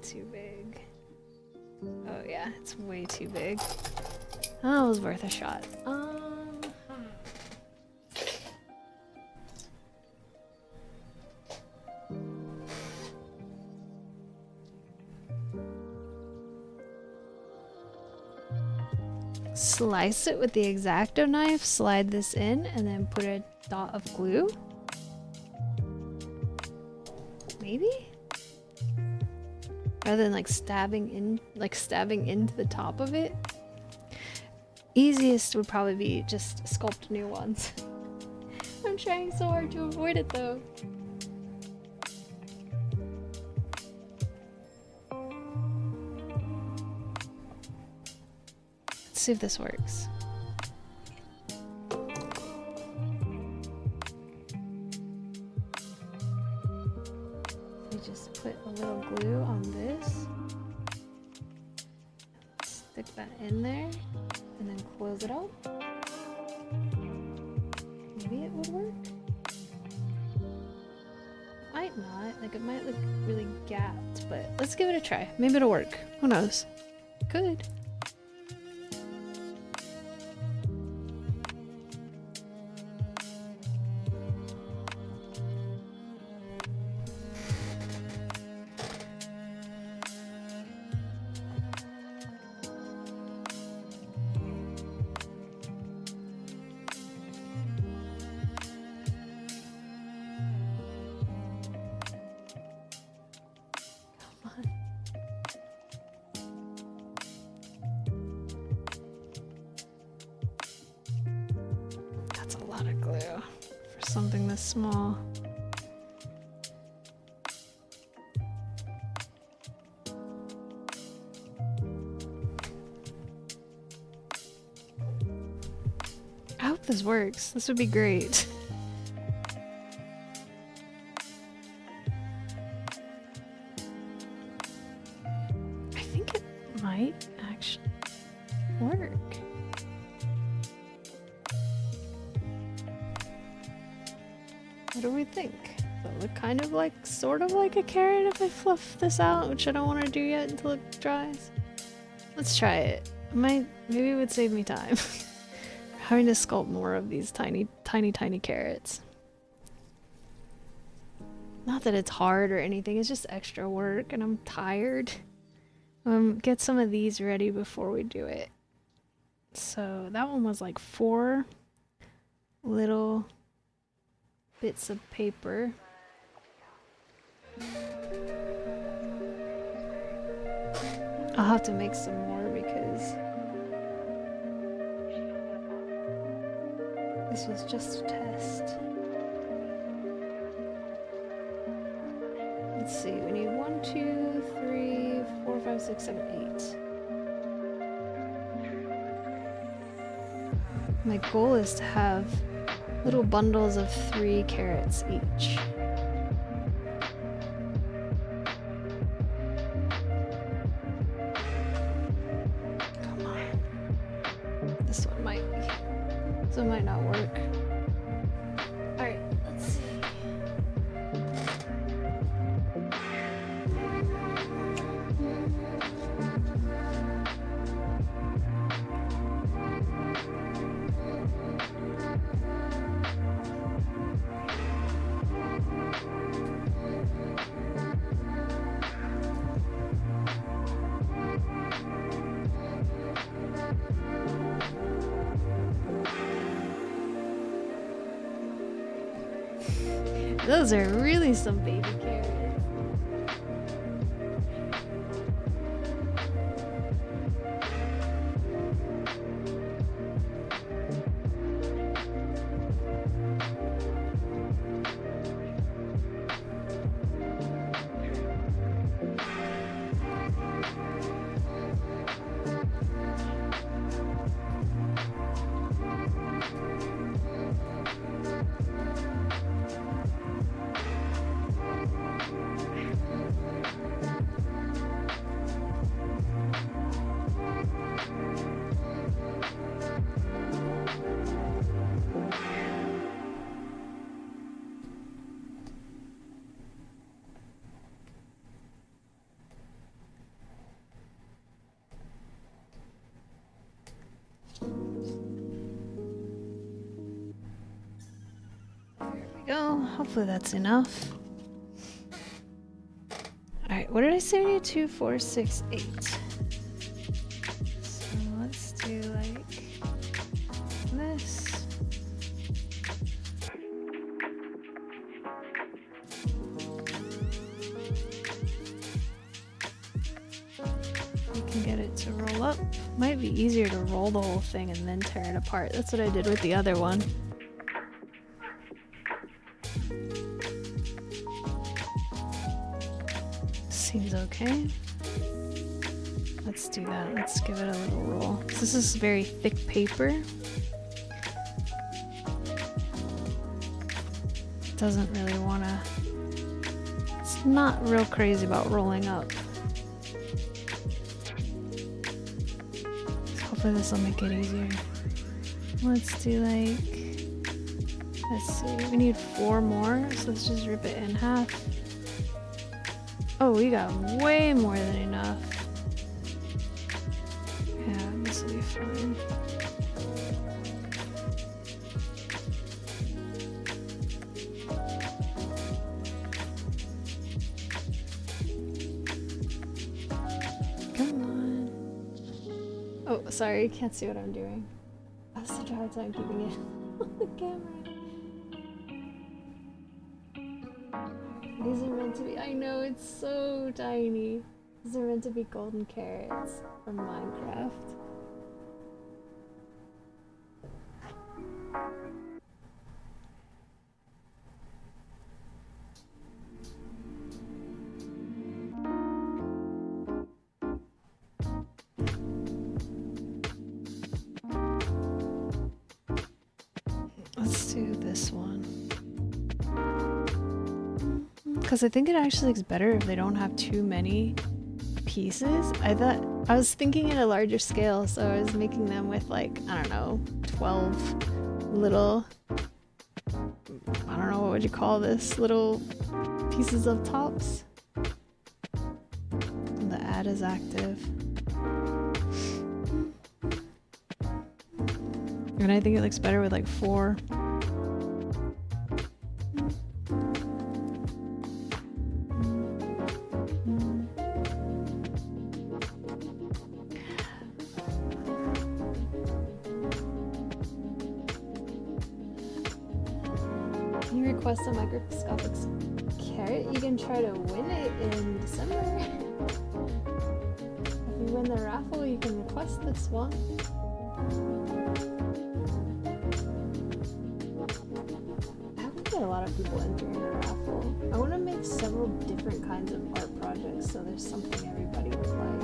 Too big. Oh yeah, it's way too big. Oh, it was worth a shot. Slice it with the X-Acto knife, slide this in, and then put a dot of glue. Maybe? Rather than like stabbing into the top of it. Easiest would probably be just sculpt new ones. I'm trying so hard to avoid it though. Let's see if this works. Just put a little glue on this, stick that in there, and then close it up. Maybe it would work. Might not, like it might look really gapped, but let's give it a try. Maybe it'll work. Who knows? Could. Something this small. I hope this works. This would be great. I think it might actually work. What do we think? Does it look kind of like, sort of like a carrot if I fluff this out, which I don't want to do yet until it dries? Let's try it. Maybe it would save me time. Having to sculpt more of these tiny carrots. Not that it's hard or anything, it's just extra work and I'm tired. Get some of these ready before we do it. So that one was like 4 little bits of paper. I'll have to make some more because this was just a test. Let's see, we need 1, 2, 3, 4, 5, 6, 7, 8. My goal is to have little bundles of 3 carrots each. Come on. This one might not work. Alright, let's see. Those are really some baby carrots. go. Hopefully that's enough. Alright, what did I say we need? 2, 4, 6, 8. So let's do like this. We can get it to roll up. Might be easier to roll the whole thing and then tear it apart. That's what I did with the other one. Seems okay. Let's do that. Let's give it a little roll. This is very thick paper. It doesn't really want to... It's not real crazy about rolling up. So hopefully this will make it easier. Let's do like... Let's see. We need 4 more, so let's just rip it in half. Oh, we got way more than enough. Yeah, this will be fine. Come on. Oh, sorry, you can't see what I'm doing. I have such a hard time keeping it on the camera. These are meant to be, I know, it's so tiny. These are meant to be golden carrots from Minecraft. Let's do this one. Because I think it actually looks better if they don't have too many pieces. I was thinking at a larger scale, so I was making them with like, I don't know, 12 little, I don't know, what would you call this, little pieces of tops. And the add is active. And I think it looks better with like 4. Request a microscopic carrot, you can try to win it in December. If you win the raffle, you can request this one. I hope we get a lot of people entering the raffle. I want to make several different kinds of art projects so there's something everybody would like.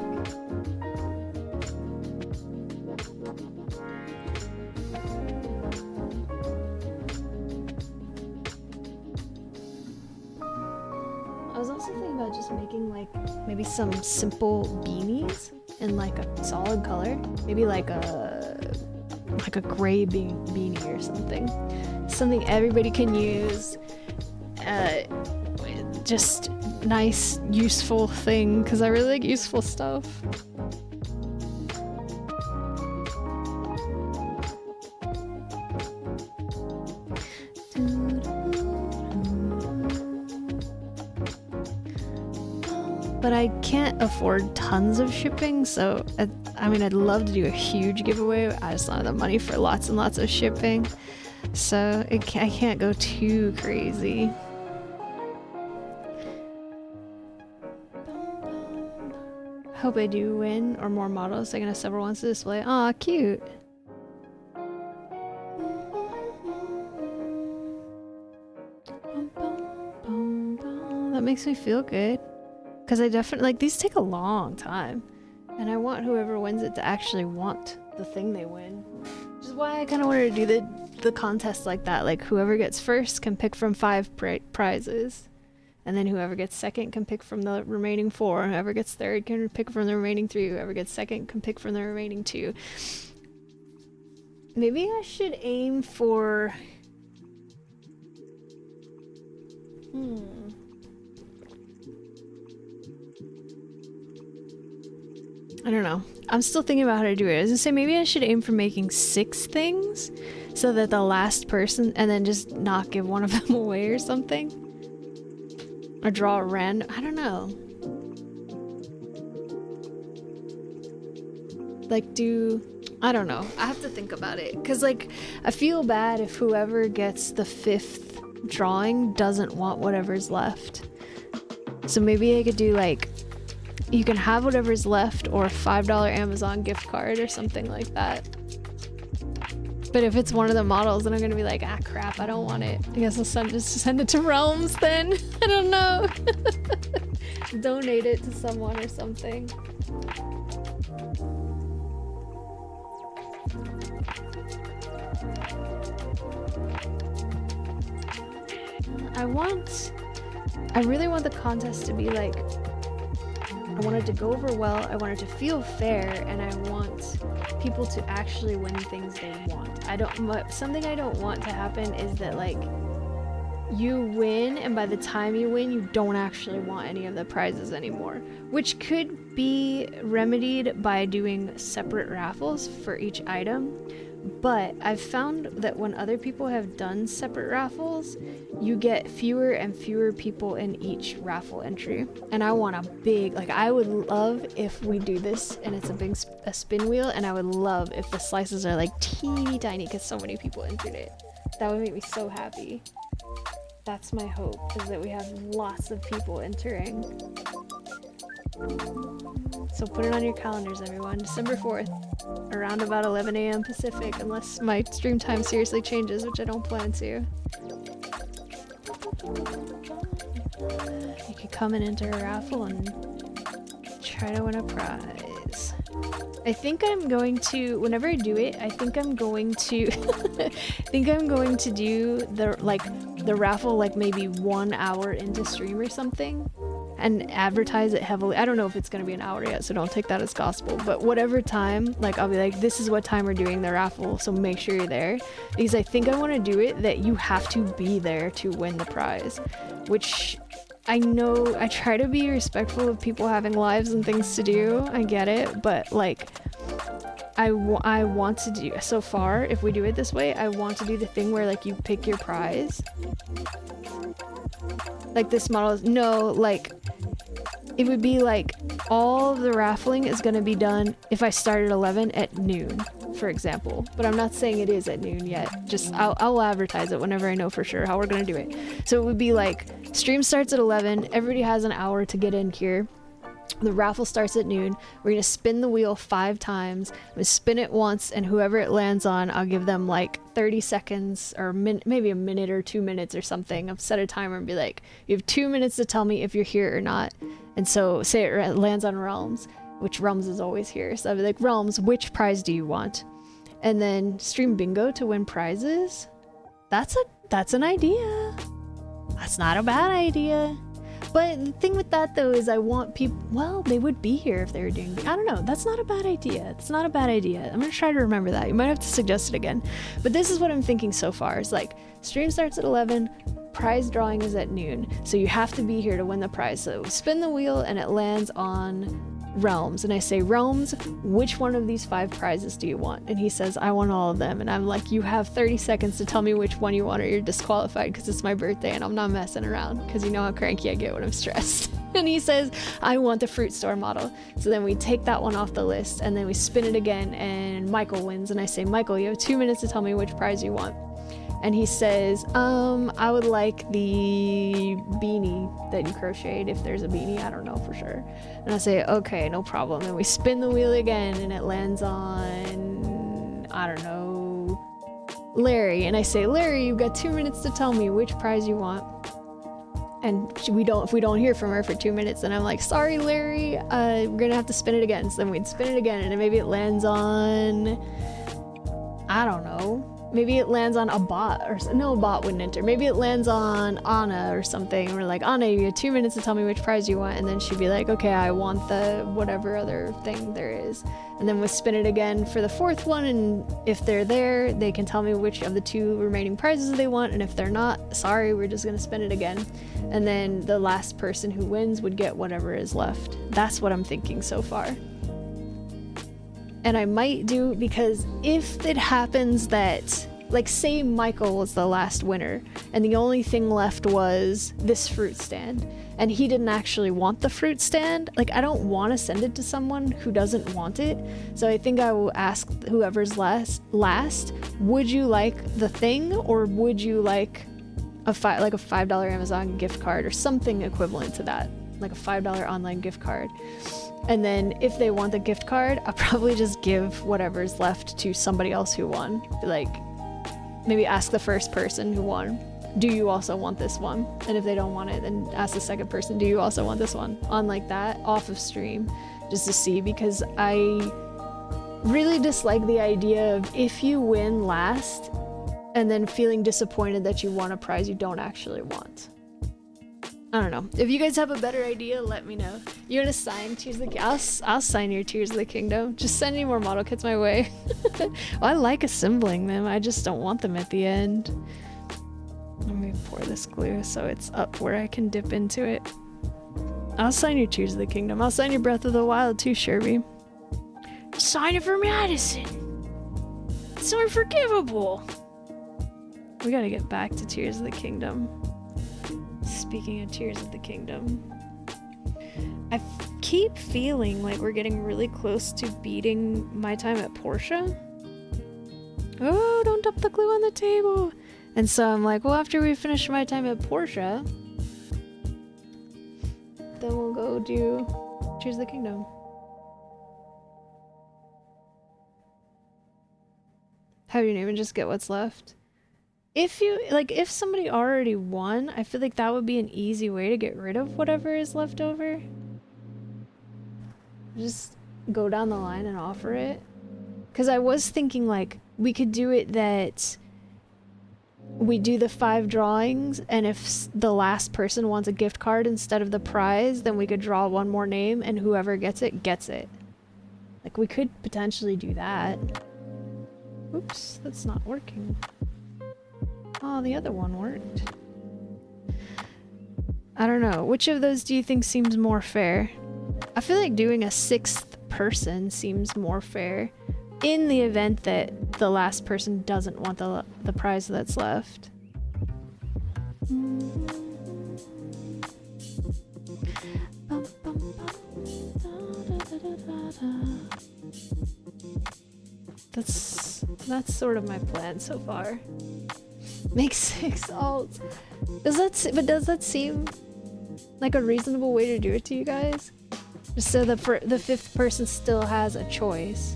I was also thinking about just making like maybe some simple beanies in like a solid color, maybe like a gray beanie or something everybody can use, just nice useful thing, because I really like useful stuff. But I can't afford tons of shipping, so I mean, I'd love to do a huge giveaway. I just don't have the money for lots and lots of shipping, so I can't go too crazy. Hope I do win, or more models. I can have several ones to display. Aw, cute. That makes me feel good. Because I definitely, like, these take a long time. And I want whoever wins it to actually want the thing they win. Which is why I kind of wanted to do the contest like that. Like, whoever gets first can pick from 5 prizes. And then whoever gets second can pick from the remaining 4. And whoever gets third can pick from the remaining 3. Whoever gets second can pick from the remaining 2. Maybe I should aim for... I don't know. I'm still thinking about how to do it. I was gonna say maybe I should aim for making 6 things so that the last person, and then just not give one of them away or something. Or draw a random, I don't know. Like I don't know. I have to think about it. Cause like, I feel bad if whoever gets the 5th drawing doesn't want whatever's left. So maybe I could do like, you can have whatever's left or a $5 Amazon gift card or something like that. But if it's one of the models, then I'm gonna be like, ah crap, I don't want it. I guess I'll just send it to Realms then. I don't know. Donate it to someone or something. I really want the contest to be like, I want it to go over well, I want it to feel fair, and I want people to actually win things they want. Something I don't want to happen is that like, you win and by the time you win, you don't actually want any of the prizes anymore, which could be remedied by doing separate raffles for each item. But I've found that when other people have done separate raffles, you get fewer and fewer people in each raffle entry. And I want a big, like I would love if we do this and it's a spin wheel, and I would love if the slices are like teeny tiny because so many people entered it. That would make me so happy. That's my hope, is that we have lots of people entering. So put it on your calendars, everyone. December 4th, around about 11 a.m. Pacific, unless my stream time seriously changes, which I don't plan to. You could come and enter a raffle and try to win a prize. I think I'm going to, whenever I do it, I think I'm going to do the raffle like maybe 1 hour into stream or something, and advertise it heavily. I don't know if it's going to be an hour yet, so don't take that as gospel, but whatever time, like I'll be like, this is what time we're doing the raffle, so make sure you're there, because I think I want to do it that you have to be there to win the prize, which I know I try to be respectful of people having lives and things to do, I get it, but like I want to do, so far if we do it this way, I want to do the thing where like you pick your prize. Like this model is, no, like it would be like all of the raffling is going to be done if I start at 11 at noon, for example. But I'm not saying it is at noon yet. Just I'll advertise it whenever I know for sure how we're going to do it. So it would be like stream starts at 11. Everybody has an hour to get in here. The raffle starts at noon. We're going to spin the wheel 5 times. We spin it once, and whoever it lands on, I'll give them like 30 seconds or maybe a minute or 2 minutes or something. I'll set a timer and be like, you have 2 minutes to tell me if you're here or not. And so say it lands on Realms, which Realms is always here. So I'll be like, Realms, which prize do you want? And then stream bingo to win prizes. That's an idea. That's not a bad idea. But the thing with that though is I want people, well, they would be here if they were doing, I don't know, that's not a bad idea. It's not a bad idea. I'm gonna try to remember that. You might have to suggest it again. But this is what I'm thinking so far. It's like, stream starts at 11, prize drawing is at noon. So you have to be here to win the prize. So spin the wheel and it lands on Realms, and I say, Realms, which one of these 5 prizes do you want? And he says, I want all of them. And I'm like, you have 30 seconds to tell me which one you want, or you're disqualified, because it's my birthday and I'm not messing around, because you know how cranky I get when I'm stressed. And he says, I want the fruit store model. So then we take that one off the list, and then we spin it again, and Michael wins. And I say, Michael, you have 2 minutes to tell me which prize you want. And he says, I would like the beanie that you crocheted, if there's a beanie, I don't know for sure. And I say, okay, no problem. And we spin the wheel again, and it lands on, I don't know, Larry. And I say, Larry, you've got 2 minutes to tell me which prize you want. And if we don't hear from her for 2 minutes, then I'm like, sorry, Larry, we're gonna have to spin it again. So then we'd spin it again, and then maybe it lands on, I don't know. Maybe it lands on a bot, or no, a bot wouldn't enter. Maybe it lands on Anna or something. We're like, Anna, you have 2 minutes to tell me which prize you want. And then she'd be like, okay, I want the whatever other thing there is. And then we spin it again for the 4th one. And if they're there, they can tell me which of the 2 remaining prizes they want. And if they're not, sorry, we're just going to spin it again. And then the last person who wins would get whatever is left. That's what I'm thinking so far. And I might do, because if it happens that, like, say Michael was the last winner and the only thing left was this fruit stand and he didn't actually want the fruit stand, like, I don't want to send it to someone who doesn't want it. So I think I will ask whoever's last, would you like the thing, or would you like a $5 Amazon gift card or something equivalent to that, like a $5 online gift card. And then if they want the gift card, I'll probably just give whatever's left to somebody else who won. Like, maybe ask the first person who won, do you also want this one? And if they don't want it, then ask the second person, do you also want this one? On like that, off of stream, just to see, because I really dislike the idea of if you win last and then feeling disappointed that you won a prize you don't actually want. I don't know. If you guys have a better idea, let me know. You want to sign Tears of the Kingdom? I'll sign your Tears of the Kingdom. Just send any more model kits my way. Well, I like assembling them. I just don't want them at the end. Let me pour this glue so it's up where I can dip into it. I'll sign your Tears of the Kingdom. I'll sign your Breath of the Wild too, Sherby. Sign it for Madison. It's unforgivable. We gotta get back to Tears of the Kingdom. Speaking of Tears of the Kingdom, I keep feeling like we're getting really close to beating My Time at Portia. Oh, don't dump the glue on the table. And so I'm like, well, after we finish My Time at Portia, then we'll go do Tears of the Kingdom. Have your name and just get what's left. If you, like, if somebody already won, I feel like that would be an easy way to get rid of whatever is left over. Just go down the line and offer it. Because I was thinking, like, we could do it that we do the 5 drawings, and if the last person wants a gift card instead of the prize, then we could draw one more name, and whoever gets it, gets it. Like, we could potentially do that. Oops, that's not working. Oh, the other one worked. I don't know. Which of those do you think seems more fair? I feel like doing a 6th person seems more fair in the event that the last person doesn't want the prize that's left. That's sort of my plan so far. Make 6 alts. Does that seem like a reasonable way to do it to you guys? Just so the 5th person still has a choice.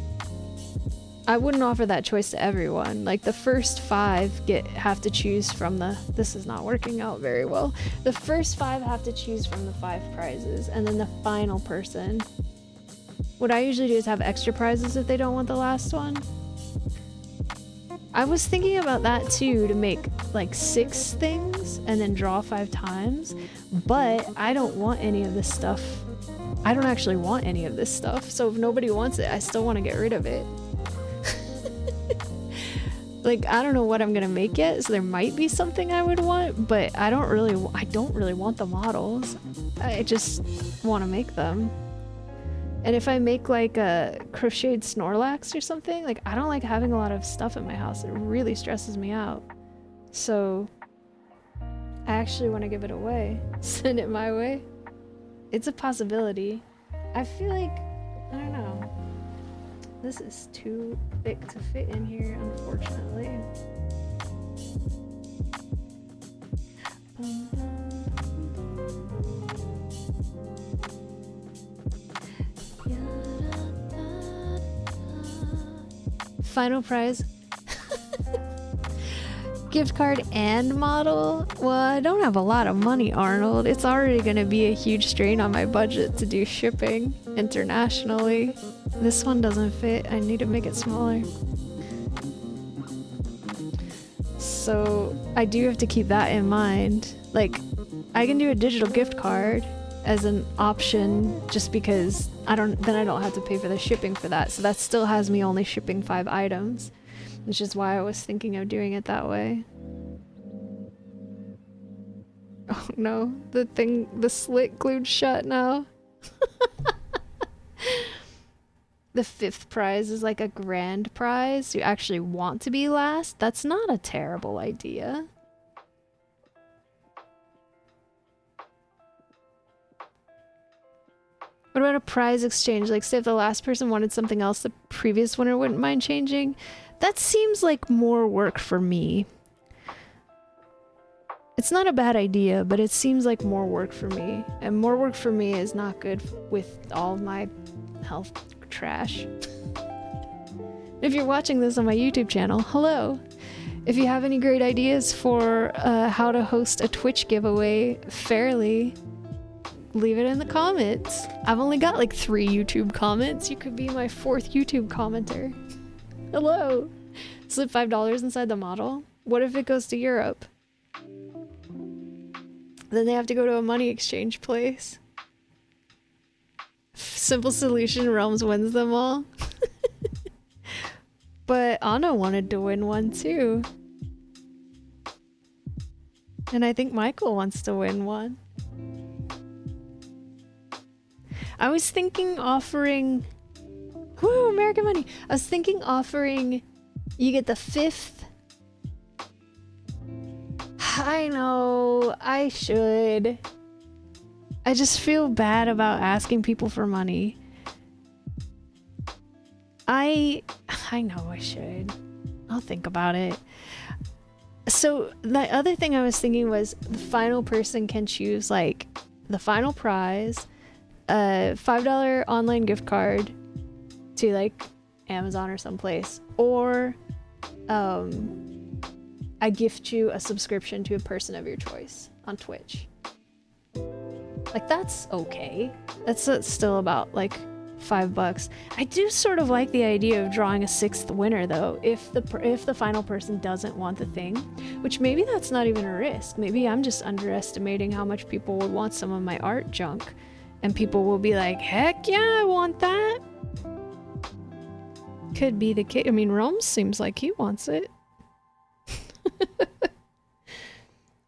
I wouldn't offer that choice to everyone. Like, the first 5 have to choose from the... This is not working out very well. The first 5 have to choose from the 5 prizes, and then the final person. What I usually do is have extra prizes if they don't want the last one. I was thinking about that too, to make like 6 things and then draw 5 times, but I don't want any of this stuff. I don't actually want any of this stuff, so if nobody wants it, I still want to get rid of it. Like, I don't know what I'm gonna make yet, so there might be something I would want, but I don't really want the models. I just want to make them. And if I make like a crocheted Snorlax or something, like, I don't like having a lot of stuff in my house. It really stresses me out. So I actually want to give it away. Send it my way. It's a possibility. I feel like, I don't know. This is too thick to fit in here, unfortunately. Final prize. Gift card and model? Well, I don't have a lot of money, Arnold. It's already gonna be a huge strain on my budget to do shipping internationally. This one doesn't fit. I need to make it smaller. So I do have to keep that in mind. Like, I can do a digital gift card as an option just because then I don't have to pay for the shipping for that. So that still has me only shipping 5 items, which is why I was thinking of doing it that way. Oh no, the slit glued shut now. the 5th prize is like a grand prize. You actually want to be last. That's not a terrible idea. What about a prize exchange? Like, say if the last person wanted something else the previous winner wouldn't mind changing. That seems like more work for me. It's not a bad idea, but it seems like more work for me. And more work for me is not good with all my health trash. If you're watching this on my YouTube channel, hello. If you have any great ideas for how to host a Twitch giveaway fairly, leave it in the comments. I've only got like 3 YouTube comments. You could be my 4th YouTube commenter. Hello. Slip $5 inside the model. What if it goes to Europe? Then they have to go to a money exchange place. Simple solution, Realms wins them all. But Anna wanted to win one too. And I think Michael wants to win one. I was thinking offering... Woo, American money! I was thinking offering... You get the 5th... I know, I should. I just feel bad about asking people for money. I know I should. I'll think about it. So the other thing I was thinking was the final person can choose like the final prize, a $5 online gift card to like Amazon or someplace, or I gift you a subscription to a person of your choice on Twitch. Like, that's okay. That's still about like $5. I do sort of like the idea of drawing a 6th winner though, if the final person doesn't want the thing, which maybe that's not even a risk. Maybe I'm just underestimating how much people would want some of my art junk, and people will be like, heck yeah, I want that. Could be the case. I mean, Realms seems like he wants it.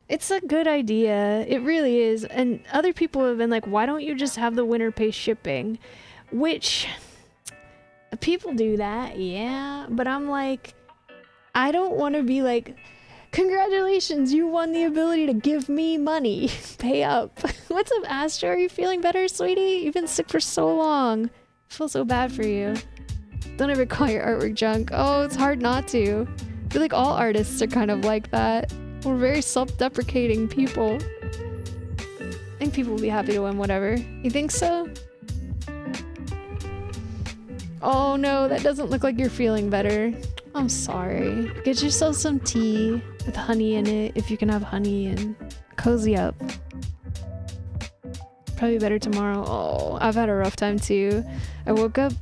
It's a good idea. It really is. And other people have been like, why don't you just have the winner pay shipping? Which, people do that, yeah. But I'm like, I don't want to be like, congratulations, you won the ability to give me money. Pay up. What's up, Astro? Are you feeling better, sweetie? You've been sick for so long. I feel so bad for you. Don't ever call your artwork junk. Oh, it's hard not to. I feel like all artists are kind of like that. We're very self-deprecating people. I think people will be happy to win whatever. You think so? Oh no, that doesn't look like you're feeling better. I'm sorry. Get yourself some tea with honey in it, if you can have honey, and cozy up. Probably better tomorrow. Oh, I've had a rough time too. I woke up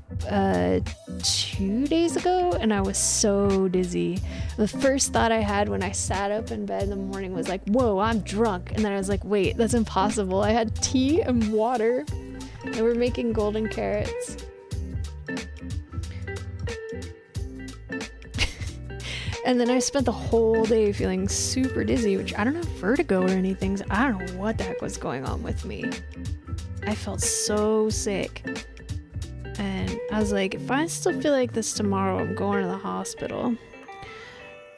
2 days ago and I was so dizzy. The first thought I had when I sat up in bed in the morning was like, whoa, I'm drunk. And then I was like, wait, that's impossible. I had tea and water and we're making golden carrots. And then I spent the whole day feeling super dizzy, which I don't have vertigo or anything. So I don't know what the heck was going on with me. I felt so sick. And I was like, if I still feel like this tomorrow, I'm going to the hospital.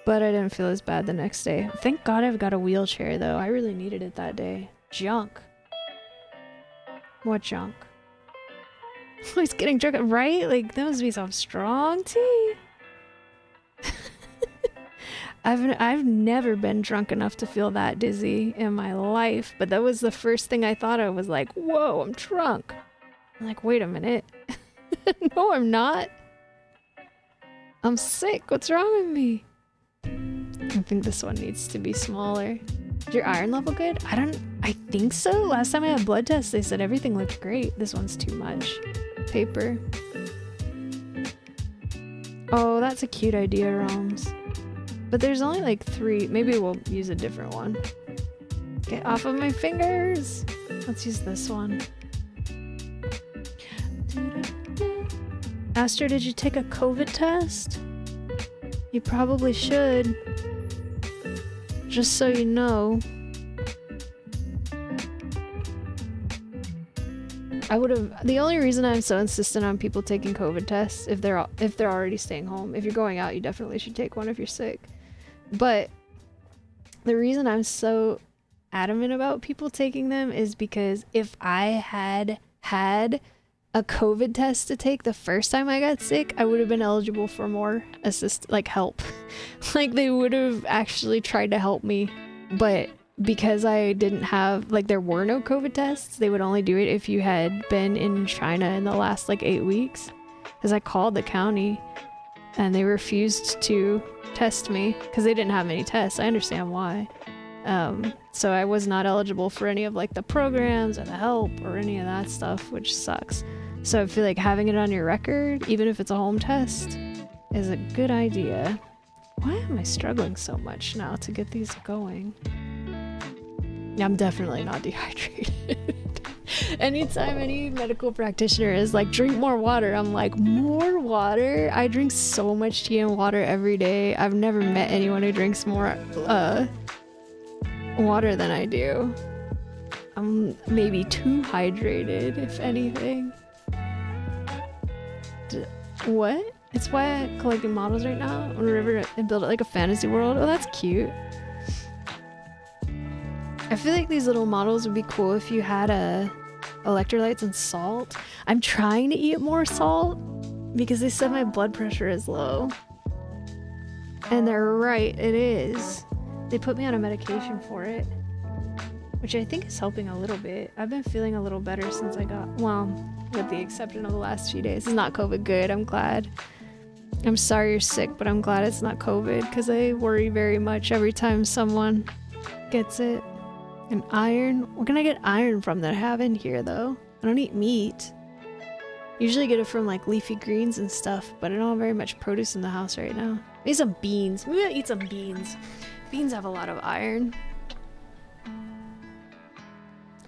But I didn't feel as bad the next day. Thank God I've got a wheelchair though. I really needed it that day. Junk. What junk? He's getting drunk, right? Like, that must be some strong tea. I've never been drunk enough to feel that dizzy in my life, but that was the first thing I thought of, was like, whoa, I'm drunk. I'm like, wait a minute. No, I'm not. I'm sick. What's wrong with me? I think this one needs to be smaller. Is your iron level good? I think so. Last time I had blood tests, they said everything looked great. This one's too much. Paper. Oh, that's a cute idea, Realms. But there's only like 3. Maybe we'll use a different one. Get off of my fingers. Let's use this one. Astro, did you take a COVID test? You probably should. Just so you know. I would have. The only reason I'm so insistent on people taking COVID tests if they're already staying home. If you're going out, you definitely should take one if you're sick. But the reason I'm so adamant about people taking them is because if I had a COVID test to take the first time I got sick, I would have been eligible for more help. Like they would have actually tried to help me, but because I didn't have, like, there were no COVID tests, they would only do it if you had been in China in the last like 8 weeks. Because I called the county and they refused to test me because they didn't have any tests. I understand why. So I was not eligible for any of like the programs or the help or any of that stuff, which sucks. So I feel like having it on your record, even if it's a home test, is a good idea. Why am I struggling so much now to get these going? I'm definitely not dehydrated. Anytime any medical practitioner is like, drink more water, I'm like, more water? I drink so much tea and water every day. I've never met anyone who drinks more water than I do. I'm maybe too hydrated, if anything. What? It's why I'm collecting models right now on a river and build it like a fantasy world. Oh, that's cute. I feel like these little models would be cool if you had electrolytes and salt. I'm trying to eat more salt because they said my blood pressure is low. And they're right, it is. They put me on a medication for it, which I think is helping a little bit. I've been feeling a little better since I got, well, with the exception of the last few days. It's not COVID good, I'm glad. I'm sorry you're sick, but I'm glad it's not COVID because I worry very much every time someone gets it. And iron? Where can I get iron from that I have in here though? I don't eat meat. Usually get it from like leafy greens and stuff, but I don't have very much produce in the house right now. Maybe some beans. Maybe I'll eat some beans. Beans have a lot of iron.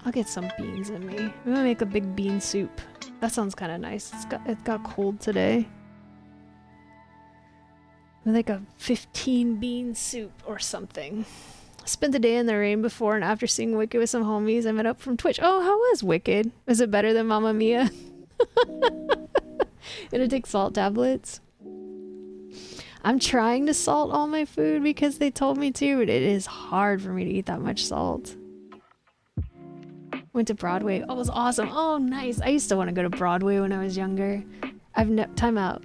I'll get some beans in me. I'm gonna make a big bean soup. That sounds kind of nice. It got cold today. Like a 15 bean soup or something. Spent the day in the rain before and after seeing Wicked with some homies I met up from Twitch. Oh, how was Wicked? Was it better than Mamma Mia? Gonna take salt tablets. I'm trying to salt all my food because they told me to, but it is hard for me to eat that much salt. Went to Broadway. Oh, it was awesome. Oh, nice. I used to want to go to Broadway when I was younger. Time out.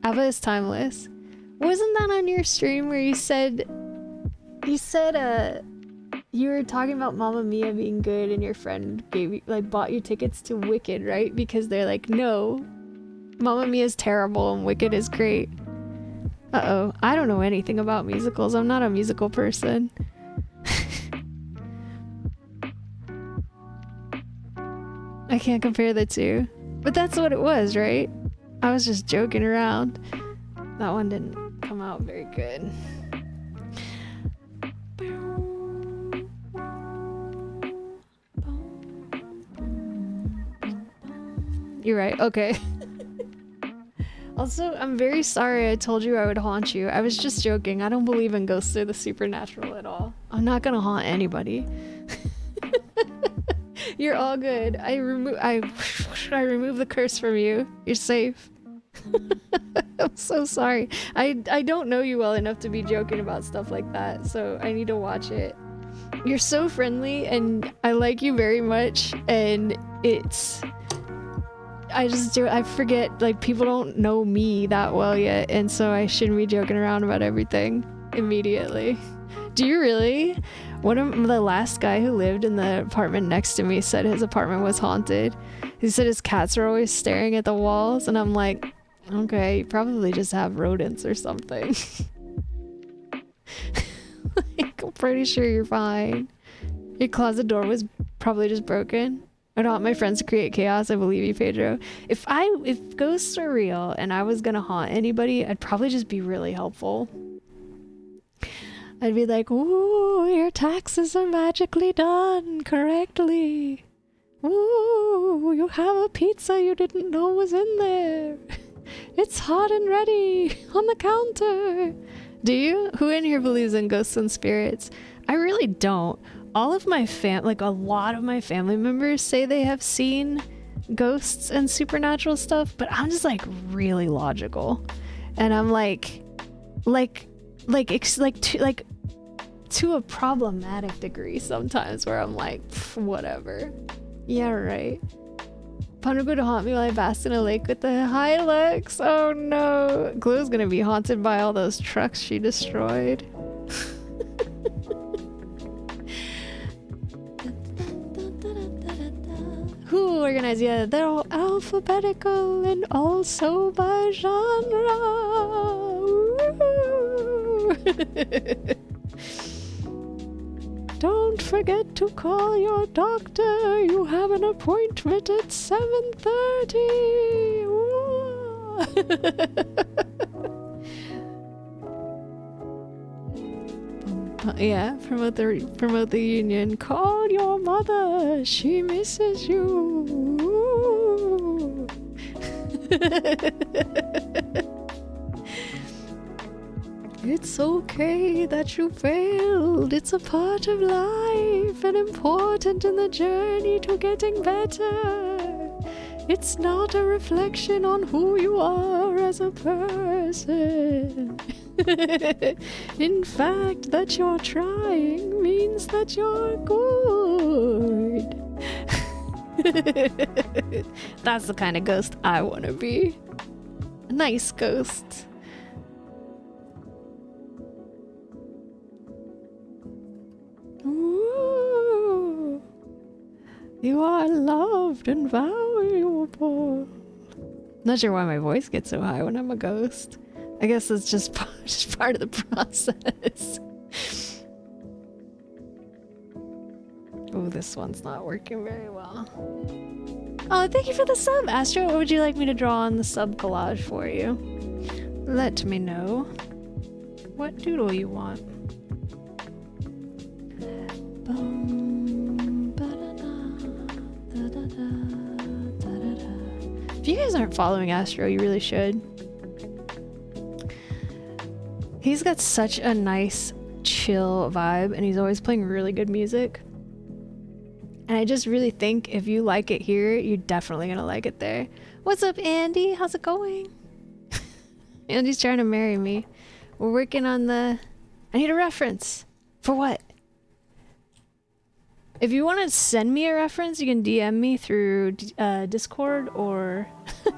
ABBA is timeless. Wasn't that on your stream where you said you were talking about Mamma Mia being good and your friend gave you, like, bought you tickets to Wicked, right? Because they're like, no, Mamma Mia is terrible and Wicked is great. Uh-oh, I don't know anything about musicals. I'm not a musical person. I can't compare the two. But that's what it was, right? I was just joking around. That one didn't come out very good. You're right, okay. Also, I'm very sorry I told you I would haunt you. I was just joking. I don't believe in ghosts or the supernatural at all. I'm not gonna haunt anybody. You're all good. I remove the curse from you. You're safe. I'm so sorry. I don't know you well enough to be joking about stuff like that, so I need to watch it. You're so friendly and I like you very much, and I forget, like, people don't know me that well yet, and so I shouldn't be joking around about everything immediately. Do you really? The last guy who lived in the apartment next to me said his apartment was haunted. He said his cats are always staring at the walls, and I'm like, okay, you probably just have rodents or something. Like, I'm pretty sure you're fine. Your closet door was probably just broken. I don't want my friends to create chaos. I believe you, Pedro. If ghosts are real and I was gonna haunt anybody, I'd probably just be really helpful. I'd be like, ooh, your taxes are magically done correctly. Ooh, you have a pizza you didn't know was in there. It's hot and ready on the counter. Do you? Who in here believes in ghosts and spirits? I really don't. all of my like a lot of my family members say they have seen ghosts and supernatural stuff, but I'm just like really logical, and I'm like to a problematic degree sometimes, where I'm like, whatever. Yeah, right. Panugo to haunt me while I bask in a lake with the Hilux. Oh no. Glue's gonna be haunted by all those trucks she destroyed. Who organized? Yeah, they're all alphabetical and also by genre. Don't forget to call your doctor. You have an appointment at 7:30. Yeah, promote the union. Call your mother. She misses you. It's okay that you failed. It's a part of life and important in the journey to getting better. It's not a reflection on who you are as a person. In fact, that you're trying means that you're good. That's the kind of ghost I want to be. A nice ghost. Ooh, you are loved and valuable. Not sure why my voice gets so high when I'm a ghost. I guess it's just part of the process. Oh, this one's not working very well. Oh, thank you for the sub, Astro. What would you like me to draw on the sub collage for you? Let me know what doodle you want. If you guys aren't following Astro, you really should. He's got such a nice, chill vibe, and he's always playing really good music. And I just really think if you like it here, you're definitely gonna like it there. What's up, Andy? How's it going? Andy's trying to marry me. We're working on the... I need a reference. For what? If you want to send me a reference, you can DM me through Discord or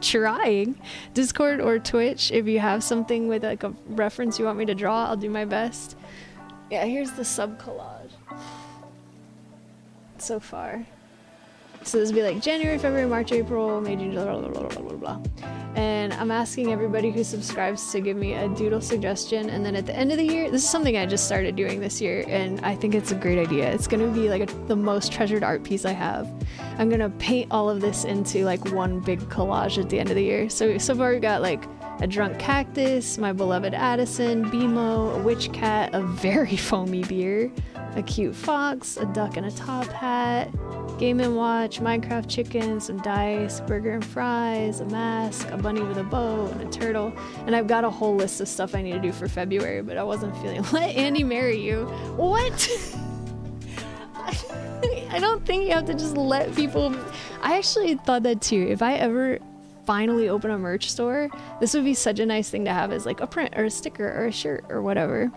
trying Discord or Twitch. If you have something with like a reference you want me to draw, I'll do my best. Yeah, here's the sub collage so far. So this would be like January, February, March, April, May, June, blah, blah, blah, blah, blah, blah. And I'm asking everybody who subscribes to give me a doodle suggestion. And then at the end of the year, this is something I just started doing this year, and I think it's a great idea. It's gonna be like the most treasured art piece I have. I'm gonna paint all of this into like one big collage at the end of the year. So far we've got like a drunk cactus, my beloved Addison, BMO, a witch cat, a very foamy beer, a cute fox, a duck in a top hat, Game & Watch, Minecraft chicken, some dice, burger and fries, a mask, a bunny with a bow, and a turtle. And I've got a whole list of stuff I need to do for February, but I wasn't feeling... Let Andy marry you. What? I don't think you have to just let people... I actually thought that too. If I ever finally open a merch store, this would be such a nice thing to have as like a print or a sticker or a shirt or whatever.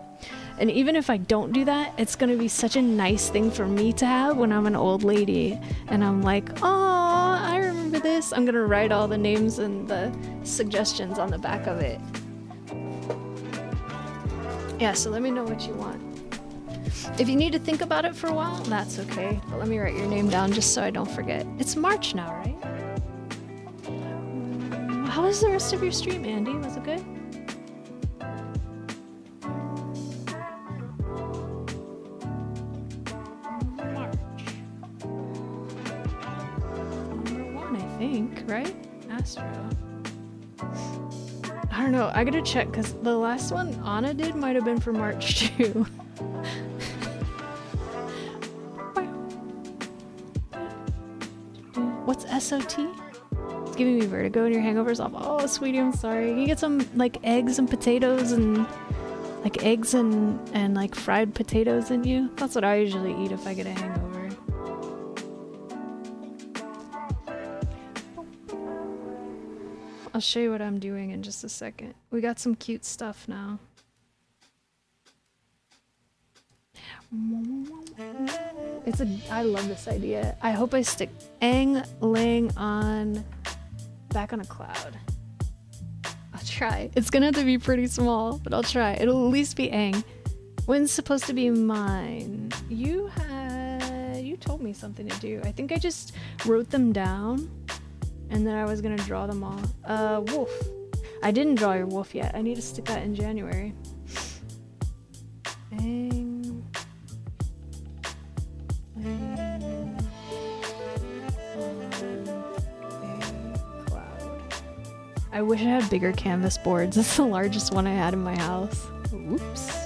And even if I don't do that, it's gonna be such a nice thing for me to have when I'm an old lady and I'm like, oh, I remember this. I'm gonna write all the names and the suggestions on the back of it. Yeah, so let me know what you want. If you need to think about it for a while, that's okay. But let me write your name down just so I don't forget. It's March now, right? How was the rest of your stream, Andy? Was it good? Right? Astro. I don't know. I gotta check because the last one Anna did might have been for March too. What's SOT? It's giving me vertigo and your hangover's off. Oh, sweetie, I'm sorry. You get some like eggs and potatoes and like eggs and like fried potatoes in you. That's what I usually eat if I get a hangover. I'll show you what I'm doing in just a second. We got some cute stuff now. I love this idea. I hope I stick Aang laying on back on a cloud. I'll try. It's gonna have to be pretty small, but I'll try. It'll at least be Aang. When's supposed to be mine? You told me something to do. I think I just wrote them down and then I was gonna draw them all. Wolf. I didn't draw your wolf yet. I need to stick that in January. Aang. I wish I had bigger canvas boards. That's the largest one I had in my house. Oops.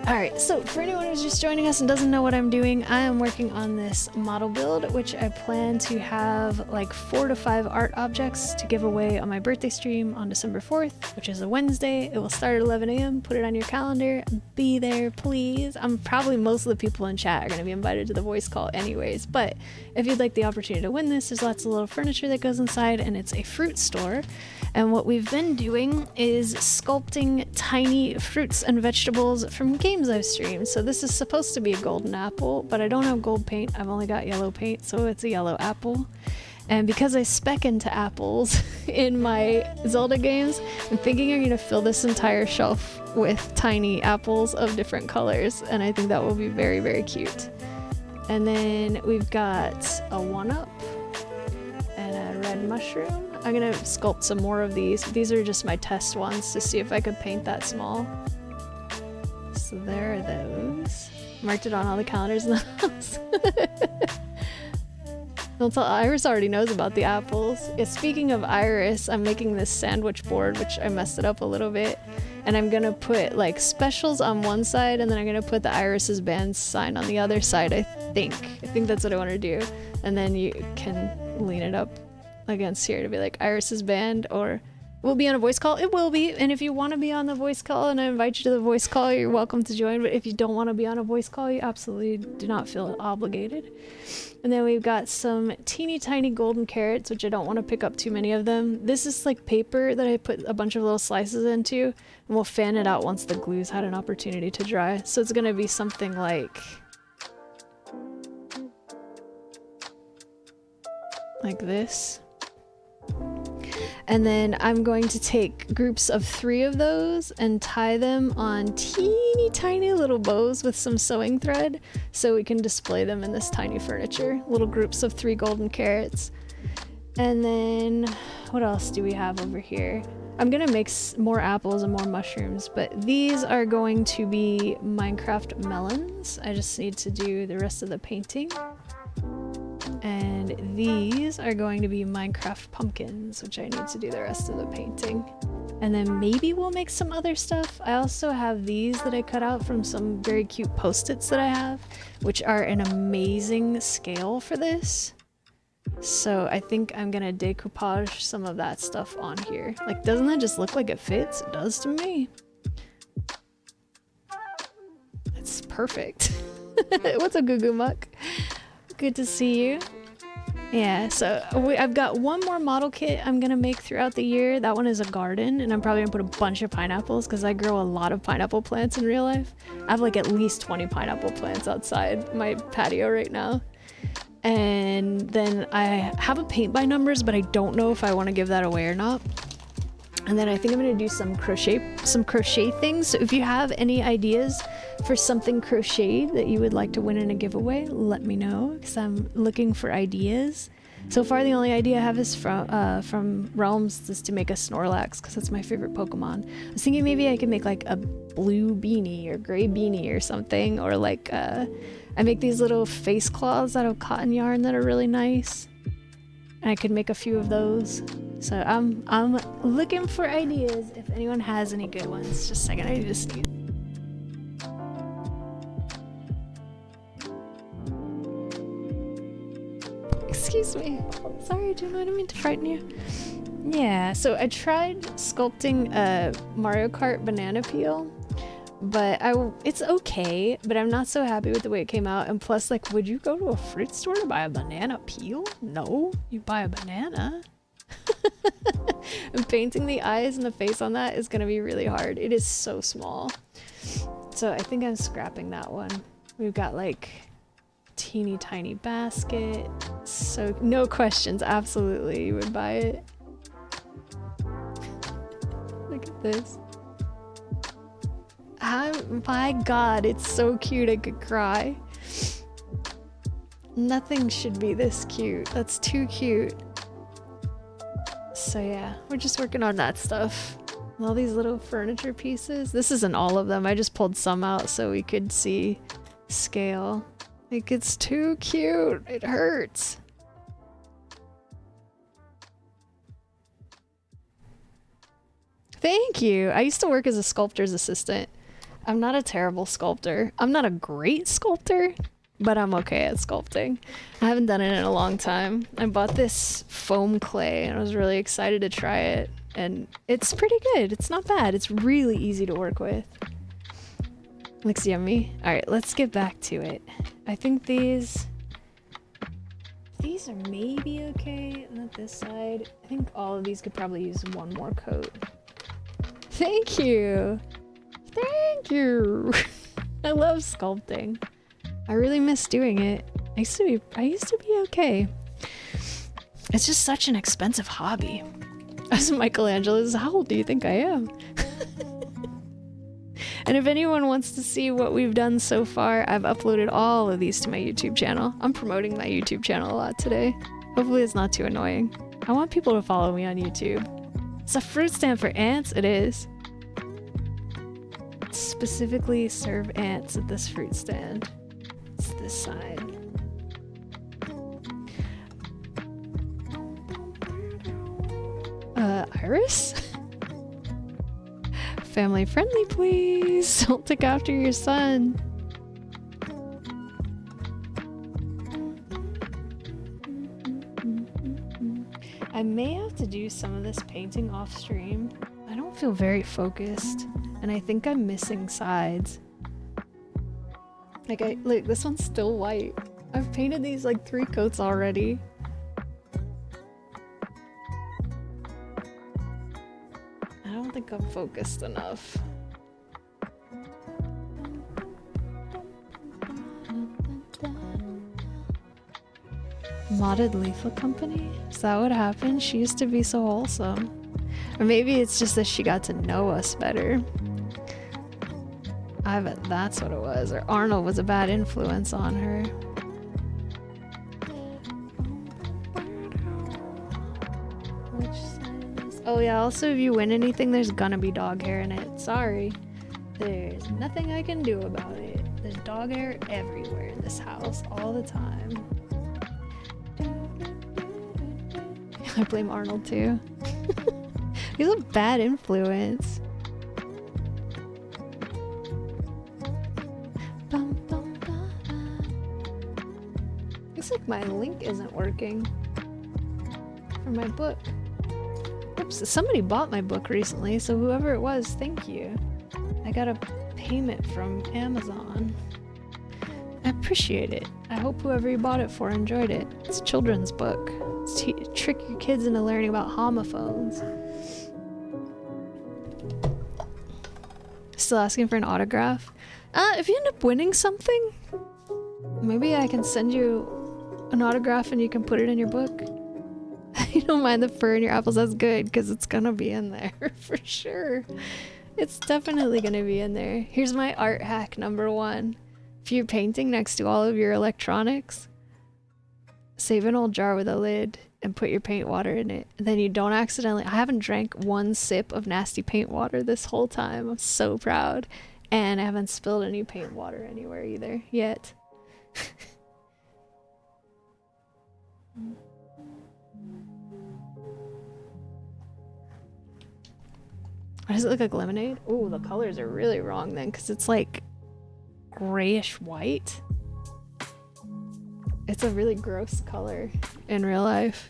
Alright, so for anyone who's just joining us and doesn't know what I'm doing, I am working on this model build, which I plan to have like 4 to 5 art objects to give away on my birthday stream on December 4th, which is a Wednesday. It will start at 11 a.m. Put it on your calendar. Be there, please. Probably most of the people in chat are going to be invited to the voice call anyways, but if you'd like the opportunity to win this, there's lots of little furniture that goes inside, and it's a fruit store. And what we've been doing is sculpting tiny fruits and vegetables from games I've streamed. So this is supposed to be a golden apple, but I don't have gold paint. I've only got yellow paint, so it's a yellow apple. And because I spec into apples in my Zelda games, I'm thinking I'm gonna fill this entire shelf with tiny apples of different colors, and I think that will be very, very cute. And then we've got a 1-up and a red mushroom. I'm gonna sculpt some more of these. These are just my test ones to see if I could paint that small. So there are those. Marked it on all the calendars in the house. Don't tell, Iris already knows about the apples. Yeah, speaking of Iris, I'm making this sandwich board, which I messed it up a little bit. And I'm gonna put like specials on one side, and then I'm gonna put the Iris's band sign on the other side, I think. I think that's what I wanna do. And then you can lean it up against here to be like Iris's band, or we'll be on a voice call. It will be, and if you want to be on the voice call and I invite you to the voice call, you're welcome to join. But if you don't want to be on a voice call, you absolutely do not feel obligated. And then we've got some teeny tiny golden carrots, which I don't want to pick up too many of them. This is like paper that I put a bunch of little slices into, and we'll fan it out once the glue's had an opportunity to dry. So it's gonna be something like this. And then I'm going to take groups of 3 of those and tie them on teeny tiny little bows with some sewing thread so we can display them in this tiny furniture. Little groups of 3 golden carrots. And then what else do we have over here? I'm gonna make more apples and more mushrooms, but these are going to be Minecraft melons. I just need to do the rest of the painting. And these are going to be Minecraft pumpkins, which I need to do the rest of the painting. And then maybe we'll make some other stuff. I also have these that I cut out from some very cute post-its that I have, which are an amazing scale for this. So I think I'm gonna decoupage some of that stuff on here. Like, doesn't that just look like it fits? It does to me. It's perfect. What's up, Goo Goo Muck? Good to see you. Yeah, so I've got one more model kit I'm gonna make throughout the year. That one is a garden, and I'm probably gonna put a bunch of pineapples because I grow a lot of pineapple plants in real life. I have like at least 20 pineapple plants outside my patio right now. And then I have a paint by numbers, but I don't know if I want to give that away or not. And then I think I'm gonna do some crochet things. So if you have any ideas for something crocheted that you would like to win in a giveaway, let me know, because I'm looking for ideas. So far, the only idea I have is from Realms is to make a Snorlax, because that's my favorite Pokemon. I was thinking maybe I could make like a blue beanie or gray beanie or something, or like I make these little face claws out of cotton yarn that are really nice. And I could make a few of those. So I'm looking for ideas if anyone has any good ones. Just a second, I need to sneeze. Excuse me. Sorry, June, I didn't mean to frighten you. Yeah, so I tried sculpting a Mario Kart banana peel, but it's okay, but I'm not so happy with the way it came out. And plus, like, would you go to a fruit store to buy a banana peel? No, you buy a banana. And painting the eyes and the face on that is gonna be really hard. It is so small. So I think I'm scrapping that one. We've got like teeny tiny basket. So no questions, absolutely, you would buy it. Look at this. My god, it's so cute I could cry. Nothing should be this cute. That's too cute. So yeah, we're just working on that stuff. All these little furniture pieces. This isn't all of them. I just pulled some out so we could see scale. Like, it's too cute. It hurts. Thank you. I used to work as a sculptor's assistant. I'm not a terrible sculptor. I'm not a great sculptor, but I'm okay at sculpting. I haven't done it in a long time. I bought this foam clay and I was really excited to try it. And it's pretty good. It's not bad. It's really easy to work with. Looks yummy. Alright, let's get back to it. I think these are maybe okay. Not this side. I think all of these could probably use one more coat. Thank you! Thank you! I love sculpting. I really miss doing it. I used to be okay. It's just such an expensive hobby. As Michelangelo's, how old do you think I am? And if anyone wants to see what we've done so far, I've uploaded all of these to my YouTube channel. I'm promoting my YouTube channel a lot today. Hopefully it's not too annoying. I want people to follow me on YouTube. It's a fruit stand for ants, it is. Specifically serve ants at this fruit stand. It's this side. Iris? Family friendly, please. Don't look after your son. I may have to do some of this painting off stream. I don't feel very focused, and I think I'm missing sides. Like this one's still white. I've painted these like 3 coats already. I don't think I'm focused enough. Modded Leaflet Company? Is that what happened? She used to be so wholesome. Or maybe it's just that she got to know us better. I bet that's what it was. Or Arnold was a bad influence on her. Which side is... Oh yeah, also if you win anything, there's gonna be dog hair in it. Sorry. There's nothing I can do about it. There's dog hair everywhere in this house, all the time. I blame Arnold too. He's a bad influence. Looks like my link isn't working for my book. Oops, somebody bought my book recently, so whoever it was, thank you. I got a payment from Amazon. I appreciate it. I hope whoever you bought it for enjoyed it. It's a children's book. It's to trick your kids into learning about homophones. Still asking for an autograph? If you end up winning something, maybe I can send you an autograph and you can put it in your book. You don't mind the fur in your apples, that's good, because it's gonna be in there for sure. It's definitely gonna be in there. Here's my art hack number 1. If you're painting next to all of your electronics, save an old jar with a lid and put your paint water in it. And then you don't accidentally... I haven't drank 1 sip of nasty paint water this whole time. I'm so proud. And I haven't spilled any paint water anywhere either, yet. Does it look like lemonade? Ooh, the colors are really wrong then, because it's like grayish white. It's a really gross color in real life.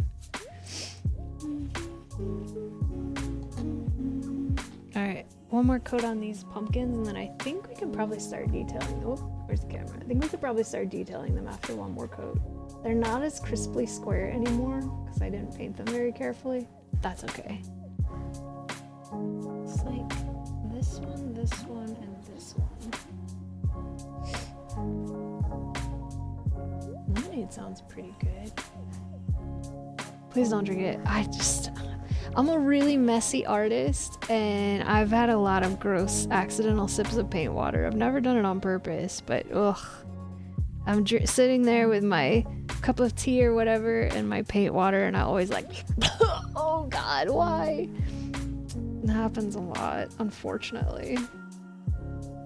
one more coat on these pumpkins, and then I think we can probably start detailing. Oh, where's the camera? I think we could probably start detailing them after one more coat. They're not as crisply square anymore because I didn't paint them very carefully. That's okay. It's like this one, and this one. Lemonade sounds pretty good. Please don't drink it. I'm a really messy artist, and I've had a lot of gross accidental sips of paint water. I've never done it on purpose, but ugh. I'm sitting there with my cup of tea or whatever and my paint water, and I always like, oh god, why? It happens a lot, unfortunately.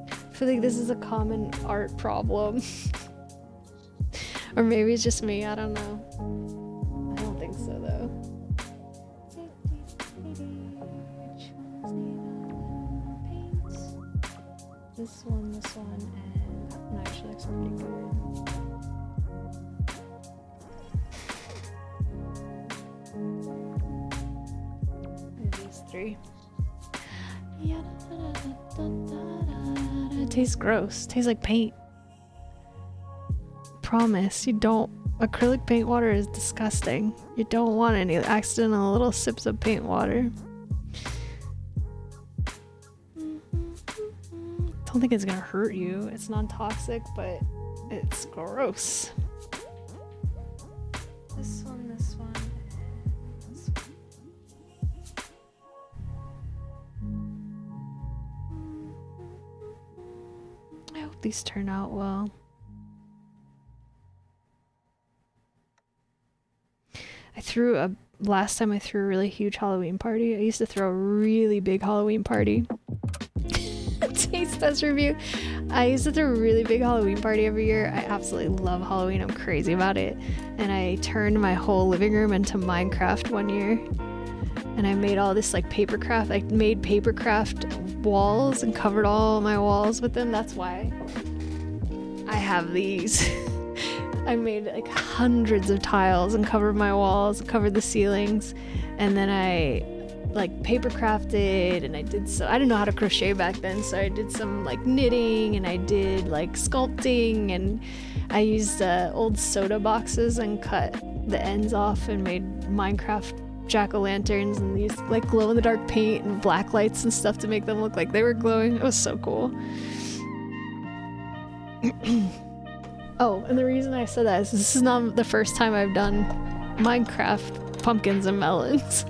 I feel like this is a common art problem. Or maybe it's just me, I don't know. I don't think so though. This one, and that one actually looks pretty good. These three. It tastes gross. It tastes like paint. Promise, you don't. Acrylic paint water is disgusting. You don't want any accidental little sips of paint water. I don't think it's gonna hurt you. It's non-toxic, but it's gross. This one, and this one. I hope these turn out well. Last time I threw a really huge Halloween party. I used to throw a really big Halloween party. Taste test review. I used to throw a really big Halloween party every year. I absolutely love Halloween. I'm crazy about it. And I turned my whole living room into Minecraft one year. And I made all this like papercraft. I made papercraft walls and covered all my walls with them. That's why I have these. I made like hundreds of tiles and covered my walls, covered the ceilings, and then I like paper crafted, and I didn't know how to crochet back then, so I did some like knitting, and I did like sculpting, and I used old soda boxes and cut the ends off and made Minecraft jack-o'-lanterns and these like glow-in-the-dark paint and black lights and stuff to make them look like they were glowing. It was so cool. Oh, and the reason I said that is this is not the first time I've done Minecraft pumpkins and melons.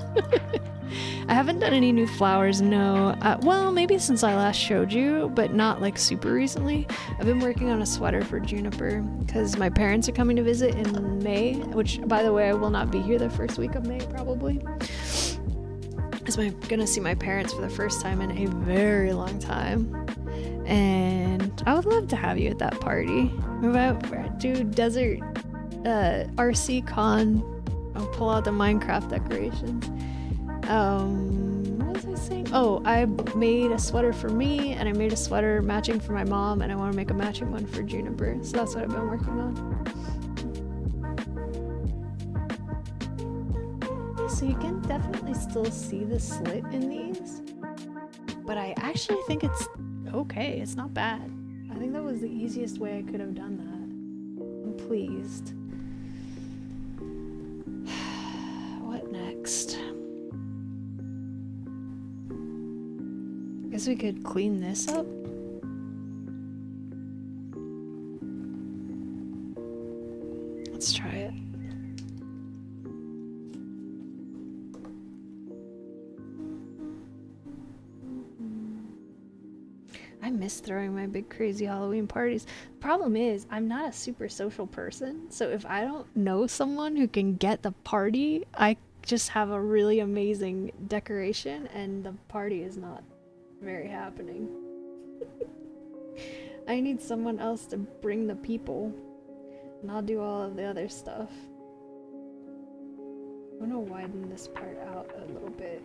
I haven't done any new flowers, no. Well, maybe since I last showed you, but not like super recently. I've been working on a sweater for Juniper because my parents are coming to visit in May, which, by the way, I will not be here the first week of May, probably. Because I'm gonna see my parents for the first time in a very long time. And I would love to have you at that party. Do desert RC con. I'll pull out the Minecraft decorations. What was I saying? Oh, I made a sweater for me, and I made a sweater matching for my mom, and I want to make a matching one for Juniper. So that's what I've been working on. So you can definitely still see the slit in these, but I actually think it's okay. It's not bad. I think that was the easiest way I could have done that. I'm pleased. What next? I guess we could clean this up. Let's try it. I miss throwing my big crazy Halloween parties. The problem is I'm not a super social person, so if I don't know someone who can get the party, I just have a really amazing decoration and the party is not very happening. I need someone else to bring the people, and I'll do all of the other stuff. I'm gonna widen this part out a little bit.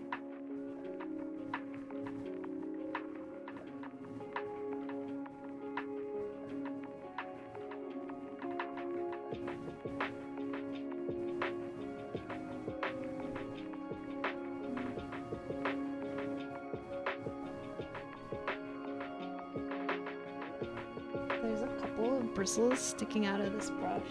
couple of bristles sticking out of this brush.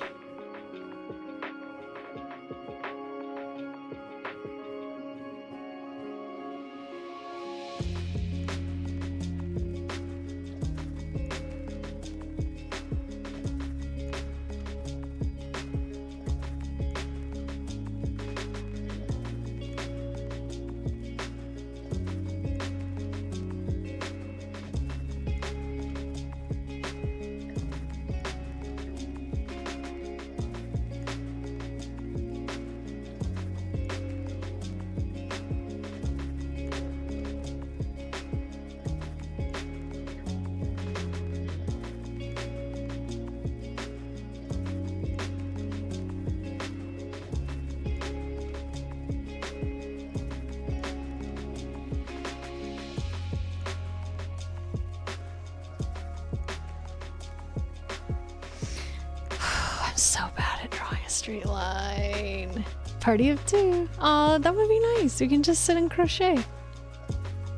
So bad at drawing a straight line. Party of two. Aw, that would be nice. We can just sit and crochet.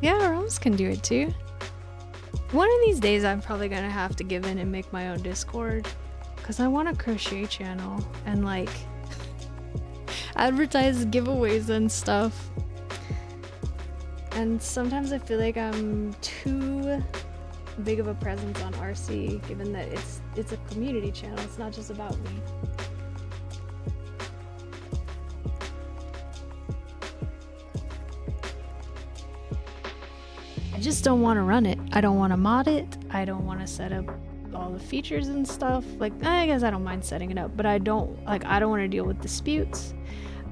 Yeah, Rose can do it too. One of these days I'm probably gonna have to give in and make my own Discord. Because I want a crochet channel and like advertise giveaways and stuff. And sometimes I feel like I'm too big of a presence on RC, given that it's a community channel. It's not just about me. I just don't want to run it. I don't want to mod it. I don't want to set up all the features and stuff. Like, I guess I don't mind setting it up, but I don't want to deal with disputes.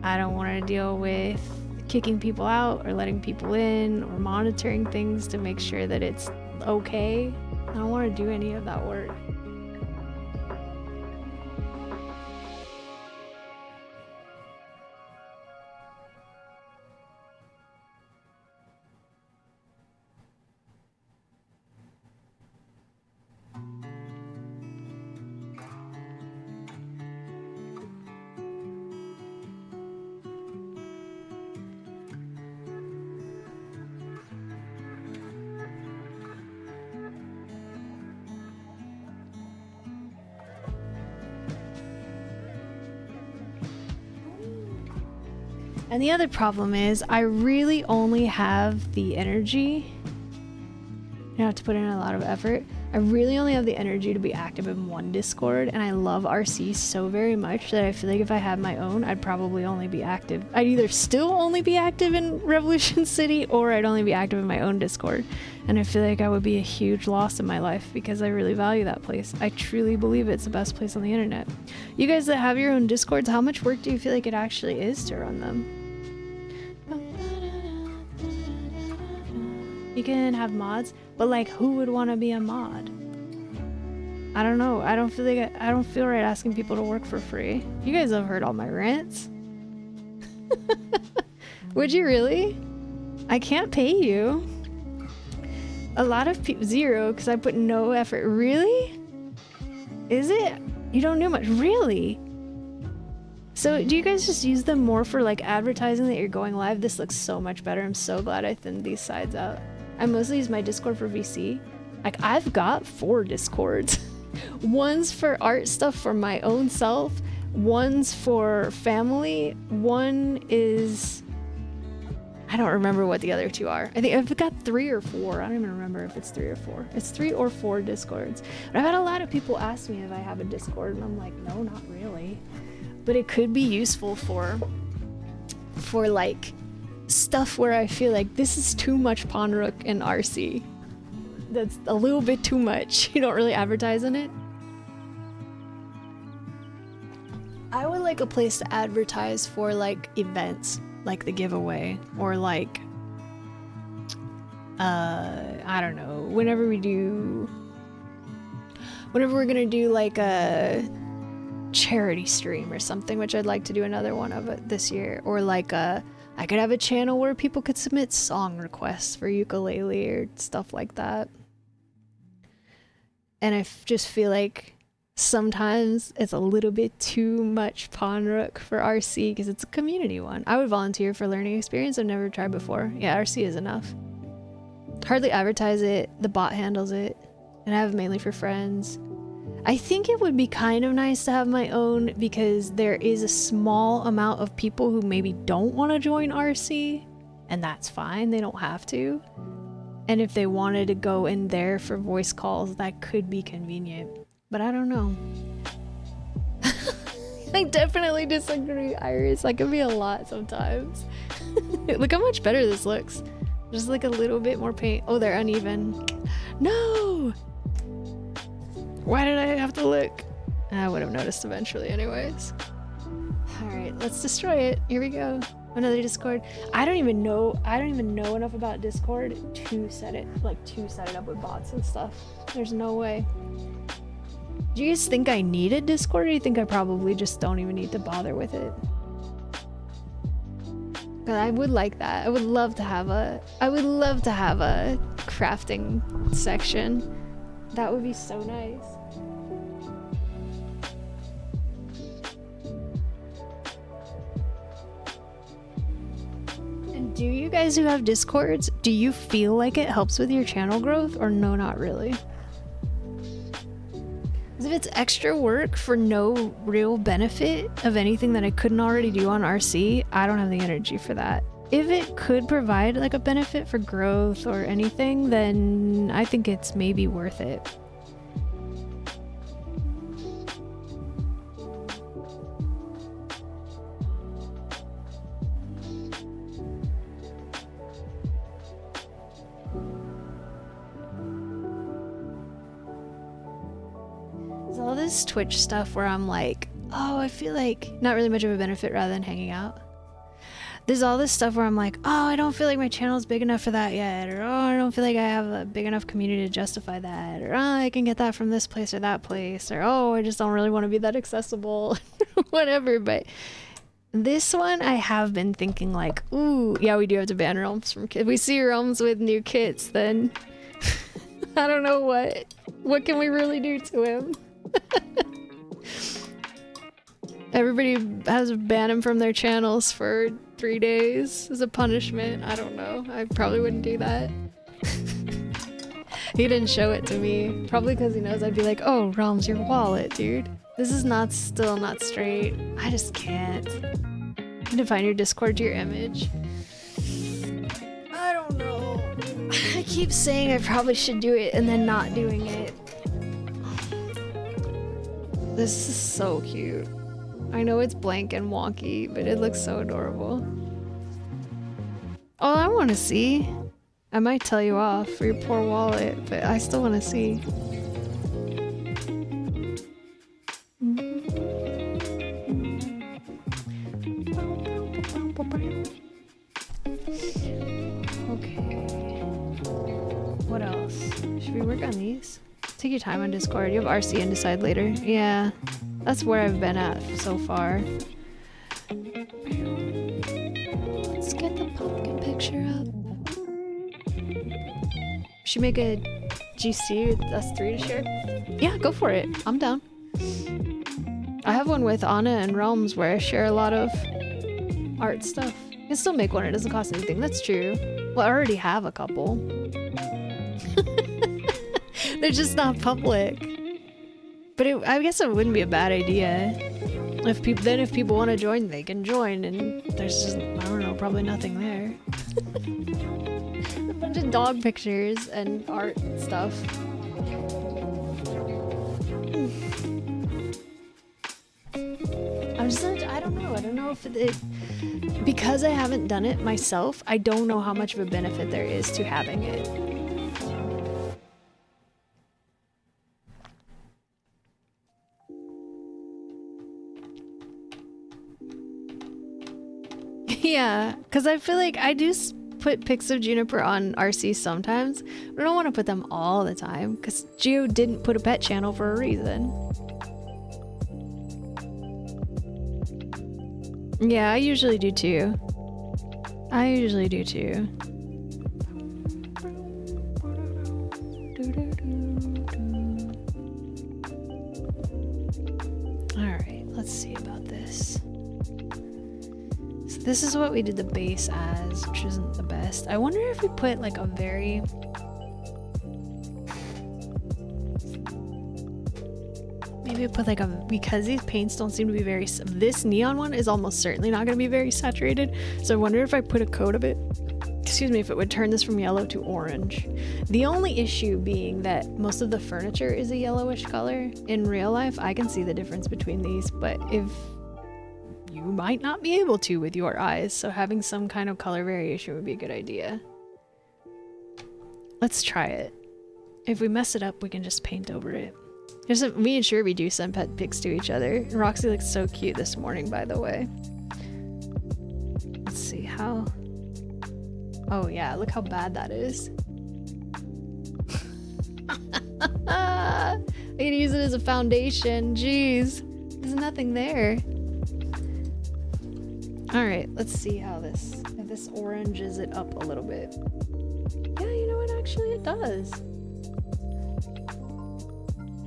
I don't want to deal with kicking people out or letting people in or monitoring things to make sure that it's okay. I don't want to do any of that work. And the other problem is I really only have the energy. You have to put in a lot of effort. I really only have the energy to be active in one Discord, and I love RC so very much that I feel like if I had my own, I'd probably only be active. I'd either still only be active in Revolution City, or I'd only be active in my own Discord. And I feel like I would be a huge loss in my life because I really value that place. I truly believe it's the best place on the internet. You guys that have your own Discords, how much work do you feel like it actually is to run them? You can have mods, but like, who would want to be a mod? I don't know. I don't feel right asking people to work for free. You guys have heard all my rants. Would you really? I can't pay you. A lot of people, zero, because I put no effort. Really? Is it? You don't do much, really? So do you guys just use them more for like advertising that you're going live? This looks so much better. I'm so glad I thinned these sides out. I mostly use my Discord for VC. Like, I've got 4 Discords. One's for art stuff for my own self. One's for family. One is... I don't remember what the other 2 are. I think I've got 3 or 4. I don't even remember if it's 3 or 4. It's 3 or 4 Discords. But I've had a lot of people ask me if I have a Discord, and I'm like, no, not really. But it could be useful for like stuff where I feel like this is too much Ponrook and RC. That's a little bit too much. You don't really advertise in it. I would like a place to advertise for like events, like the giveaway, or like I don't know, whenever we're gonna do like a charity stream or something, which I'd like to do another one of it this year, or like I could have a channel where people could submit song requests for ukulele or stuff like that. And I just feel like sometimes it's a little bit too much Ponrook for RC because it's a community one. I would volunteer for learning experience I've never tried before. Yeah, RC is enough. Hardly advertise it. The bot handles it. And I have it mainly for friends. I think it would be kind of nice to have my own because there is a small amount of people who maybe don't want to join RC, and that's fine, they don't have to. And if they wanted to go in there for voice calls, that could be convenient, but I don't know. I definitely disagree, Iris. That can be a lot sometimes. Look how much better this looks. Just like a little bit more paint. Oh, they're uneven. No! Why did I have to look? I would have noticed eventually anyways. Alright, let's destroy it. Here we go. Another Discord. I don't even know enough about Discord to set it up with bots and stuff. There's no way. Do you guys think I need a Discord, or do you think I probably just don't even need to bother with it? Cause I would like that. I would love to have a crafting section. That would be so nice. And do you guys who have Discords, do you feel like it helps with your channel growth, or no, not really? If it's extra work for no real benefit of anything that I couldn't already do on RC, I don't have the energy for that. If it could provide like a benefit for growth or anything, then I think it's maybe worth it. All this Twitch stuff where I'm like, oh, I feel like not really much of a benefit rather than hanging out. There's all this stuff where I'm like, oh, I don't feel like my channel's big enough for that yet, or oh, I don't feel like I have a big enough community to justify that, or oh, I can get that from this place or that place, or oh, I just don't really want to be that accessible, whatever. But this one, I have been thinking like, ooh, yeah, we do have to ban realms from kits. If we see realms with new kits, then I don't know what can we really do to him. Everybody has to ban him from their channels for 3 days as a punishment. I don't know. I probably wouldn't do that. He didn't show it to me. Probably because he knows I'd be like, oh, Realms, your wallet, dude. This is still not straight. I just can't. You can define your Discord to your image. I don't know. I keep saying I probably should do it and then not doing it. This is so cute. I know it's blank and wonky, but it looks so adorable. Oh, I want to see. I might tell you off for your poor wallet, but I still want to see. Okay. What else? Should we work on these? Take your time on Discord. You have RC and decide later. Yeah, that's where I've been at so far. Let's get the pumpkin picture up. Should we make a GC with us three to share? Yeah, go for it. I'm down. I have one with Anna and Realms where I share a lot of art stuff. You can still make one. It doesn't cost anything. That's true. Well, I already have a couple. They're just not public. But I guess it wouldn't be a bad idea. If people want to join, they can join, and there's just, I don't know, probably nothing there. A bunch of dog pictures and art stuff. I don't know if because I haven't done it myself, I don't know how much of a benefit there is to having it. Yeah, because I feel like I do put pics of Juniper on RC sometimes, but I don't want to put them all the time, because Geo didn't put a pet channel for a reason. Yeah, I usually do too. Alright, let's see about this. So this is what we did the base as, which isn't the best. I wonder if we put like a very... Maybe put like a, because these paints don't seem to be very, this neon one is almost certainly not going to be very saturated. So I wonder if I put a coat of it, excuse me, if it would turn this from yellow to orange. The only issue being that most of the furniture is a yellowish color. In real life, I can see the difference between these, but if you might not be able to with your eyes, so having some kind of color variation would be a good idea. Let's try it. If we mess it up, we can just paint over it. Me and Sherby do send pet pics to each other. Roxy looks so cute this morning, by the way. Let's see how... Oh yeah, look how bad that is. I can use it as a foundation. Jeez. There's nothing there. Alright, let's see how this... If this oranges it up a little bit. Yeah, you know what? Actually, it does.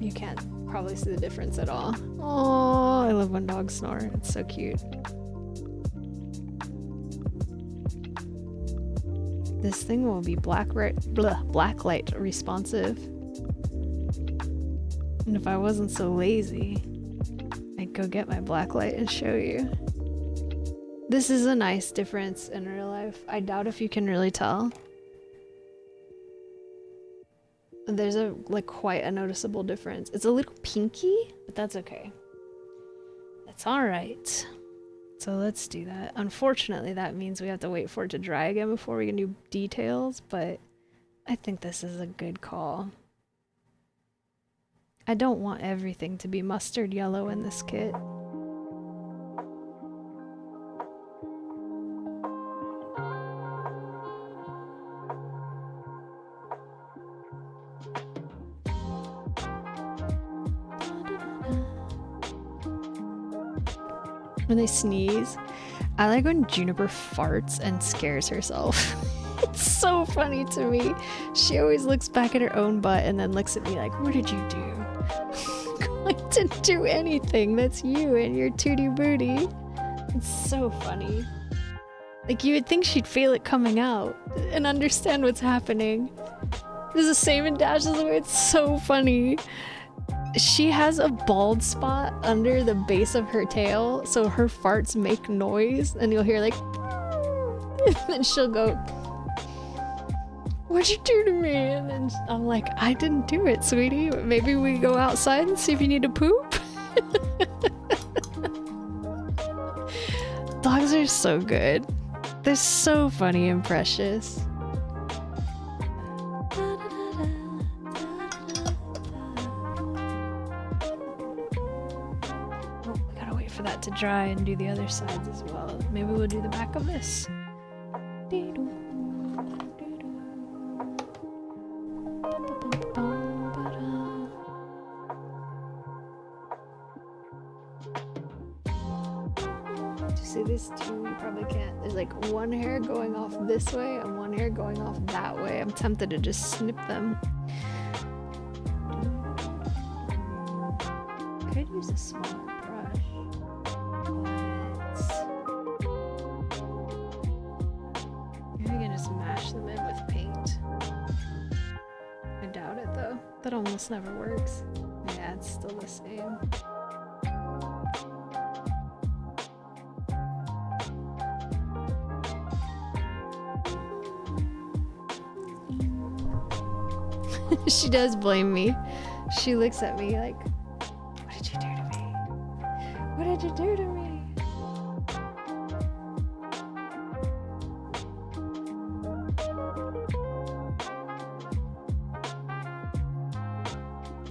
You can't probably see the difference at all. Oh, I love when dogs snore. It's so cute. This thing will be blacklight responsive. And if I wasn't so lazy, I'd go get my blacklight and show you. This is a nice difference in real life. I doubt if you can really tell. There's a quite a noticeable difference. It's a little pinky, but that's okay. That's all right. So let's do that. Unfortunately, that means we have to wait for it to dry again before we can do details, but I think this is a good call. I don't want everything to be mustard yellow in this kit. When they sneeze, I like when Juniper farts and scares herself. It's so funny to me. She always looks back at her own butt and then looks at me like, what did you do? I didn't do anything. That's you and your tootie booty. It's so funny. Like, you would think she'd feel it coming out and understand what's happening. There's a same in Dash's way. It's so funny. She has a bald spot under the base of her tail, so her farts make noise, and you'll hear like, and then she'll go, what'd you do to me? And then I'm like, I didn't do it, sweetie. Maybe we go outside and see if you need to poop? Dogs are so good. They're so funny and precious. To dry and do the other sides as well. Maybe we'll do the back of this. You see these two? You probably can't. There's like one hair going off this way and one hair going off that way. I'm tempted to just snip them. Could use a smaller brush. Maybe we can just mash them in with paint. I doubt it though. That almost never works. Yeah, it's still the same. She does blame me. She looks at me like, what did you do to me? What did you do to me?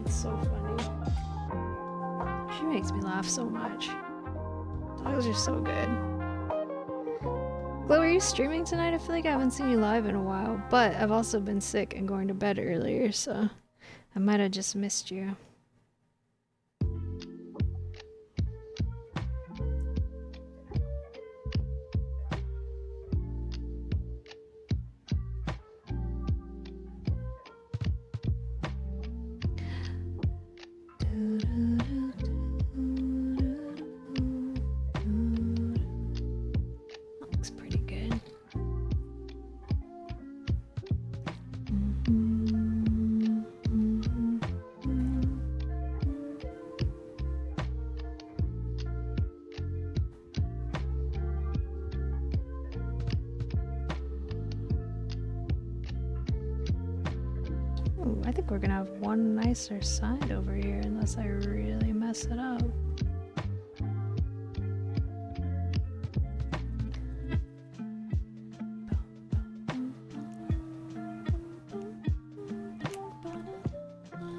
It's so funny. She makes me laugh so much. Dogs are so good. Chloe, are you streaming tonight? I feel like I haven't seen you live in a while, but I've also been sick and going to bed earlier, so I might have just missed you. Looks pretty good. I think we're gonna have one nicer side over here unless I really mess it up.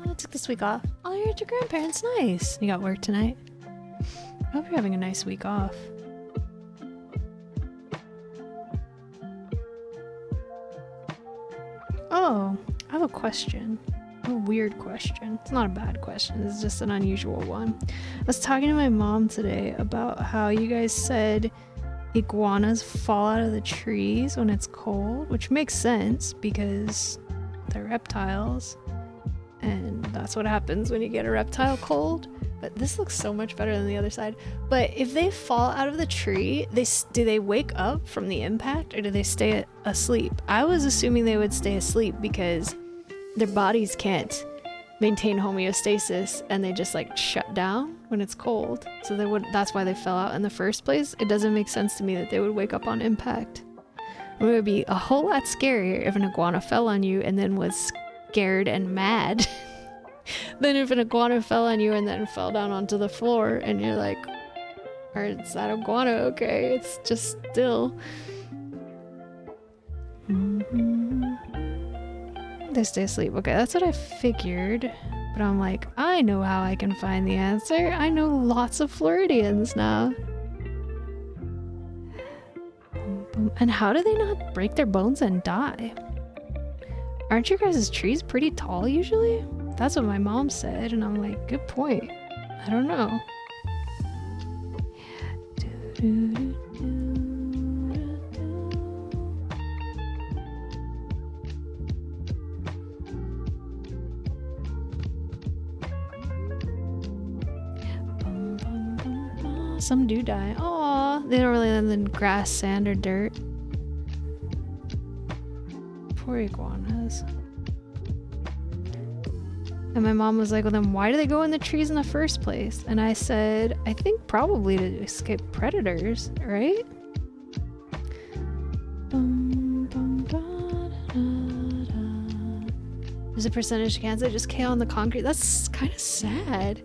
I took this week off. Oh, you're at your grandparents'. Nice. You got work tonight? I hope you're having a nice week off. Oh, I have a question. A weird question. It's not a bad question, it's just an unusual one. I was talking to my mom today about how you guys said iguanas fall out of the trees when it's cold, which makes sense because they're reptiles and that's what happens when you get a reptile cold. But this looks so much better than the other side. But if they fall out of the tree, do they wake up from the impact or do they stay asleep? I was assuming they would stay asleep because their bodies can't maintain homeostasis and they just like shut down when it's cold. So that's why they fell out in the first place. It doesn't make sense to me that they would wake up on impact. It would be a whole lot scarier if an iguana fell on you and then was scared and mad than if an iguana fell on you and then fell down onto the floor and you're like, is that iguana okay? It's just still. They stay asleep. Okay, that's what I figured. But I'm like, I know how I can find the answer. I know lots of Floridians now. And how do they not break their bones and die? Aren't your guys' trees pretty tall usually? That's what my mom said, and I'm like, good point. I don't know. Some do die. Aw, they don't really live in grass, sand, or dirt. Poor iguanas. And my mom was like, well then why do they go in the trees in the first place? And I said, I think probably to escape predators, right? There's a percentage chance they just KO on the concrete. That's kind of sad.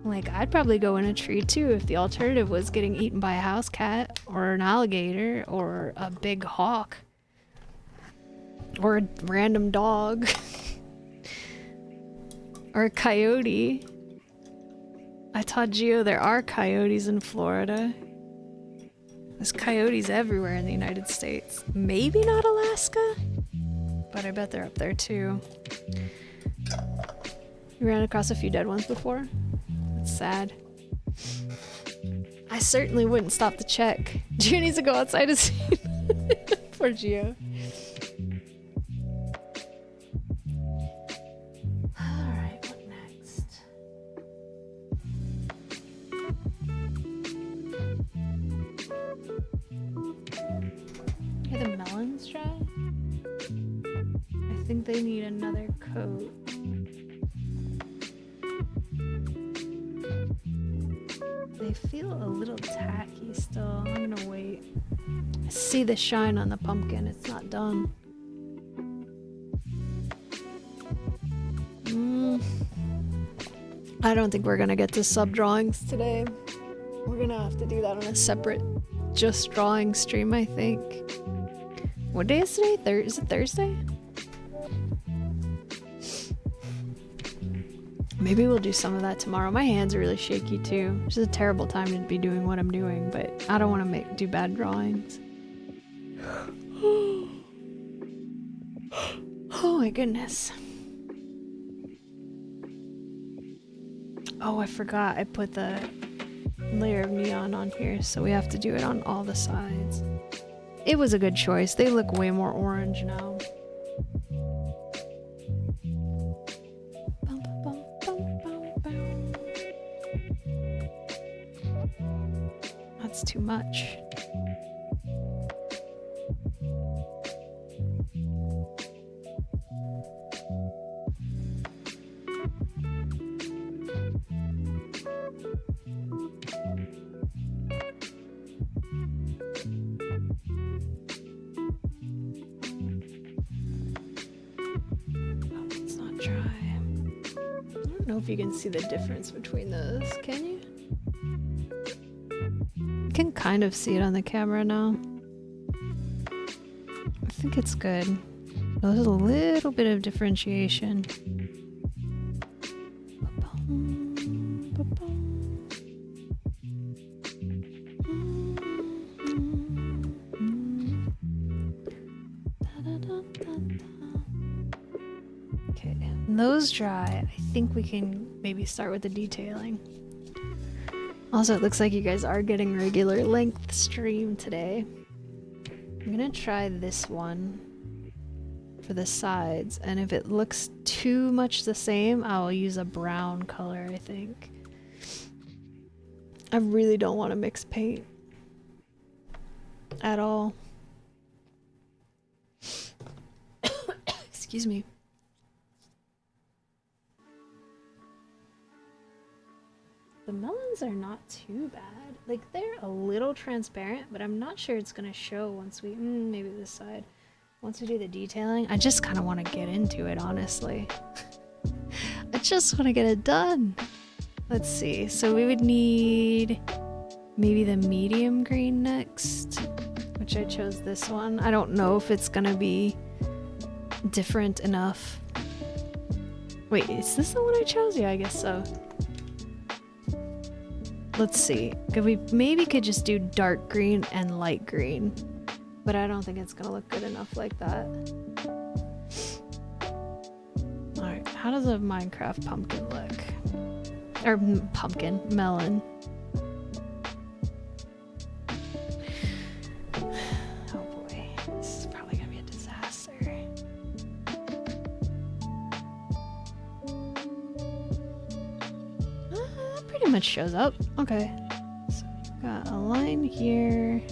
Like, I'd probably go in a tree too if the alternative was getting eaten by a house cat or an alligator or a big hawk. Or a random dog. Or a coyote. I taught Gio there are coyotes in Florida. There's coyotes everywhere in the United States. Maybe not Alaska? But I bet they're up there too. You ran across a few dead ones before? That's sad. I certainly wouldn't stop to check. Gio needs to go outside to see. Poor Gio. They need another coat. They feel a little tacky still. I'm gonna wait. I see the shine on the pumpkin. It's not done. I don't think we're gonna get to sub drawings today. We're gonna have to do that on a separate just drawing stream, I think. What day is today? Is it Thursday? Maybe we'll do some of that tomorrow. My hands are really shaky too, which is a terrible time to be doing what I'm doing, but I don't want to do bad drawings. Oh my goodness. Oh, I forgot I put the layer of neon on here, so we have to do it on all the sides. It was a good choice. They look way more orange now. That's too much. know if you can see the difference between those, can you? You can kind of see it on the camera now. I think it's good. There's a little bit of differentiation. Okay, and those dry. I think we can maybe start with the detailing. Also, it looks like you guys are getting regular length stream today. I'm gonna try this one for the sides, and if it looks too much the same, I will use a brown color, I think. I really don't want to mix paint at all. Excuse me. The melons are not too bad. Like, they're a little transparent, but I'm not sure it's gonna show once we, maybe this side. Once we do the detailing, I just kind of want to get into it, honestly. I just want to get it done. Let's see. So we would need maybe the medium green next, which I chose this one. I don't know if it's gonna be different enough. Wait, is this the one I chose? Yeah, I guess so. Let's see. We maybe could just do dark green and light green, but I don't think it's gonna look good enough like that. Alright, how does a Minecraft pumpkin look? Or pumpkin, melon. Oh boy, this is probably gonna be a disaster. That pretty much shows up. Okay. So we've got a line here.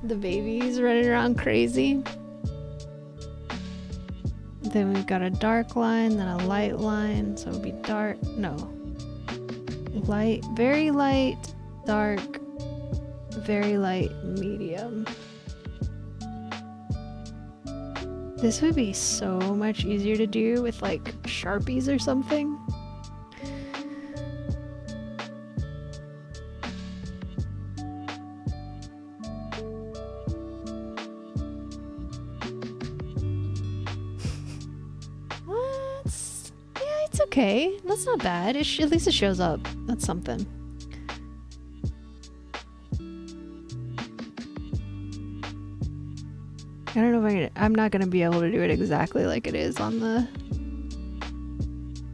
The baby's running around crazy. Then we've got a dark line, then a light line, so it would be dark, no. Light, very light, dark, very light, medium. This would be so much easier to do with like Sharpies or something. Okay, that's not bad. At least it shows up. That's something. I don't know if I'm not gonna be able to do it exactly like it is on the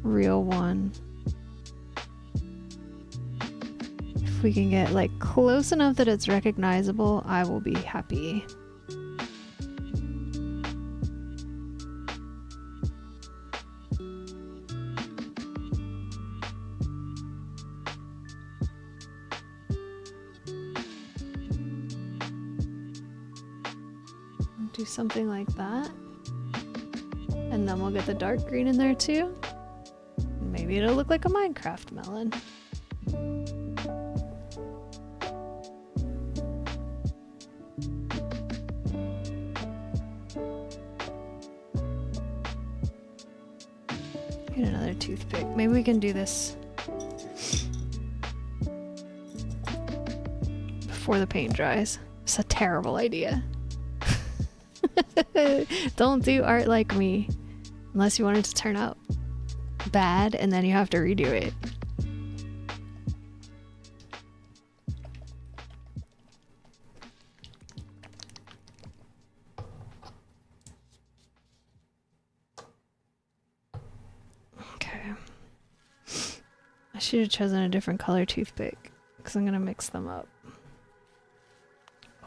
real one. If we can get like close enough that it's recognizable, I will be happy. Do something like that. And then we'll get the dark green in there too. Maybe it'll look like a Minecraft melon. Get another toothpick. Maybe we can do this before the paint dries. It's a terrible idea. Don't do art like me unless you want it to turn out bad and then you have to redo it. Okay. I should have chosen a different color toothpick because I'm gonna mix them up.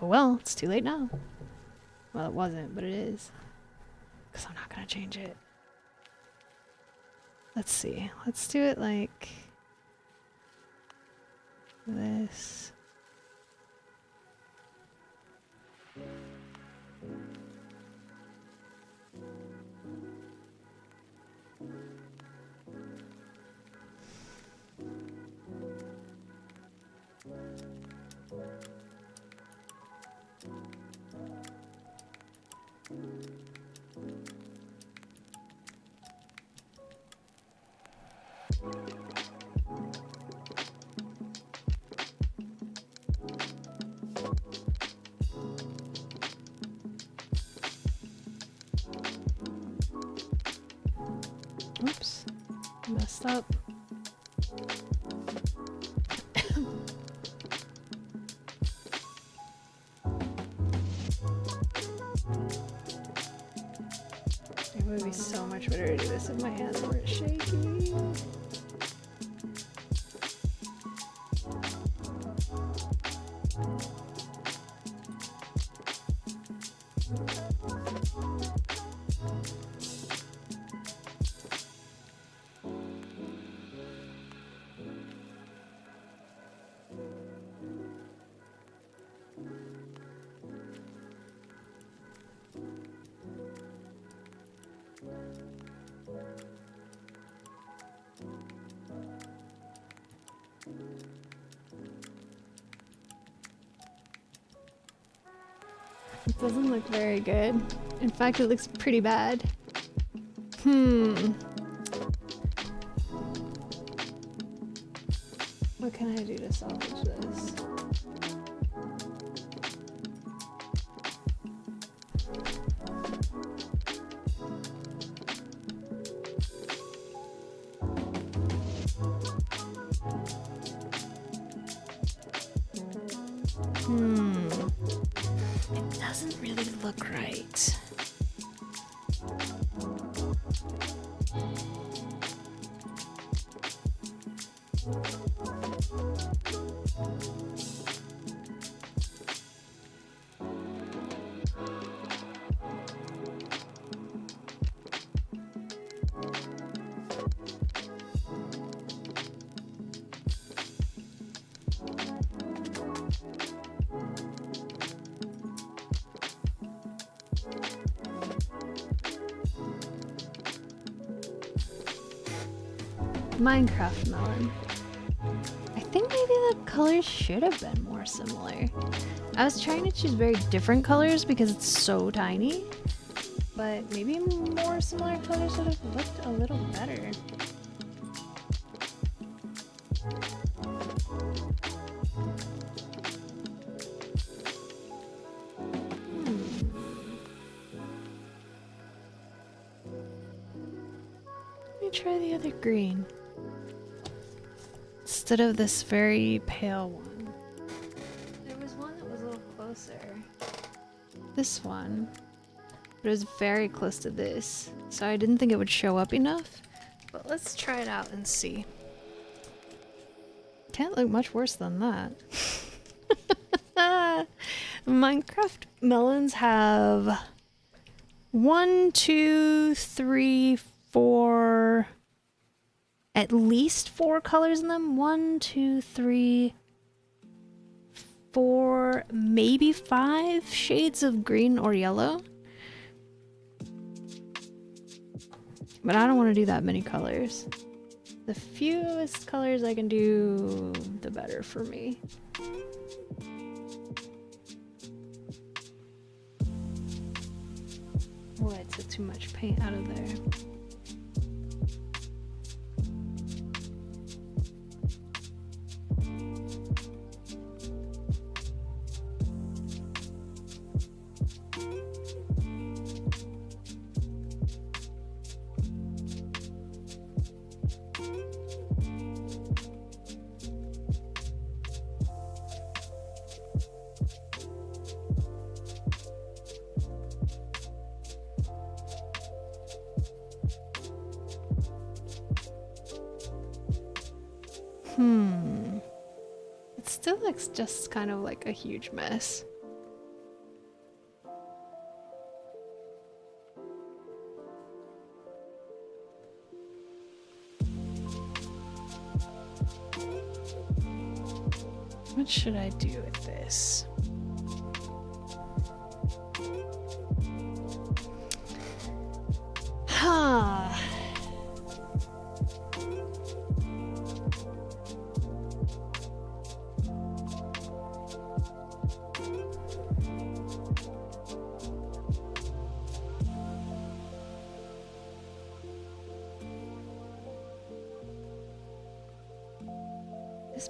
Oh well, it's too late now. Well, it wasn't, but it is. Because I'm not going to change it. Let's see. Let's do it like this. Oops, messed up. It would be so much better to do this if my hands weren't shaky. It doesn't look very good. In fact, it looks pretty bad. What can I do to salvage this? It doesn't really look right. Minecraft melon. I think maybe the colors should have been more similar. I was trying to choose very different colors because it's so tiny, but maybe more similar colors would have looked a little better. Let me try the other green. Instead of this very pale one. There was one that was a little closer. This one. But it was very close to this. So I didn't think it would show up enough. But let's try it out and see. Can't look much worse than that. Minecraft melons have 1, 2, 3, 4... at least 4 colors in them. 1, 2, 3, 4, maybe 5 shades of green or yellow. But I don't want to do that many colors. The fewest colors I can do, the better for me. Oh, I took too much paint out of there. It still looks just kind of like a huge mess. What should I do with this? Huh.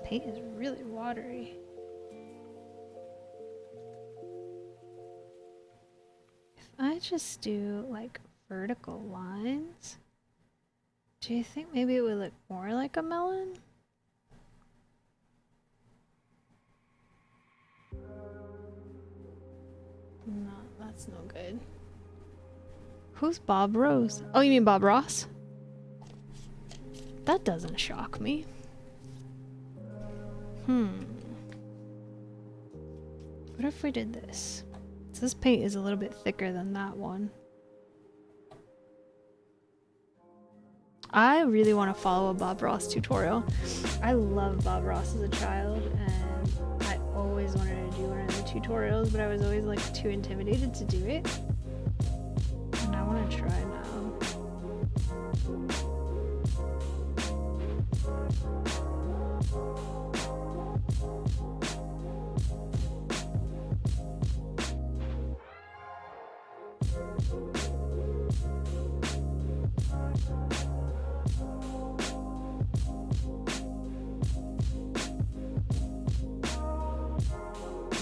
paint is really watery. If I just do like vertical lines, do you think maybe it would look more like a melon? No, that's no good. Who's Bob Rose? Oh, you mean Bob Ross? That doesn't shock me. What if we did this? So this paint is a little bit thicker than that one. I really want to follow a Bob Ross tutorial. I love Bob Ross as a child, and I always wanted to do one of the tutorials, but I was always like too intimidated to do it. And I want to try now.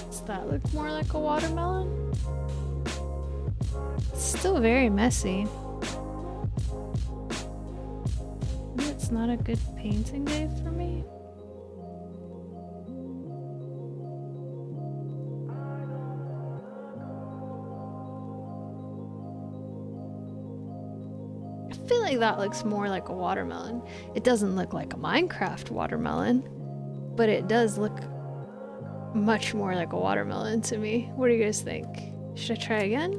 Does that look more like a watermelon? It's still very messy. Maybe it's not a good painting day for me. I feel like that looks more like a watermelon. It doesn't look like a Minecraft watermelon, but it does look much more like a watermelon to me. What do you guys think? Should I try again?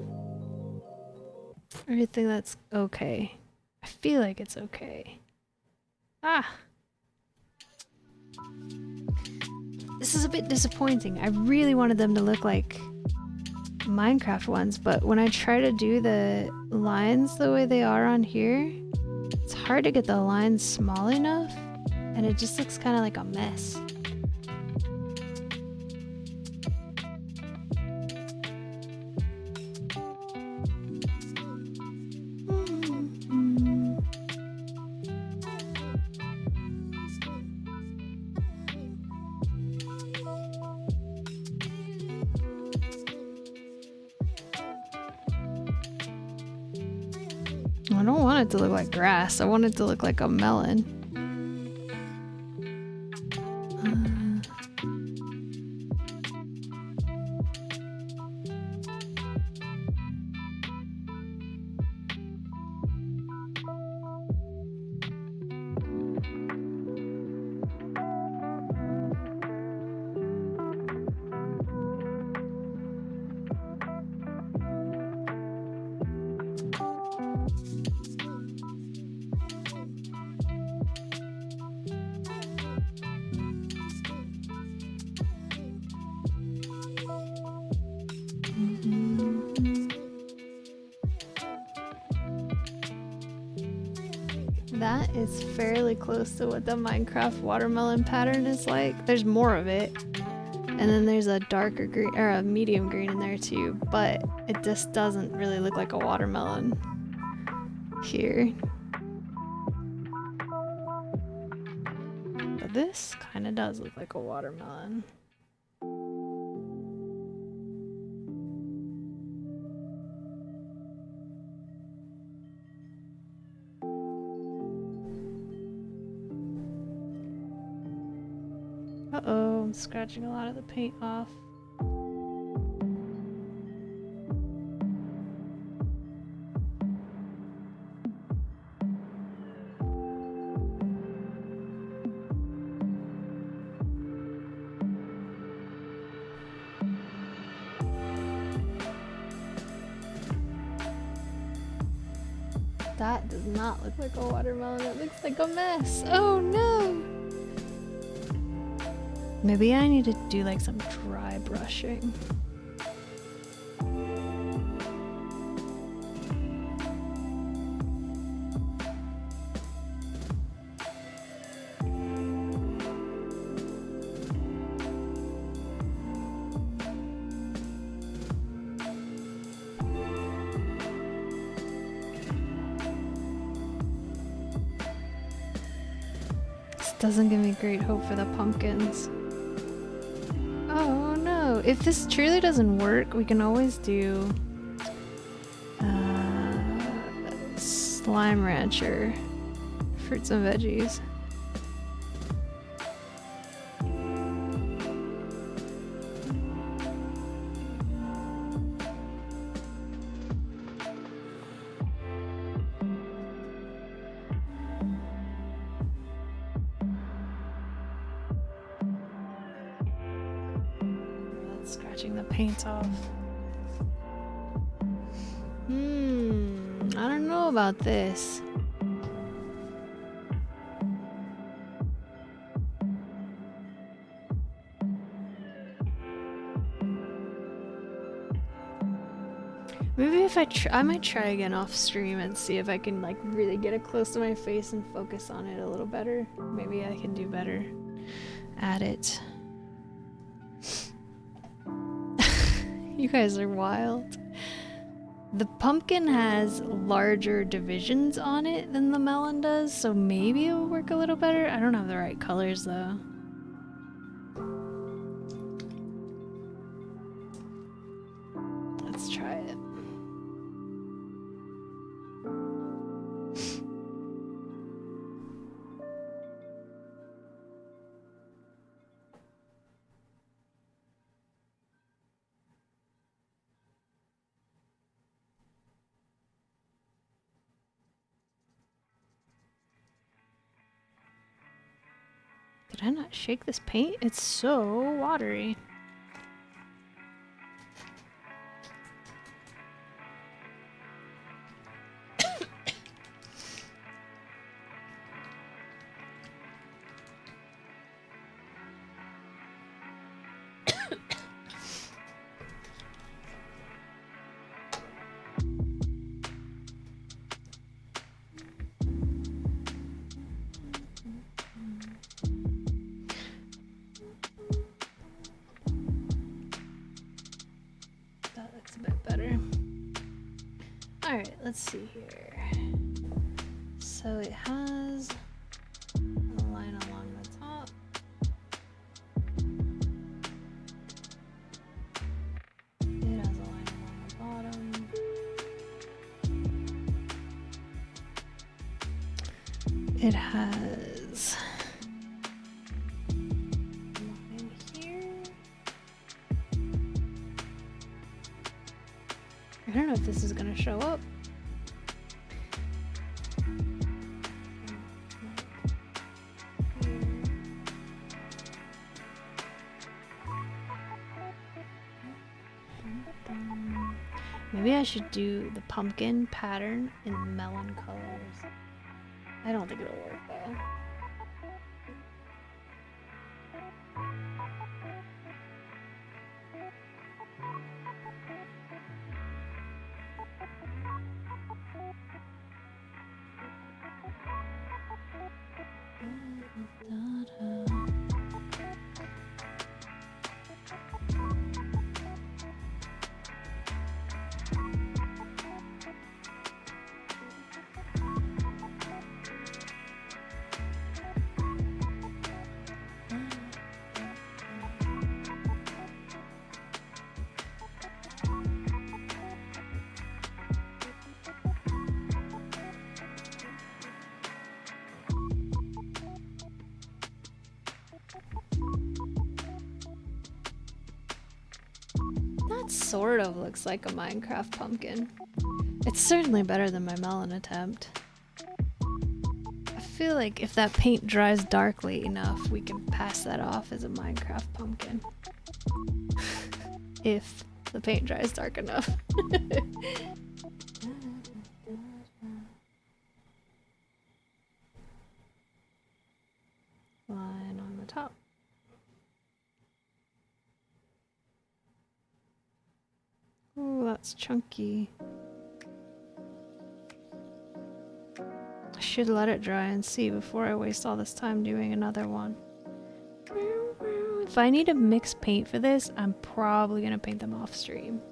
Or do you think that's okay? I feel like it's okay. Ah! This is a bit disappointing. I really wanted them to look like Minecraft ones, but when I try to do the lines the way they are on here, it's hard to get the lines small enough, and it just looks kind of like a mess. I don't want it to look like grass. I want it to look like a melon. That is fairly close to what the Minecraft watermelon pattern is like. There's more of it. And then there's a darker green, or a medium green in there too, but it just doesn't really look like a watermelon here. But this kind of does look like a watermelon. Uh-oh, I'm scratching a lot of the paint off. That does not look like a watermelon. It looks like a mess. Oh no! Maybe I need to do like some dry brushing. doesn't give me great hope for the pumpkins. Oh no, if this truly doesn't work, we can always do Slime Rancher, fruits and veggies. That's scratching the paint off. I don't know about this. Maybe if I might try again off stream and see if I can like really get it close to my face and focus on it a little better. Maybe I can do better at it. You guys are wild. The pumpkin has larger divisions on it than the melon does, so maybe it will work a little better. I don't have the right colors though. Let's try it. Did I not shake this paint? It's so watery. Let's see here. So it has a line along the top. It has a line along the bottom. It has a line here. I don't know if this is gonna show up. Maybe I should do the pumpkin pattern in melon colors. I don't think it'll work though. That sort of looks like a Minecraft pumpkin. It's certainly better than my melon attempt. I feel like if that paint dries darkly enough, we can pass that off as a Minecraft pumpkin. If the paint dries dark enough. Line on the top. Ooh, that's chunky. I should let it dry and see before I waste all this time doing another one. If I need to mix paint for this, I'm probably gonna paint them off stream.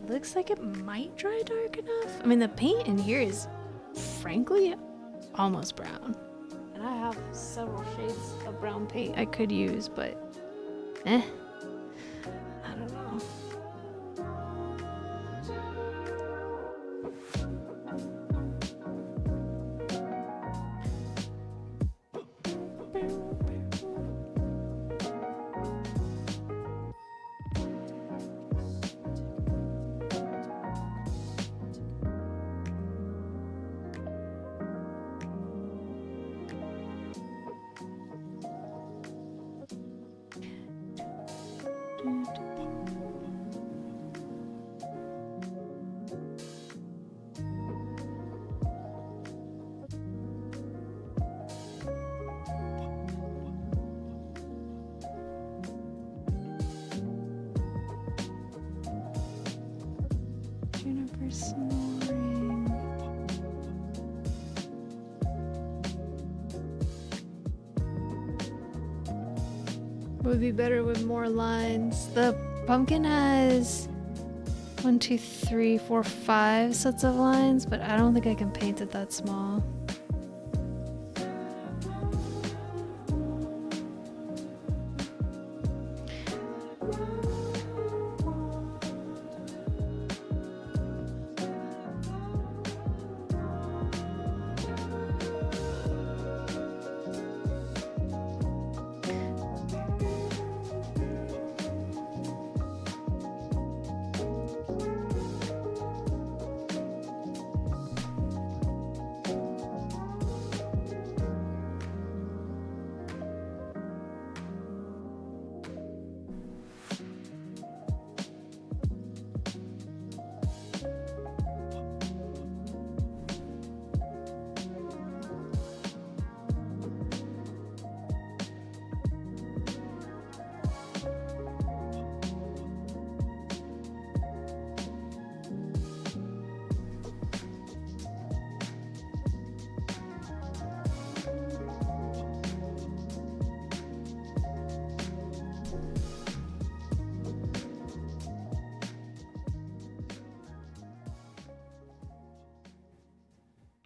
Looks like it might dry dark enough. I mean, the paint in here is, frankly, almost brown. And I have several shades of brown paint I could use, but I don't know. Juniper snoring. Would be better with more lines. The pumpkin has 1, 2, 3, 4, 5 sets of lines, but I don't think I can paint it that small.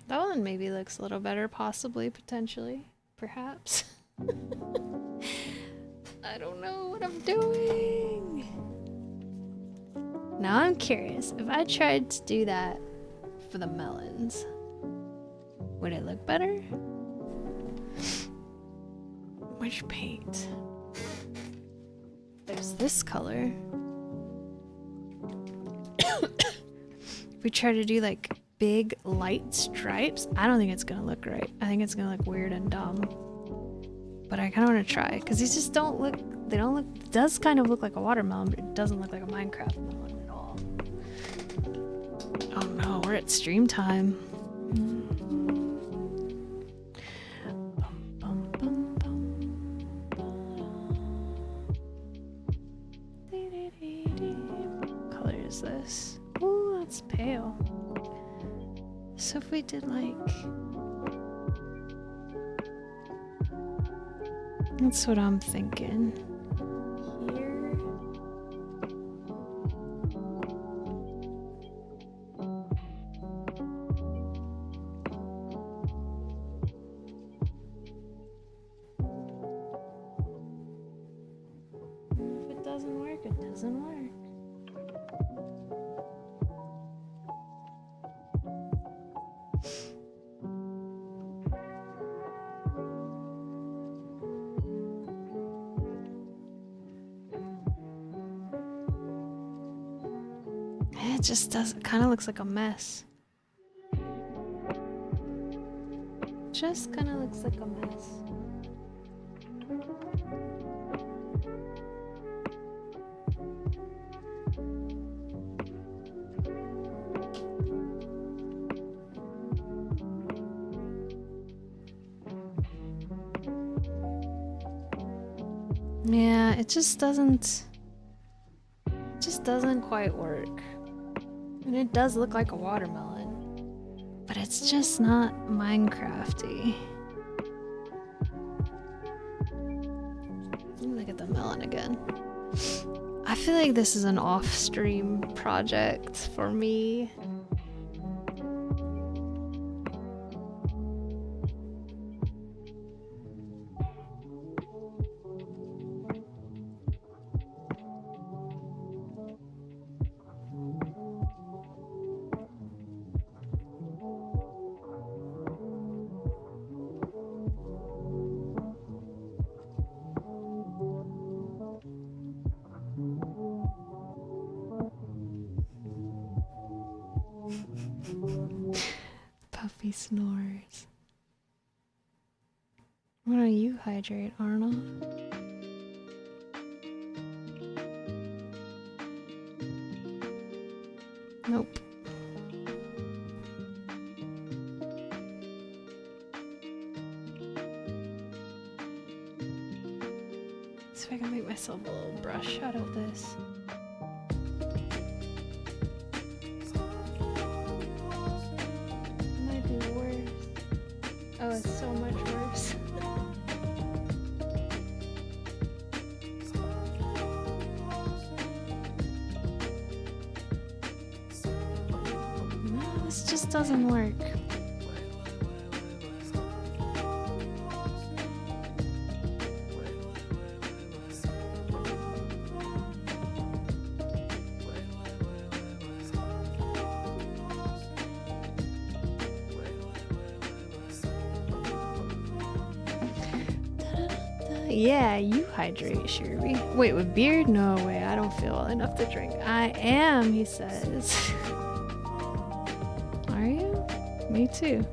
That one maybe looks a little better, possibly, potentially, perhaps. I don't know what I'm doing. Now I'm curious, if I tried to do that for the melons, would it look better? Which paint? There's this color. If we try to do like big light stripes, I don't think it's gonna look right. I think it's gonna look weird and dumb. But I kind of want to try because these just don't look. They don't look. It does kind of look like a watermelon, but it doesn't look like a Minecraft melon at all. Oh no, we're at stream time. What color is this? Ooh, that's pale. So if we did like... That's what I'm thinking. Here. If it doesn't work, it doesn't work. It just does. It kind of looks like a mess. Just kind of looks like a mess. Yeah, it just doesn't. It just doesn't quite work. And it does look like a watermelon, but it's just not Minecrafty. Let me look at the melon again. I feel like this is an off-stream project for me. Puffy snores. Why don't you hydrate, Arnold? Nope. See if I can make myself a little brush out of this. It might be worse. Oh, it's so much worse. No, this just doesn't work. Yeah, you hydrate, Shirby. Wait, with beard? No way, I don't feel enough to drink. I am, he says. Are you? Me too.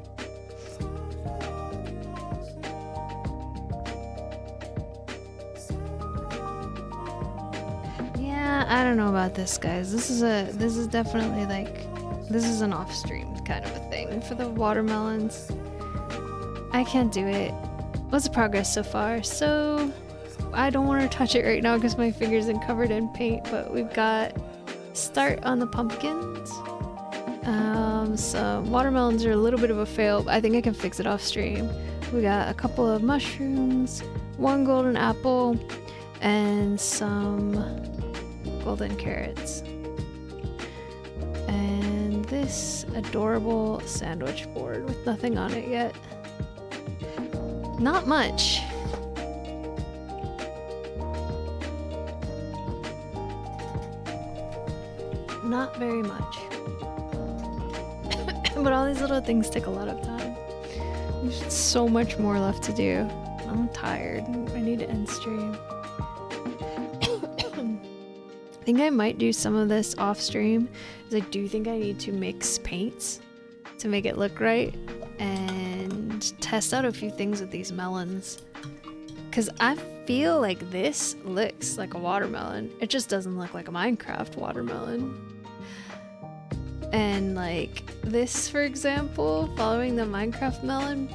Yeah, I don't know about this, guys. This is definitely like, this is an off-stream kind of a thing for the watermelons. I can't do it. What's the progress so far? So, I don't want to touch it right now because my fingers are covered in paint, but we've got start on the pumpkins. Some watermelons are a little bit of a fail, but I think I can fix it off stream. We got a couple of mushrooms, one golden apple, and some golden carrots. And this adorable sandwich board with nothing on it yet. Not much. Not very much. But all these little things take a lot of time. There's so much more left to do. I'm tired. I need to end stream. I think I might do some of this off stream, because I do think I need to mix paints to make it look right. And test out a few things with these melons, because I feel like this looks like a watermelon. It just doesn't look like a Minecraft watermelon. And like this, for example, following the Minecraft melon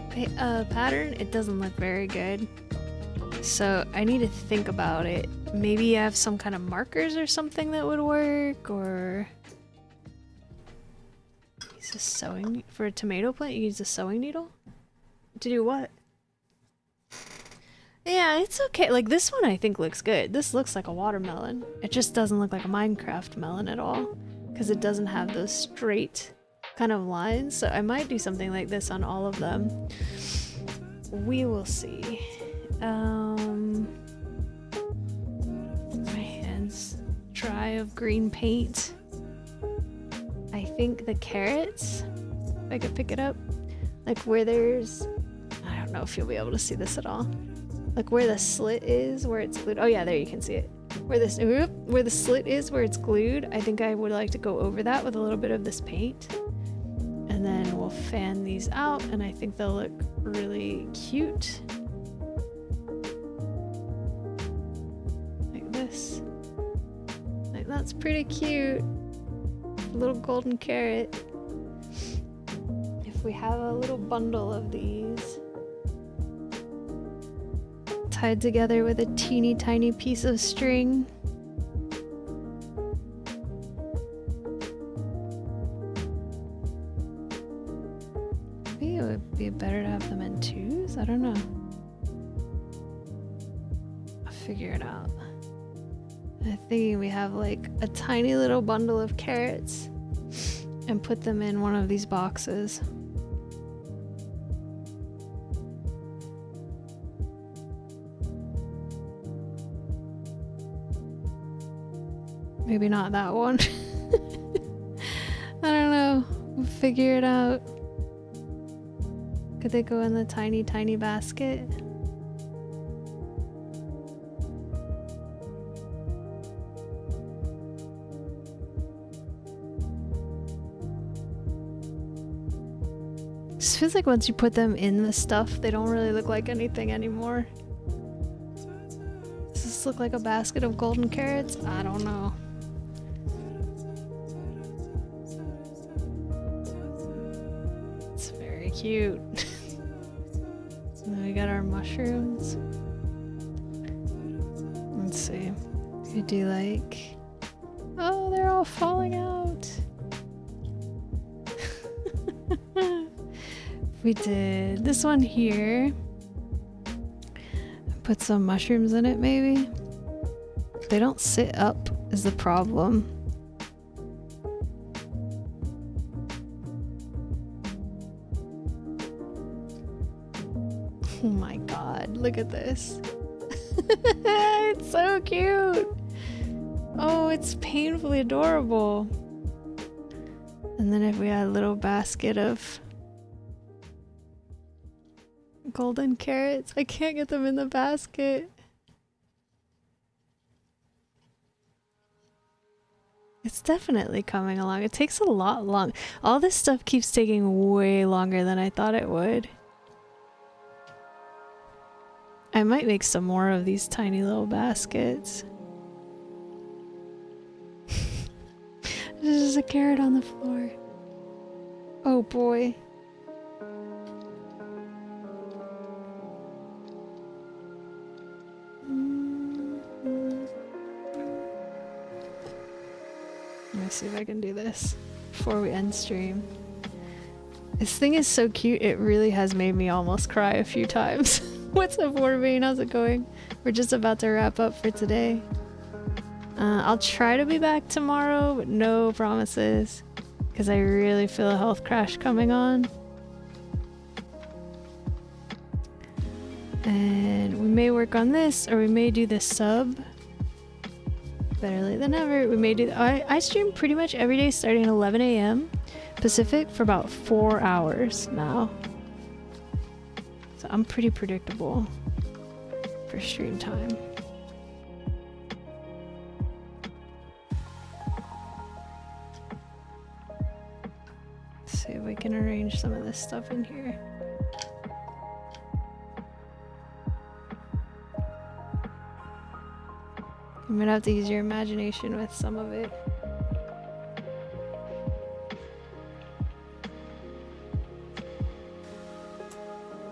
pattern, it doesn't look very good. So I need to think about it. Maybe I have some kind of markers or something that would work, or use a sewing for a tomato plant. You use a sewing needle to do what? Yeah, it's okay. Like this one I think looks good. This looks like a watermelon. It just doesn't look like a Minecraft melon at all, because it doesn't have those straight kind of lines. So I might do something like this on all of them. We will see. My hands dry of green paint. I think the carrots, if I could pick it up, like where there's, I don't know if you'll be able to see this at all. Like where the slit is, where it's glued. Oh yeah, there you can see it. Where the slit is, where it's glued, I think I would like to go over that with a little bit of this paint. And then we'll fan these out, and I think they'll look really cute. Like this. Like that's pretty cute. Little golden carrot. If we have a little bundle of these tied together with a teeny tiny piece of string. Maybe it would be better to have them in twos? I don't know. I'll figure it out. I think we have like a tiny little bundle of carrots and put them in one of these boxes. Maybe not that one. I don't know. We'll figure it out. Could they go in the tiny, tiny basket? Just feels like once you put them in the stuff, they don't really look like anything anymore. Does this look like a basket of golden carrots? I don't know. It's very cute. And then we got our mushrooms. Let's see. We do like... Oh, they're all falling out. We did this one here. Put some mushrooms in it, maybe. They don't sit up is the problem. Oh my god, look at this. It's so cute. Oh, it's painfully adorable. And then if we had a little basket of golden carrots. I can't get them in the basket. It's definitely coming along. It takes a lot long. All this stuff keeps taking way longer than I thought it would. I might make some more of these tiny little baskets. There's a carrot on the floor. Oh boy. Let me see if I can do this before we end stream. This thing is so cute, it really has made me almost cry a few times. What's up, Warbane? How's it going? We're just about to wrap up for today. I'll try to be back tomorrow, but no promises, because I really feel a health crash coming on. And we may work on this, or we may do this sub. Better late than never. We may do I stream pretty much every day starting at 11 a.m. Pacific for about 4 hours now. So I'm pretty predictable for stream time. Let's see if we can arrange some of this stuff in here. You might have to use your imagination with some of it.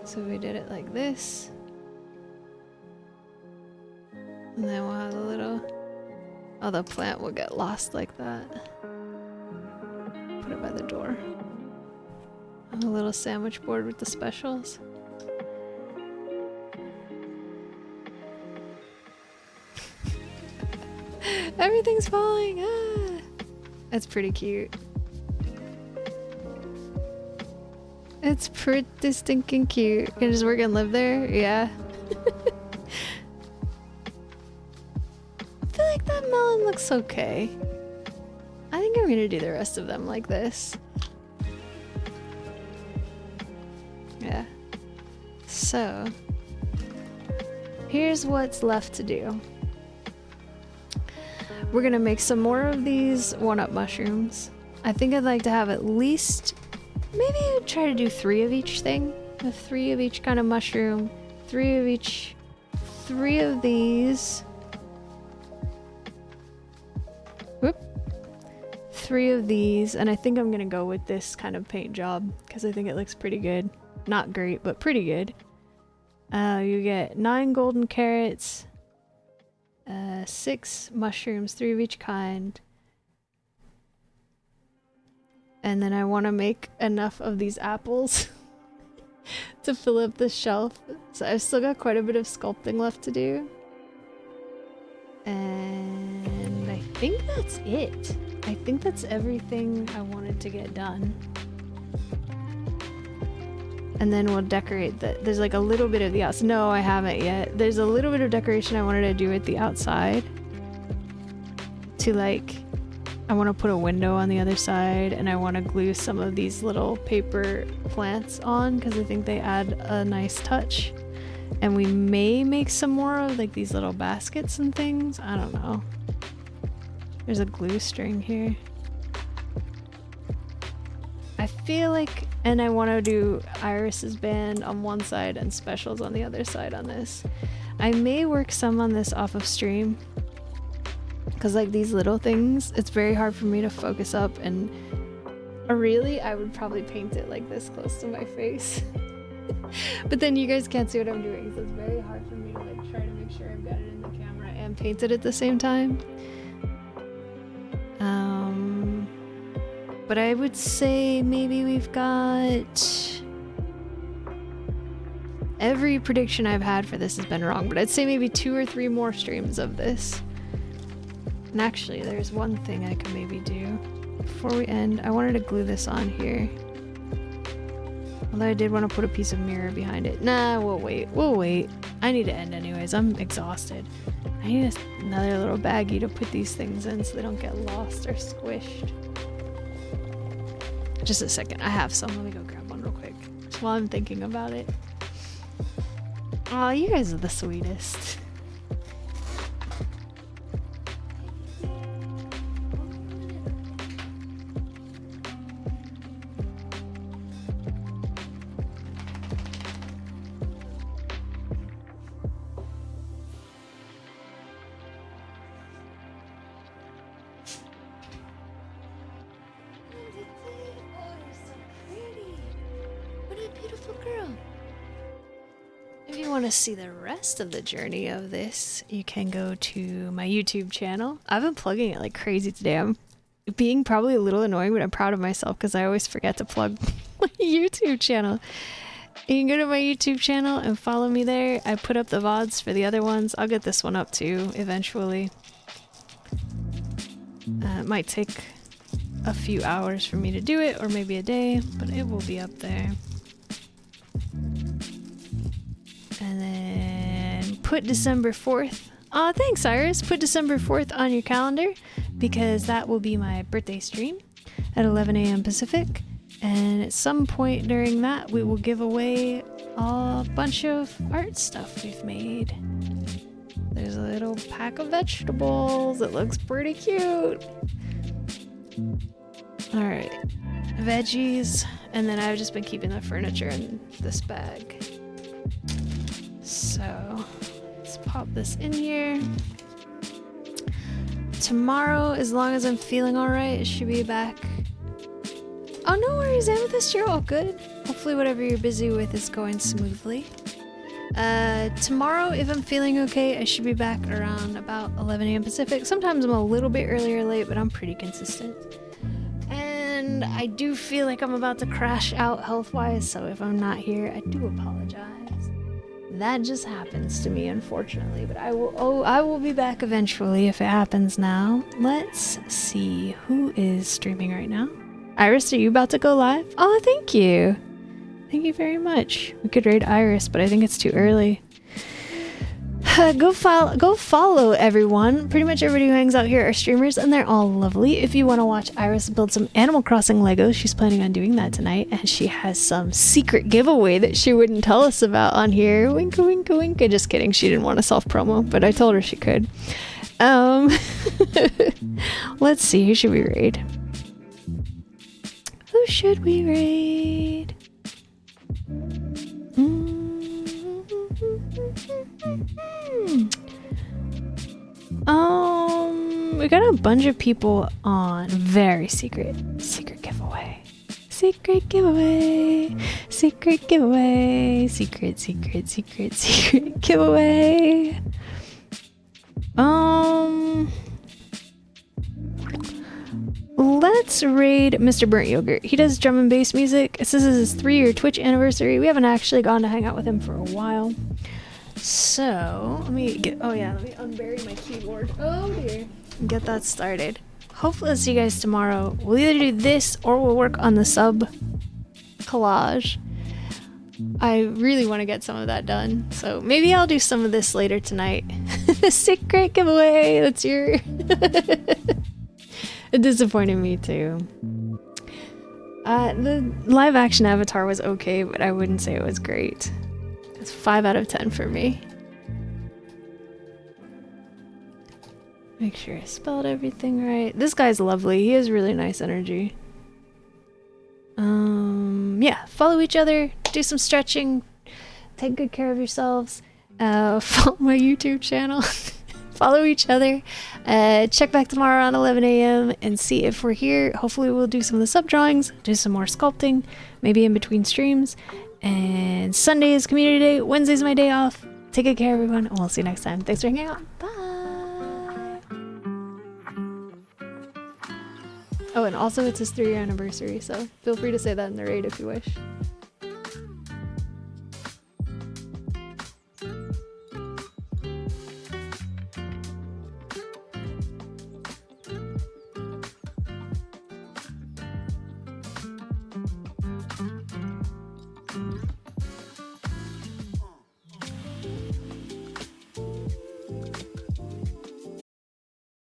So we did it like this. And then we'll have a little... Oh, the plant will get lost like that. Put it by the door. And a little sandwich board with the specials. Everything's falling! Ah! That's pretty cute. It's pretty stinking cute. You can just work and live there? Yeah. I feel like that melon looks okay. I think I'm gonna do the rest of them like this. Yeah. So, here's what's left to do. We're gonna make some more of these one-up mushrooms. I think I'd like to have at least, maybe I'd try to do 3 of each thing. 3 of each kind of mushroom, 3 of each, 3 of these. Whoop. 3 of these, and I think I'm gonna go with this kind of paint job because I think it looks pretty good. Not great, but pretty good. You get 9 golden carrots. 6 mushrooms, 3 of each kind. And then I want to make enough of these apples to fill up the shelf. So I've still got quite a bit of sculpting left to do. And I think that's it. I think that's everything I wanted to get done. And then we'll decorate there's like a little bit of the outside. No, I haven't yet. There's a little bit of decoration I wanted to do at the outside. To like, I want to put a window on the other side, and I want to glue some of these little paper plants on because I think they add a nice touch. And we may make some more of like these little baskets and things. I don't know. There's a glue string here. I feel like, and I want to do Iris's band on one side and specials on the other side on this. I may work some on this off of stream because like these little things, it's very hard for me to focus up, and really I would probably paint it like this close to my face. But then you guys can't see what I'm doing, so it's very hard for me to like try to make sure I've got it in the camera and paint it at the same time. But I would say maybe we've got... Every prediction I've had for this has been wrong, but I'd say maybe 2 or 3 more streams of this. And actually, there's one thing I can maybe do. Before we end, I wanted to glue this on here. Although I did want to put a piece of mirror behind it. Nah, we'll wait. We'll wait. I need to end anyways. I'm exhausted. I need another little baggie to put these things in so they don't get lost or squished. Just a second. I have some. Let me go grab one real quick. Just while I'm thinking about it. Aw, you guys are the sweetest. To see the rest of the journey of this, you can go to my YouTube channel. I've been plugging it like crazy today. I'm being probably a little annoying, but I'm proud of myself because I always forget to plug my YouTube channel. You can go to my YouTube channel and follow me there. I put up the VODs for the other ones. I'll get this one up too eventually. It might take a few hours for me to do it, or maybe a day, but it will be up there. And then put December 4th. Aw, thanks, Iris. Put December 4th on your calendar because that will be my birthday stream at 11 a.m. Pacific. And at some point during that, we will give away a bunch of art stuff we've made. There's a little pack of vegetables. It looks pretty cute. All right, veggies. And then I've just been keeping the furniture in this bag. So let's pop this in here. Tomorrow, as long as I'm feeling alright, it should be back. Oh, no worries, Amethyst, you're all good. Hopefully whatever you're busy with is going smoothly. Tomorrow, if I'm feeling okay, I should be back around about 11 a.m. Pacific. Sometimes I'm a little bit early or late, but I'm pretty consistent. And I do feel like I'm about to crash out health-wise, so if I'm not here, I do apologize. That just happens to me, unfortunately, but I will be back eventually if it happens now. Let's see who is streaming right now. Iris, are you about to go live? Oh, thank you. Thank you very much. We could raid Iris, but I think it's too early. Go follow everyone. Pretty much everybody who hangs out here are streamers, and they're all lovely. If you want to watch Iris build some Animal Crossing Legos, she's planning on doing that tonight, and she has some secret giveaway that she wouldn't tell us about on here. Winka, winka, winka. Just kidding. She didn't want to self-promo, but I told her she could. Let's see. Who should we raid? Who should we raid? We got a bunch of people on. Very secret giveaway. Secret giveaway. Secret giveaway. Secret giveaway. Let's raid Mr. Burnt Yogurt. He does drum and bass music. This is his 3-year Twitch anniversary. We haven't actually gone to hang out with him for a while. So let me get, oh yeah, let me unbury my keyboard. Oh dear. Get that started. Hopefully I'll see you guys tomorrow. We'll either do this or we'll work on the sub collage. I really want to get some of that done, so maybe I'll do some of this later tonight. Secret giveaway, that's your... It disappointed me too. The live action Avatar was okay, but I wouldn't say it was great. It's 5 out of 10 for me. Make sure I spelled everything right. This guy's lovely. He has really nice energy. Yeah, follow each other, do some stretching, take good care of yourselves, follow my YouTube channel, follow each other, check back tomorrow around 11 a.m. and see if we're here. Hopefully we'll do some of the sub drawings, do some more sculpting, maybe in between streams, and Sunday is community day, Wednesday's my day off. Take good care everyone, and we'll see you next time. Thanks for hanging out. Bye! Oh, and also it's his 3-year anniversary, so feel free to say that in the raid if you wish.